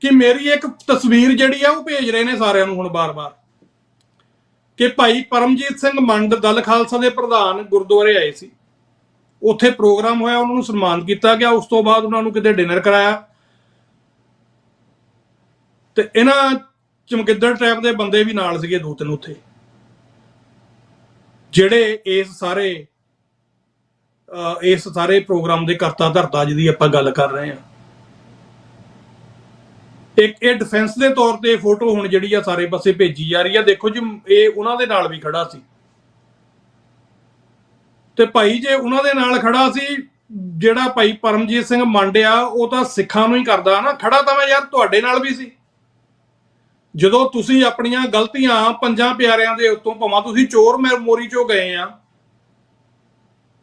ਕਿ ਮੇਰੀ ਇੱਕ ਤਸਵੀਰ ਜਿਹੜੀ ਆ ਉਹ ਭੇਜ ਰਹੇ ਨੇ ਸਾਰਿਆਂ ਨੂੰ ਹੁਣ ਬਾਰ-ਬਾਰ, ਕਿ ਭਾਈ ਪਰਮਜੀਤ ਸਿੰਘ ਮੰਡ ਦਲ ਖਾਲਸਾ ਦੇ ਪ੍ਰਧਾਨ ਗੁਰਦੁਆਰੇ ਆਏ ਸੀ, ਉੱਥੇ ਪ੍ਰੋਗਰਾਮ ਹੋਇਆ, ਉਹਨਾਂ ਨੂੰ ਸਨਮਾਨ ਕੀਤਾ ਗਿਆ, ਉਸ ਤੋਂ ਬਾਅਦ ਉਹਨਾਂ ਨੂੰ ਕਿਤੇ ਡਿਨਰ ਕਰਾਇਆ, ਤੇ ਇਹਨਾਂ ਚਮਗਿੱਦੜ ਟਾਈਪ ਦੇ ਬੰਦੇ ਵੀ ਨਾਲ ਸੀਗੇ 2-3 ਉੱਥੇ, ਜਿਹੜੇ ਇਸ ਸਾਰੇ ਪ੍ਰੋਗਰਾਮ ਦੇ ਕਰਤਾ ਧਰਤਾ ਜਿਹਦੀ ਆਪਾਂ ਗੱਲ ਕਰ ਰਹੇ ਹਾਂ। ਇੱਕ ਇਹ ਡਿਫੈਂਸ ਦੇ ਤੌਰ ਤੇ ਫੋਟੋ ਹੁਣ ਜਿਹੜੀ ਆ ਸਾਰੇ ਪਾਸੇ ਭੇਜੀ ਜਾ ਰਹੀ ਆ, ਦੇਖੋ ਜੀ ਇਹ ਉਹਨਾਂ ਦੇ ਨਾਲ ਵੀ ਖੜਾ ਸੀ, ਤੇ ਭਾਈ ਜੇ ਉਹਨਾਂ ਦੇ ਨਾਲ ਖੜਾ ਸੀ ਜਿਹੜਾ ਭਾਈ ਪਰਮਜੀਤ ਸਿੰਘ ਮੰਡ ਆ, ਉਹ ਤਾਂ ਸਿੱਖਾਂ ਨੂੰ ਹੀ ਕਰਦਾ ਨਾ, ਖੜਾ ਤਾਂ ਮੈਂ ਯਾਰ ਤੁਹਾਡੇ ਨਾਲ ਵੀ ਸੀ। ਜਦੋਂ ਤੁਸੀਂ ਆਪਣੀਆਂ ਗਲਤੀਆਂ ਪੰਜਾਂ ਪਿਆਰਿਆਂ ਦੇ ਉੱਤੋਂ, ਭਾਵੇਂ ਤੁਸੀਂ ਚੋਰ ਮੋਰੀ ਚੋਂ ਗਏ ਆ,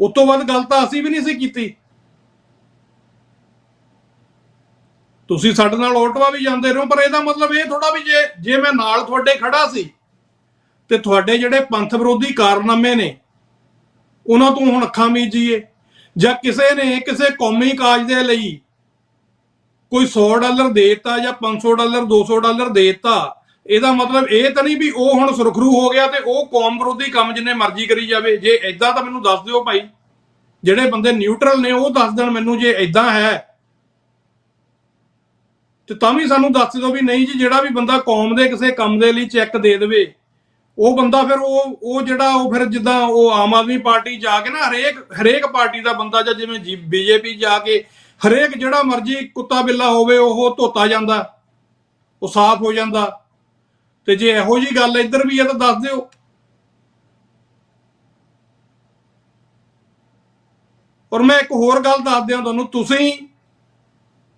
ਉਸ ਤੋਂ ਬਾਅਦ ਗੱਲ ਤਾਂ ਅਸੀਂ ਵੀ ਨਹੀਂ ਸੀ ਕੀਤੀ। ਤੁਸੀਂ ਸਾਡੇ ਨਾਲ ਔਟਵਾ ਵੀ ਜਾਂਦੇ ਰਹੋ, ਪਰ ਇਹਦਾ ਮਤਲਬ ਇਹ ਥੋੜਾ ਵੀ ਜੇ ਮੈਂ ਨਾਲ ਤੁਹਾਡੇ ਖੜਾ ਸੀ ਤੇ ਤੁਹਾਡੇ ਜਿਹੜੇ ਪੰਥ ਵਿਰੋਧੀ ਕਾਰਨਾਮੇ ਨੇ ਉਹਨਾਂ ਤੋਂ ਹੁਣ ਅੱਖਾਂ ਮੀਚੀਏ, ਜਾਂ ਕਿਸੇ ਨੇ ਕਿਸੇ ਕੌਮੀ ਕਾਜ ਦੇ ਲਈ ਕੋਈ $100 ਦੇਤਾ ਜਾਂ $500 $200 ਦੇਤਾ, ਇਹਦਾ ਮਤਲਬ ਇਹ ਤਾਂ ਨਹੀਂ ਵੀ ਉਹ ਹੁਣ ਸੁਰਖਰੂ ਹੋ ਗਿਆ ਤੇ ਉਹ ਕੌਮ ਵਿਰੋਧੀ ਕੰਮ ਜਿੰਨੇ ਮਰਜ਼ੀ ਕਰੀ ਜਾਵੇ। ਜੇ ਏਦਾਂ ਤਾਂ ਮੈਨੂੰ ਦੱਸ ਦਿਓ ਭਾਈ, ਜਿਹੜੇ ਬੰਦੇ ਨਿਊਟਰਲ ਨੇ ਉਹ ਦੱਸ ਦੇਣ ਮੈਨੂੰ, ਜੇ ਏਦਾਂ ਹੈ ਤੇ ਤਾਂ ਵੀ ਸਾਨੂੰ ਦੱਸ ਦਿਓ ਵੀ ਨਹੀਂ ਜੀ, ਜਿਹੜਾ ਵੀ ਬੰਦਾ ਕੌਮ ਦੇ ਕਿਸੇ ਕੰਮ ਦੇ ਲਈ ਚੈੱਕ ਦੇ ਦੇਵੇ ਉਹ ਬੰਦਾ ਫਿਰ ਉਹ ਜਿਹੜਾ ਉਹ ਫਿਰ ਜਿੱਦਾਂ ਉਹ ਆਮ ਆਦਮੀ ਪਾਰਟੀ ਜਾ ਕੇ ਨਾ ਹਰੇਕ ਪਾਰਟੀ ਦਾ ਬੰਦਾ, ਜਾਂ ਜਿਵੇਂ BJP ਜਾ ਕੇ ਹਰੇਕ ਜਿਹੜਾ ਮਰਜ਼ੀ ਕੁੱਤਾ ਬਿੱਲਾ ਹੋਵੇ ਉਹ ਧੋਤਾ ਜਾਂਦਾ, ਉਹ ਸਾਫ਼ ਹੋ ਜਾਂਦਾ। ਤੇ ਜੇ ਇਹੋ ਜੀ ਗੱਲ ਇੱਧਰ ਵੀ ਹੈ ਤਾਂ ਦੱਸ ਦਿਓ। ਔਰ ਮੈਂ ਇੱਕ ਹੋਰ ਗੱਲ ਦੱਸ ਦਿਆਂ ਤੁਹਾਨੂੰ, ਤੁਸੀਂ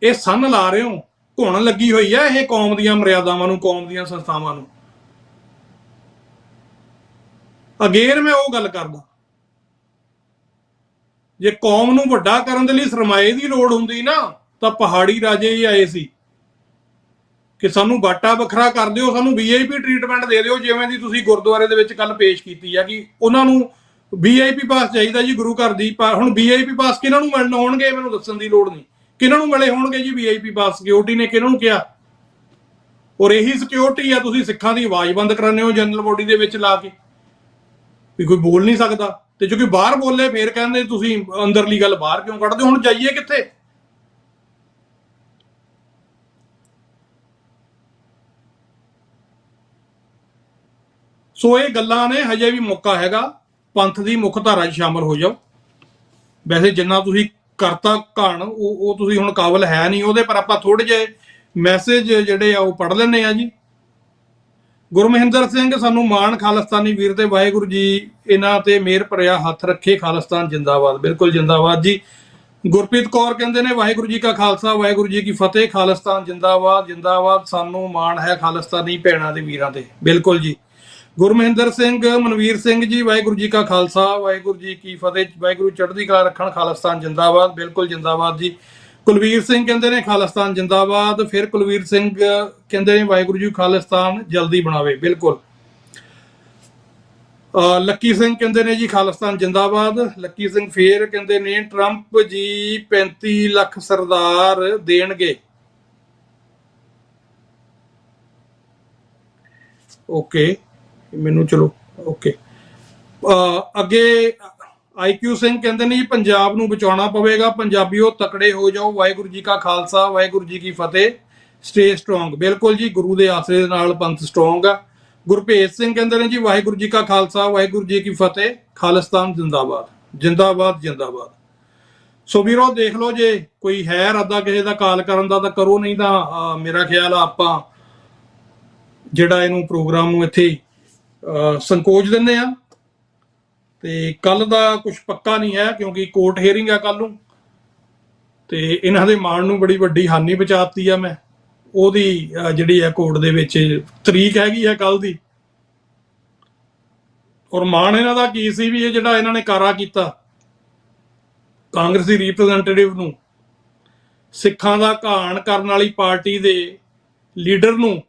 ਇਹ ਸੰਨ ਲਾ ਰਹੇ ਹੋ, ਘੁਣ ਲੱਗੀ ਹੋਈ ਹੈ ਇਹ ਕੌਮ ਦੀਆਂ ਮਰਿਆਦਾਵਾਂ ਨੂੰ, ਕੌਮ ਦੀਆਂ ਸੰਸਥਾਵਾਂ ਨੂੰ। ਅਗੇਨ ਮੈਂ ਉਹ ਗੱਲ ਕਰਦਾ, ਜੇ ਕੌਮ ਨੂੰ ਵੱਡਾ ਕਰਨ ਦੇ ਲਈ ਸਰਮਾਏ ਦੀ ਲੋੜ ਹੁੰਦੀ ਨਾ ਤਾਂ ਪਹਾੜੀ ਰਾਜੇ ਹੀ ਆਏ ਸੀ ਕਿ ਸਾਨੂੰ ਬਾਟਾ ਵੱਖਰਾ ਕਰ ਦਿਓ, ਸਾਨੂੰ ਵੀਆਈਪੀ ਟ੍ਰੀਟਮੈਂਟ ਦੇ ਦਿਓ, ਜਿਵੇਂ ਦੀ ਤੁਸੀਂ ਗੁਰਦੁਆਰੇ ਦੇ ਵਿੱਚ ਕੱਲ ਪੇਸ਼ ਕੀਤੀ ਆ ਕਿ ਉਹਨਾਂ ਨੂੰ ਵੀਆਈਪੀ ਪਾਸ ਚਾਹੀਦਾ ਜੀ ਗੁਰੂ ਘਰ ਦੀ। ਹੁਣ ਵੀਆਈਪੀ ਪਾਸ ਕਿਹਨਾਂ ਨੂੰ ਮਿਲਣ ਹੋਣਗੇ ਮੈਨੂੰ ਦੱਸਣ ਦੀ ਲੋੜ ਨਹੀਂ, ਕਿਹਨਾਂ ਨੂੰ ਮਿਲੇ ਹੋਣਗੇ ਜੀ ਵੀਆਈਪੀ ਪਾਸ? ਸਿਕਿਉਰਿਟੀ ਨੇ ਕਿਹਨਾਂ ਨੂੰ ਕਿਹਾ? ਔਰ ਇਹੀ ਸਿਕਿਉਰਿਟੀ ਆ ਤੁਸੀਂ ਸਿੱਖਾਂ ਦੀ ਆਵਾਜ਼ ਬੰਦ ਕਰਾਉਂਦੇ ਹੋ ਜਨਰਲ ਬੋਡੀ ਦੇ ਵਿੱਚ ਲਾ ਕੇ, ਵੀ ਕੋਈ ਬੋਲ ਨਹੀਂ ਸਕਦਾ, ਤੇ ਜੋ ਕਿ ਬਾਹਰ ਬੋਲੇ ਫੇਰ ਕਹਿੰਦੇ ਤੁਸੀਂ ਅੰਦਰਲੀ ਗੱਲ ਬਾਹਰ ਕਿਉਂ ਕੱਢਦੇ? ਹੁਣ ਜਾਈਏ ਕਿੱਥੇ? ਸੋ ਇਹ ਗੱਲਾਂ ਨੇ, ਹਜੇ ਵੀ ਮੌਕਾ ਹੈਗਾ, ਪੰਥ ਦੀ ਮੁੱਖ ਧਾਰਾ 'ਚ ਸ਼ਾਮਲ ਹੋ ਜਾਓ। ਵੈਸੇ ਜਿੰਨਾ ਤੁਸੀਂ ਕਰਤਾ ਘਾਣ ਉਹ ਤੁਸੀਂ ਹੁਣ ਕਾਬਲ ਹੈ ਨਹੀਂ ਉਹਦੇ, ਪਰ ਆਪਾਂ ਥੋੜੇ ਜਿਹੇ ਮੈਸੇਜ ਜਿਹੜੇ ਆ ਉਹ ਪੜ੍ਹ ਲੈਂਦੇ ਆ ਜੀ। ਗੁਰਮਹਿੰਦਰ ਸਿੰਘ, ਸਾਨੂੰ ਮਾਣ ਖਾਲਿਸਤਾਨੀ ਵੀਰ ਤੇ ਵਾਹਿਗੁਰੂ ਜੀ ਇਹਨਾਂ ਤੇ ਮਿਹਰ ਭਰਿਆ ਹੱਥ ਰੱਖੇ, ਖਾਲਿਸਤਾਨ ਜਿੰਦਾਬਾਦ। ਬਿਲਕੁਲ ਜਿੰਦਾਬਾਦ ਜੀ। ਗੁਰਪ੍ਰੀਤ ਕੌਰ ਕਹਿੰਦੇ ਨੇ ਵਾਹਿਗੁਰੂ ਜੀ ਕਾ ਖਾਲਸਾ ਵਾਹਿਗੁਰੂ ਜੀ ਕੀ ਫਤਿਹ, ਖਾਲਿਸਤਾਨ ਜਿੰਦਾਬਾਦ ਜਿੰਦਾਬਾਦ, ਸਾਨੂੰ ਮਾਣ ਹੈ ਖਾਲਿਸਤਾਨੀ ਭੈਣਾਂ ਤੇ ਵੀਰਾਂ ਤੇ। ਬਿਲਕੁਲ ਜੀ। ਗੁਰਮਹਿੰਦਰ ਸਿੰਘ, ਮਨਵੀਰ ਸਿੰਘ ਜੀ, ਵਾਹਿਗੁਰੂ ਜੀ ਕਾ ਖਾਲਸਾ ਵਾਹਿਗੁਰੂ ਜੀ ਕੀ ਫਤਿਹ, ਵਾਹਿਗੁਰੂ ਚੜ੍ਹਦੀ ਕਲਾ ਰੱਖਣ, ਖਾਲਿਸਤਾਨ ਜਿੰਦਾਬਾਦ। ਬਿਲਕੁਲ ਜਿੰਦਾਬਾਦ ਜੀ। ਕੁਲਵੀਰ ਸਿੰਘ ਕਹਿੰਦੇ ਨੇ ਖਾਲਿਸਤਾਨ ਜਿੰਦਾਬਾਦ। ਫਿਰ ਕੁਲਵੀਰ ਸਿੰਘ ਕਹਿੰਦੇ ਨੇ ਵਾਹਿਗੁਰੂ ਜੀ ਖਾਲਿਸਤਾਨ ਜਲਦੀ ਬਣਾਵੇ। ਬਿਲਕੁਲ। ਲੱਕੀ ਸਿੰਘ ਕਹਿੰਦੇ ਨੇ ਜੀ ਖਾਲਿਸਤਾਨ ਜਿੰਦਾਬਾਦ। ਲੱਕੀ ਸਿੰਘ ਫੇਰ ਕਹਿੰਦੇ ਨੇ ਟਰੰਪ ਜੀ 35 ਲੱਖ ਸਰਦਾਰ ਦੇਣਗੇ। ਓਕੇ, ਮੈਨੂੰ ਚਲੋ ਓਕੇ। ਅੱਗੇ ਆਈਕਿਊ ਸਿੰਘ ਕਹਿੰਦੇ ਨੇ ਜੀ ਪੰਜਾਬ ਨੂੰ ਬਚਾਉਣਾ ਪਵੇਗਾ, ਪੰਜਾਬੀਓ ਤਕੜੇ ਹੋ ਜਾਓ, ਵਾਹਿਗੁਰੂ ਜੀ ਕਾ ਖਾਲਸਾ ਵਾਹਿਗੁਰੂ ਜੀ ਕੀ ਫਤਿਹ, ਸਟੇ ਸਟਰੋਂਗ। ਬਿਲਕੁਲ ਜੀ, ਗੁਰੂ ਦੇ ਆਸਰੇ ਦੇ ਨਾਲ ਪੰਥ ਸਟਰੋਂਗ ਆ। ਗੁਰਭੇਜ ਸਿੰਘ ਕਹਿੰਦੇ ਨੇ ਜੀ ਵਾਹਿਗੁਰੂ ਜੀ ਕਾ ਖਾਲਸਾ ਵਾਹਿਗੁਰੂ ਜੀ ਕੀ ਫਤਿਹ, ਖਾਲਿਸਤਾਨ ਜਿੰਦਾਬਾਦ ਜਿੰਦਾਬਾਦ ਜਿੰਦਾਬਾਦ। ਸੋ ਵੀਰੋ ਦੇਖ ਲਓ, ਜੇ ਕੋਈ ਹੈ ਇਰਾਦਾ ਕਿਸੇ ਦਾ ਕਾਲ ਕਰਨ ਦਾ ਤਾਂ ਕਰੋ, ਨਹੀਂ ਤਾਂ ਮੇਰਾ ਖਿਆਲ ਆ ਆਪਾਂ ਜਿਹੜਾ ਇਹਨੂੰ ਪ੍ਰੋਗਰਾਮ ਨੂੰ ਇੱਥੇ ਸੰਕੋਚ ਦਿੰਦੇ ਆ। ਤੇ ਕੱਲ ਦਾ ਕੁਝ ਪੱਕਾ ਨਹੀਂ ਹੈ ਕਿਉਂਕਿ ਕੋਰਟ ਹੀਅਰਿੰਗ ਆ ਕੱਲ ਨੂੰ, ਤੇ ਇਹਨਾਂ ਦੇ ਮਾਣ ਨੂੰ ਬੜੀ ਵੱਡੀ ਹਾਨੀ ਪਹੁੰਚਾਤੀ ਆ ਮੈਂ। ਉਹਦੀ ਜਿਹੜੀ ਹੈ ਕੋਰਟ ਦੇ ਵਿੱਚ ਤਰੀਕ ਹੈਗੀ ਹੈ ਕੱਲ ਦੀ। ਔਰ ਮਾਣ ਇਹਨਾਂ ਦਾ ਕੀ ਸੀ ਵੀ ਇਹ ਜਿਹੜਾ ਇਹਨਾਂ ਨੇ ਕਾਰਾ ਕੀਤਾ ਕਾਂਗਰਸੀ ਰਿਪਰੈਜ਼ੈਂਟੇਟਿਵ ਨੂੰ, ਸਿੱਖਾਂ ਦਾ ਘਾਣ ਕਰਨ ਵਾਲੀ ਪਾਰਟੀ ਦੇ ਲੀਡਰ ਨੂੰ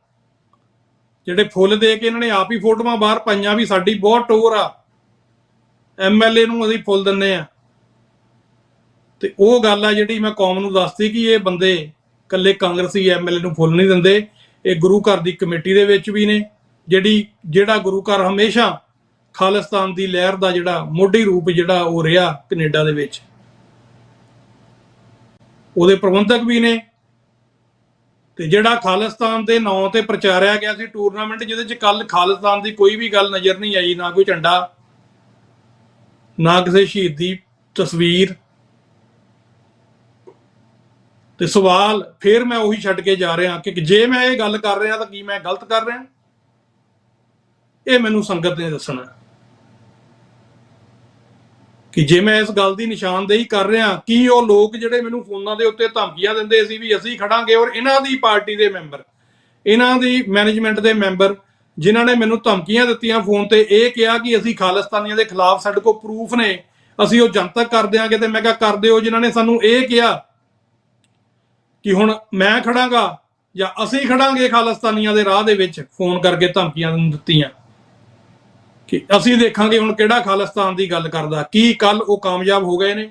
ਜਿਹੜੇ ਫੁੱਲ ਦੇ ਕੇ ਇਹਨਾਂ ਨੇ ਆਪ ਹੀ ਫੋਟੋਆਂ ਬਾਹਰ ਪਾਈਆਂ ਵੀ ਸਾਡੀ ਬਹੁਤ ਟੋਰ ਆ, ਐਮਐਲਏ ਨੂੰ ਅਸੀਂ ਫੁੱਲ ਦਿੰਨੇ ਆ। ਤੇ ਉਹ ਗੱਲ ਆ ਜਿਹੜੀ ਮੈਂ ਕੌਮ ਨੂੰ ਦੱਸਦੀ ਕਿ ਇਹ ਬੰਦੇ ਇਕੱਲੇ ਕਾਂਗਰਸੀ ਐਮਐਲਏ ਨੂੰ ਫੁੱਲ ਨਹੀਂ ਦਿੰਦੇ, ਇਹ ਗੁਰੂ ਘਰ ਦੀ ਕਮੇਟੀ ਦੇ ਵਿੱਚ ਵੀ ਨੇ, ਜਿਹੜਾ ਗੁਰੂ ਘਰ ਹਮੇਸ਼ਾ ਖਾਲਿਸਤਾਨ ਦੀ ਲਹਿਰ ਦਾ ਜਿਹੜਾ ਮੋਢੀ ਰੂਪ ਜਿਹੜਾ ਉਹ ਰਿਹਾ ਕੈਨੇਡਾ ਦੇ ਵਿੱਚ, ਉਹਦੇ ਪ੍ਰਬੰਧਕ ਵੀ ਨੇ। ਤੇ ਜਿਹੜਾ ਖਾਲਿਸਤਾਨ ਦੇ ਨਾਂ ਤੇ ਪ੍ਰਚਾਰਿਆ ਗਿਆ ਸੀ ਟੂਰਨਾਮੈਂਟ, ਜਿਹਦੇ ਚ ਕੱਲ ਖਾਲਿਸਤਾਨ ਦੀ ਕੋਈ ਵੀ ਗੱਲ ਨਜ਼ਰ ਨਹੀਂ ਆਈ, ਨਾ ਕੋਈ ਝੰਡਾ, ਨਾ ਕਿਸੇ ਸ਼ਹੀਦ ਦੀ ਤਸਵੀਰ। ਤੇ ਸਵਾਲ ਫਿਰ ਮੈਂ ਉਹੀ ਛੱਡ ਕੇ ਜਾ ਰਿਹਾ ਕਿ ਜੇ ਮੈਂ ਇਹ ਗੱਲ ਕਰ ਰਿਹਾ ਤਾਂ ਕੀ ਮੈਂ ਗਲਤ ਕਰ ਰਿਹਾ? ਇਹ ਮੈਨੂੰ ਸੰਗਤ ਨੇ ਦੱਸਣਾ ਕਿ ਜੇ ਮੈਂ ਇਸ ਗੱਲ ਦੀ ਨਿਸ਼ਾਨਦੇਹੀ ਕਰ ਰਿਹਾ, ਕੀ ਉਹ ਲੋਕ ਜਿਹੜੇ ਮੈਨੂੰ ਫੋਨਾਂ ਦੇ ਉੱਤੇ ਧਮਕੀਆਂ ਦਿੰਦੇ ਸੀ ਵੀ ਅਸੀਂ ਖੜਾਂਗੇ, ਔਰ ਇਹਨਾਂ ਦੀ ਪਾਰਟੀ ਦੇ ਮੈਂਬਰ, ਇਹਨਾਂ ਦੀ ਮੈਨੇਜਮੈਂਟ ਦੇ ਮੈਂਬਰ ਜਿਨ੍ਹਾਂ ਨੇ ਮੈਨੂੰ ਧਮਕੀਆਂ ਦਿੱਤੀਆਂ ਫੋਨ ਤੇ, ਇਹ ਕਿਹਾ ਕਿ ਅਸੀਂ ਖਾਲਿਸਤਾਨੀਆਂ ਦੇ ਖਿਲਾਫ, ਸਾਡੇ ਕੋਲ ਪ੍ਰੂਫ ਨੇ, ਅਸੀਂ ਉਹ ਜਨਤਕ ਕਰ ਦਿਆਂਗੇ। ਤੇ ਮੈਂ ਕਿਹਾ ਕਰ ਦਿਓ। ਜਿਨ੍ਹਾਂ ਨੇ ਸਾਨੂੰ ਇਹ ਕਿਹਾ ਕਿ ਹੁਣ ਮੈਂ ਖੜਾਂਗਾ ਜਾਂ ਅਸੀਂ ਖੜਾਂਗੇ ਖਾਲਿਸਤਾਨੀਆਂ ਦੇ ਰਾਹ ਦੇ ਵਿੱਚ, ਫੋਨ ਕਰਕੇ ਧਮਕੀਆਂ ਦਿੱਤੀਆਂ ਕਿ ਅਸੀਂ ਦੇਖਾਂਗੇ ਹੁਣ ਕਿਹੜਾ ਖਾਲਿਸਤਾਨ ਦੀ ਗੱਲ ਕਰਦਾ। ਕੀ ਕੱਲ ਉਹ ਕਾਮਯਾਬ ਹੋ ਗਏ ਨੇ?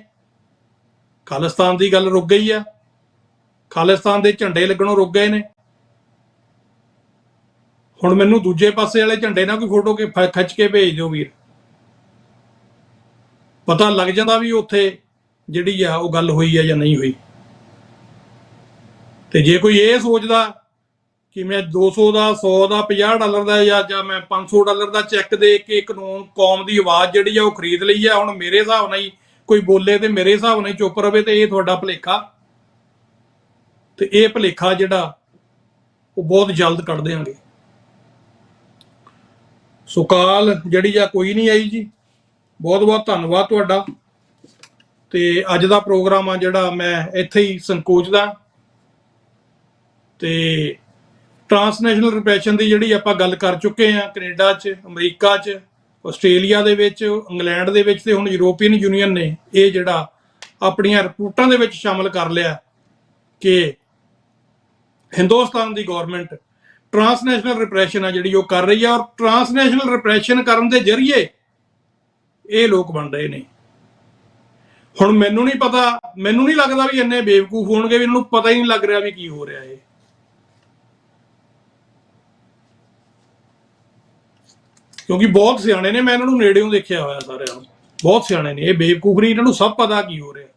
ਖਾਲਿਸਤਾਨ ਦੀ ਗੱਲ ਰੁਕ ਗਈ ਆ, ਖਾਲਿਸਤਾਨ ਦੇ ਝੰਡੇ ਲੱਗਣੋਂ ਰੁਕ ਗਏ ਨੇ। ਹੁਣ ਮੈਨੂੰ ਦੂਜੇ ਪਾਸੇ ਵਾਲੇ ਝੰਡੇ ਨਾਲ ਕੋਈ ਫੋਟੋ ਖਿੱਚ ਕੇ ਭੇਜ ਦਿਓ ਵੀਰ, ਪਤਾ ਲੱਗ ਜਾਂਦਾ ਵੀ ਉੱਥੇ ਜਿਹੜੀ ਆ ਉਹ ਗੱਲ ਹੋਈ ਆ ਜਾਂ ਨਹੀਂ ਹੋਈ। ਤੇ ਜੇ ਕੋਈ ਇਹ ਸੋਚਦਾ ਕਿ ਮੈਂ 200 ਦਾ, 100 ਦਾ, $50 ਦਾ ਜਾਂ ਮੈਂ $500 ਦਾ ਚੈੱਕ ਦੇ ਕੇ ਕਾਨੂੰਨ ਕੌਮ ਦੀ ਆਵਾਜ਼ ਜਿਹੜੀ ਆ ਉਹ ਖਰੀਦ ਲਈ ਆ, ਹੁਣ ਮੇਰੇ ਹਿਸਾਬ ਨਾਲ ਹੀ ਕੋਈ ਬੋਲੇ ਤੇ ਮੇਰੇ ਹਿਸਾਬ ਨਾਲ ਚੁੱਪ ਰਵੇ, ਤੇ ਇਹ ਤੁਹਾਡਾ ਭੁਲੇਖਾ। ਤੇ ਇਹ ਭੁਲੇਖਾ ਜਿਹੜਾ ਉਹ ਬਹੁਤ ਜਲਦ ਕੱਢ ਦਿਆਂਗੇ। ਸੋ ਕਾਲ ਜਿਹੜੀ ਆ ਕੋਈ ਨਹੀਂ ਆਈ ਜੀ। ਬਹੁਤ ਬਹੁਤ ਧੰਨਵਾਦ ਤੁਹਾਡਾ। ਤੇ ਅੱਜ ਦਾ ਪ੍ਰੋਗਰਾਮ ਆ ਜਿਹੜਾ ਮੈਂ ਇੱਥੇ ਹੀ ਸੰਕੋਚਦਾ। ਤੇ ਟ੍ਰਾਂਸਨੈਸ਼ਨਲ ਰਿਪਰੈਸ਼ਨ ਦੀ ਜਿਹੜੀ ਆਪਾਂ ਗੱਲ ਕਰ ਚੁੱਕੇ ਹਾਂ, ਕੈਨੇਡਾ 'ਚ, ਅਮਰੀਕਾ 'ਚ, ਆਸਟ੍ਰੇਲੀਆ ਦੇ ਵਿੱਚ, ਇੰਗਲੈਂਡ ਦੇ ਵਿੱਚ ਤੇ ਹੁਣ ਯੂਰੋਪੀਅਨ ਯੂਨੀਅਨ ਨੇ ਇਹ ਜਿਹੜਾ ਆਪਣੀਆਂ ਰਿਪੋਰਟਾਂ ਦੇ ਵਿੱਚ ਸ਼ਾਮਲ ਕਰ ਲਿਆ ਕਿ ਹਿੰਦੁਸਤਾਨ ਦੀ ਗਵਰਨਮੈਂਟ ਟਰਾਂਸਨੈਸ਼ਨਲ ਰਿਪਰੈਸ਼ਨ ਆ ਜਿਹੜੀ ਉਹ ਕਰ ਰਹੀ ਆ, ਔਰ ਟਰਾਂਸਨੈਸ਼ਨਲ ਰਿਪਰੈਸ਼ਨ ਕਰਨ ਦੇ ਜ਼ਰੀਏ ਇਹ ਲੋਕ ਬਣ ਰਹੇ ਨੇ। ਹੁਣ ਮੈਨੂੰ ਨਹੀਂ ਪਤਾ, ਮੈਨੂੰ ਨਹੀਂ ਲੱਗਦਾ ਵੀ ਇੰਨੇ ਬੇਵਕੂਫ ਹੋਣਗੇ ਵੀ ਇਹਨਾਂ ਨੂੰ ਪਤਾ ਹੀ ਨਹੀਂ ਲੱਗ ਰਿਹਾ ਵੀ ਕੀ ਹੋ ਰਿਹਾ ਹੈ। ਕਿਉਂਕਿ ਬਹੁਤ ਸਿਆਣੇ ਨੇ, ਮੈਂ ਇਹਨਾਂ ਨੂੰ ਨੇੜਿਓਂ ਦੇਖਿਆ ਹੋਇਆ ਸਾਰਿਆਂ ਨੂੰ, ਬਹੁਤ ਸਿਆਣੇ ਨੇ, ਇਹ ਬੇਵਕੂਫ ਨਹੀਂ, ਇਹਨਾਂ ਨੂੰ ਸਭ ਪਤਾ ਕੀ ਹੋ ਰਿਹਾ।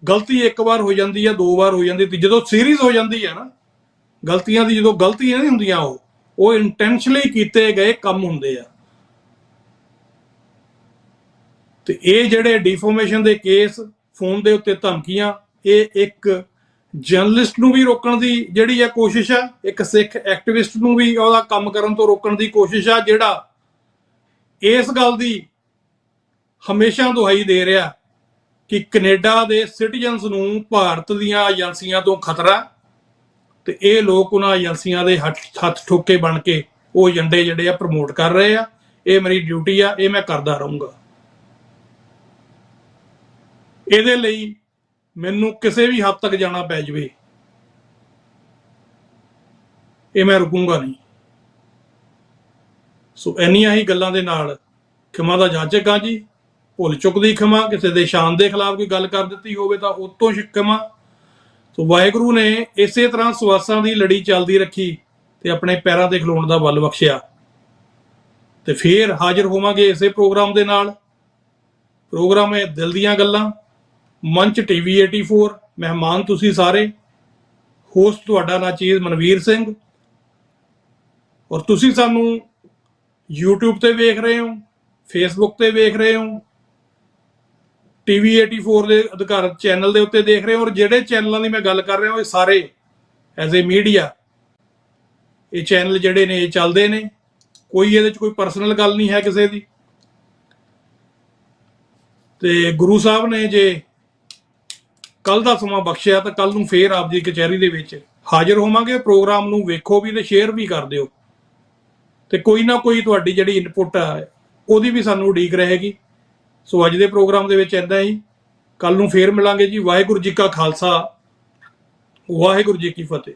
ਗਲਤੀ ਇੱਕ ਵਾਰ ਹੋ ਜਾਂਦੀ ਆ, ਦੋ ਵਾਰ ਹੋ ਜਾਂਦੀ, ਤੇ ਜਦੋਂ ਸੀਰੀਜ਼ ਹੋ ਜਾਂਦੀ ਆ ਨਾ ਗਲਤੀਆਂ ਦੀ, ਜਦੋਂ ਗਲਤੀਆਂ ਨਹੀਂ ਹੁੰਦੀਆਂ ਉਹ ਇੰਟੈਂਸ਼ਨਲੀ ਕੀਤੇ ਗਏ ਕੰਮ ਹੁੰਦੇ ਆ। ਤੇ ਇਹ ਜਿਹੜੇ ਡਿਫੋਰਮੇਸ਼ਨ ਦੇ ਕੇਸ, ਫੋਨ ਦੇ ਉੱਤੇ ਧਮਕੀਆਂ, ਇਹ ਇੱਕ ਜਰਨਲਿਸਟ ਨੂੰ ਵੀ ਰੋਕਣ ਦੀ ਜਿਹੜੀ ਆ ਕੋਸ਼ਿਸ਼ ਆ, ਇੱਕ ਸਿੱਖ ਐਕਟਿਵਿਸਟ ਨੂੰ ਵੀ ਉਹਦਾ ਕੰਮ ਕਰਨ ਤੋਂ ਰੋਕਣ ਦੀ ਕੋਸ਼ਿਸ਼ ਆ, ਜਿਹੜਾ ਇਸ ਗੱਲ ਦੀ ਹਮੇਸ਼ਾ ਦੁਹਾਈ ਦੇ ਰਿਹਾ ਕਿ ਕੈਨੇਡਾ ਦੇ ਸਿਟੀਜ਼ਨਸ ਨੂੰ ਭਾਰਤ ਦੀਆਂ ਏਜੰਸੀਆਂ ਤੋਂ ਖਤਰਾ, ਤੇ ਇਹ ਲੋਕ ਉਹਨਾਂ ਏਜੰਸੀਆਂ ਦੇ ਹੱਥ ਠੋਕੇ ਬਣ ਕੇ ਉਹ ਏਜੰਡੇ ਜਿਹੜੇ ਆ ਪ੍ਰਮੋਟ ਕਰ ਰਹੇ ਆ। ਇਹ ਮੇਰੀ ਡਿਊਟੀ ਆ, ਇਹ ਮੈਂ ਕਰਦਾ ਰਹੂੰਗਾ। ਇਹਦੇ ਲਈ ਮੈਨੂੰ ਕਿਸੇ ਵੀ ਹੱਦ ਤੱਕ ਜਾਣਾ ਪੈ ਜਾਵੇ, ਇਹ ਮੈਂ ਰੁਕੂੰਗਾ ਨਹੀਂ। ਸੋ ਇੰਨੀਆਂ ਹੀ ਗੱਲਾਂ ਦੇ ਨਾਲ ਖਿਮਾ ਦਾ ਜਾਚਕ ਹਾਂ ਜੀ, ਭੁੱਲ ਚੁੱਕ ਦੀ ਖਿਮਾ, ਕਿਸੇ ਦੇ ਸ਼ਾਨ ਦੇ ਖਿਲਾਫ ਕੋਈ ਗੱਲ ਕਰ ਦਿੱਤੀ ਹੋਵੇ ਤਾਂ ਉਹ ਤੋਂ ਖਿਮਾ। ਸੋ ਵਾਹਿਗੁਰੂ ਨੇ ਇਸੇ ਤਰ੍ਹਾਂ ਸਵਾਸਾਂ ਦੀ ਲੜੀ ਚੱਲਦੀ ਰੱਖੀ ਤੇ ਆਪਣੇ ਪੈਰਾਂ ਤੇ ਖਲੋਣ ਦਾ ਬਲ ਬਖਸ਼ਿਆ, ਤੇ ਫੇਰ ਹਾਜ਼ਰ ਹੋਵਾਂਗੇ ਇਸੇ ਪ੍ਰੋਗਰਾਮ ਦੇ ਨਾਲ। ਪ੍ਰੋਗਰਾਮ ਹੈ ਦਿਲ ਦੀਆਂ ਗੱਲਾਂ, ਮੰਚ TV 84, ਮਹਿਮਾਨ ਤੁਸੀਂ ਸਾਰੇ, ਹੋਸਟ ਤੁਹਾਡਾ ਨਾਚੀਜ਼ ਮਨਵੀਰ ਸਿੰਘ, ਔਰ ਤੁਸੀਂ ਸਾਨੂੰ YouTube ਤੇ ਵੇਖ ਰਹੇ ਹੋ, Facebook ਤੇ ਵੇਖ ਰਹੇ ਹੋ, TV 84 ਦੇ ਅਧਿਕਾਰਤ ਚੈਨਲ ਦੇ ਉੱਤੇ ਦੇਖ ਰਹੇ ਹੋ, ਔਰ ਜਿਹੜੇ ਚੈਨਲਾਂ ਦੀ ਮੈਂ ਗੱਲ ਕਰ ਰਿਹਾ ਇਹ ਸਾਰੇ ਐਜ਼ ਏ ਮੀਡੀਆ ਇਹ ਚੈਨਲ ਜਿਹੜੇ ਨੇ ਇਹ ਚੱਲਦੇ ਨੇ, ਕੋਈ ਇਹਦੇ 'ਚ ਕੋਈ ਪਰਸਨਲ ਗੱਲ ਨਹੀਂ ਹੈ ਕਿਸੇ ਦੀ। ਤੇ ਗੁਰੂ ਸਾਹਿਬ ਨੇ ਜੇ ਕੱਲ ਦਾ ਸਮਾਂ ਬਖਸ਼ਿਆ ਤਾਂ ਕੱਲ ਨੂੰ ਫੇਰ ਆਪ ਦੀ ਕਚਹਿਰੀ ਦੇ ਵਿੱਚ ਹਾਜ਼ਰ ਹੋਵਾਂਗੇ। ਪ੍ਰੋਗਰਾਮ ਨੂੰ ਵੇਖੋ ਵੀ ਤੇ ਸ਼ੇਅਰ ਵੀ ਕਰ ਦਿਓ, ਤੇ ਕੋਈ ਨਾ ਕੋਈ ਤੁਹਾਡੀ ਜਿਹੜੀ ਇਨਪੁੱਟ ਆ ਉਹਦੀ ਵੀ ਸਾਨੂੰ ਉਡੀਕ ਰਹੇਗੀ। ਸੋ ਅੱਜ ਦੇ ਪ੍ਰੋਗਰਾਮ ਦੇ ਵਿੱਚ ਇੱਦਾਂ ਹੀ, ਕੱਲ ਨੂੰ ਫੇਰ ਮਿਲਾਂਗੇ ਜੀ। ਵਾਹਿਗੁਰੂ ਜੀ ਕਾ ਖਾਲਸਾ, ਵਾਹਿਗੁਰੂ ਜੀ ਕੀ ਫਤਿਹ।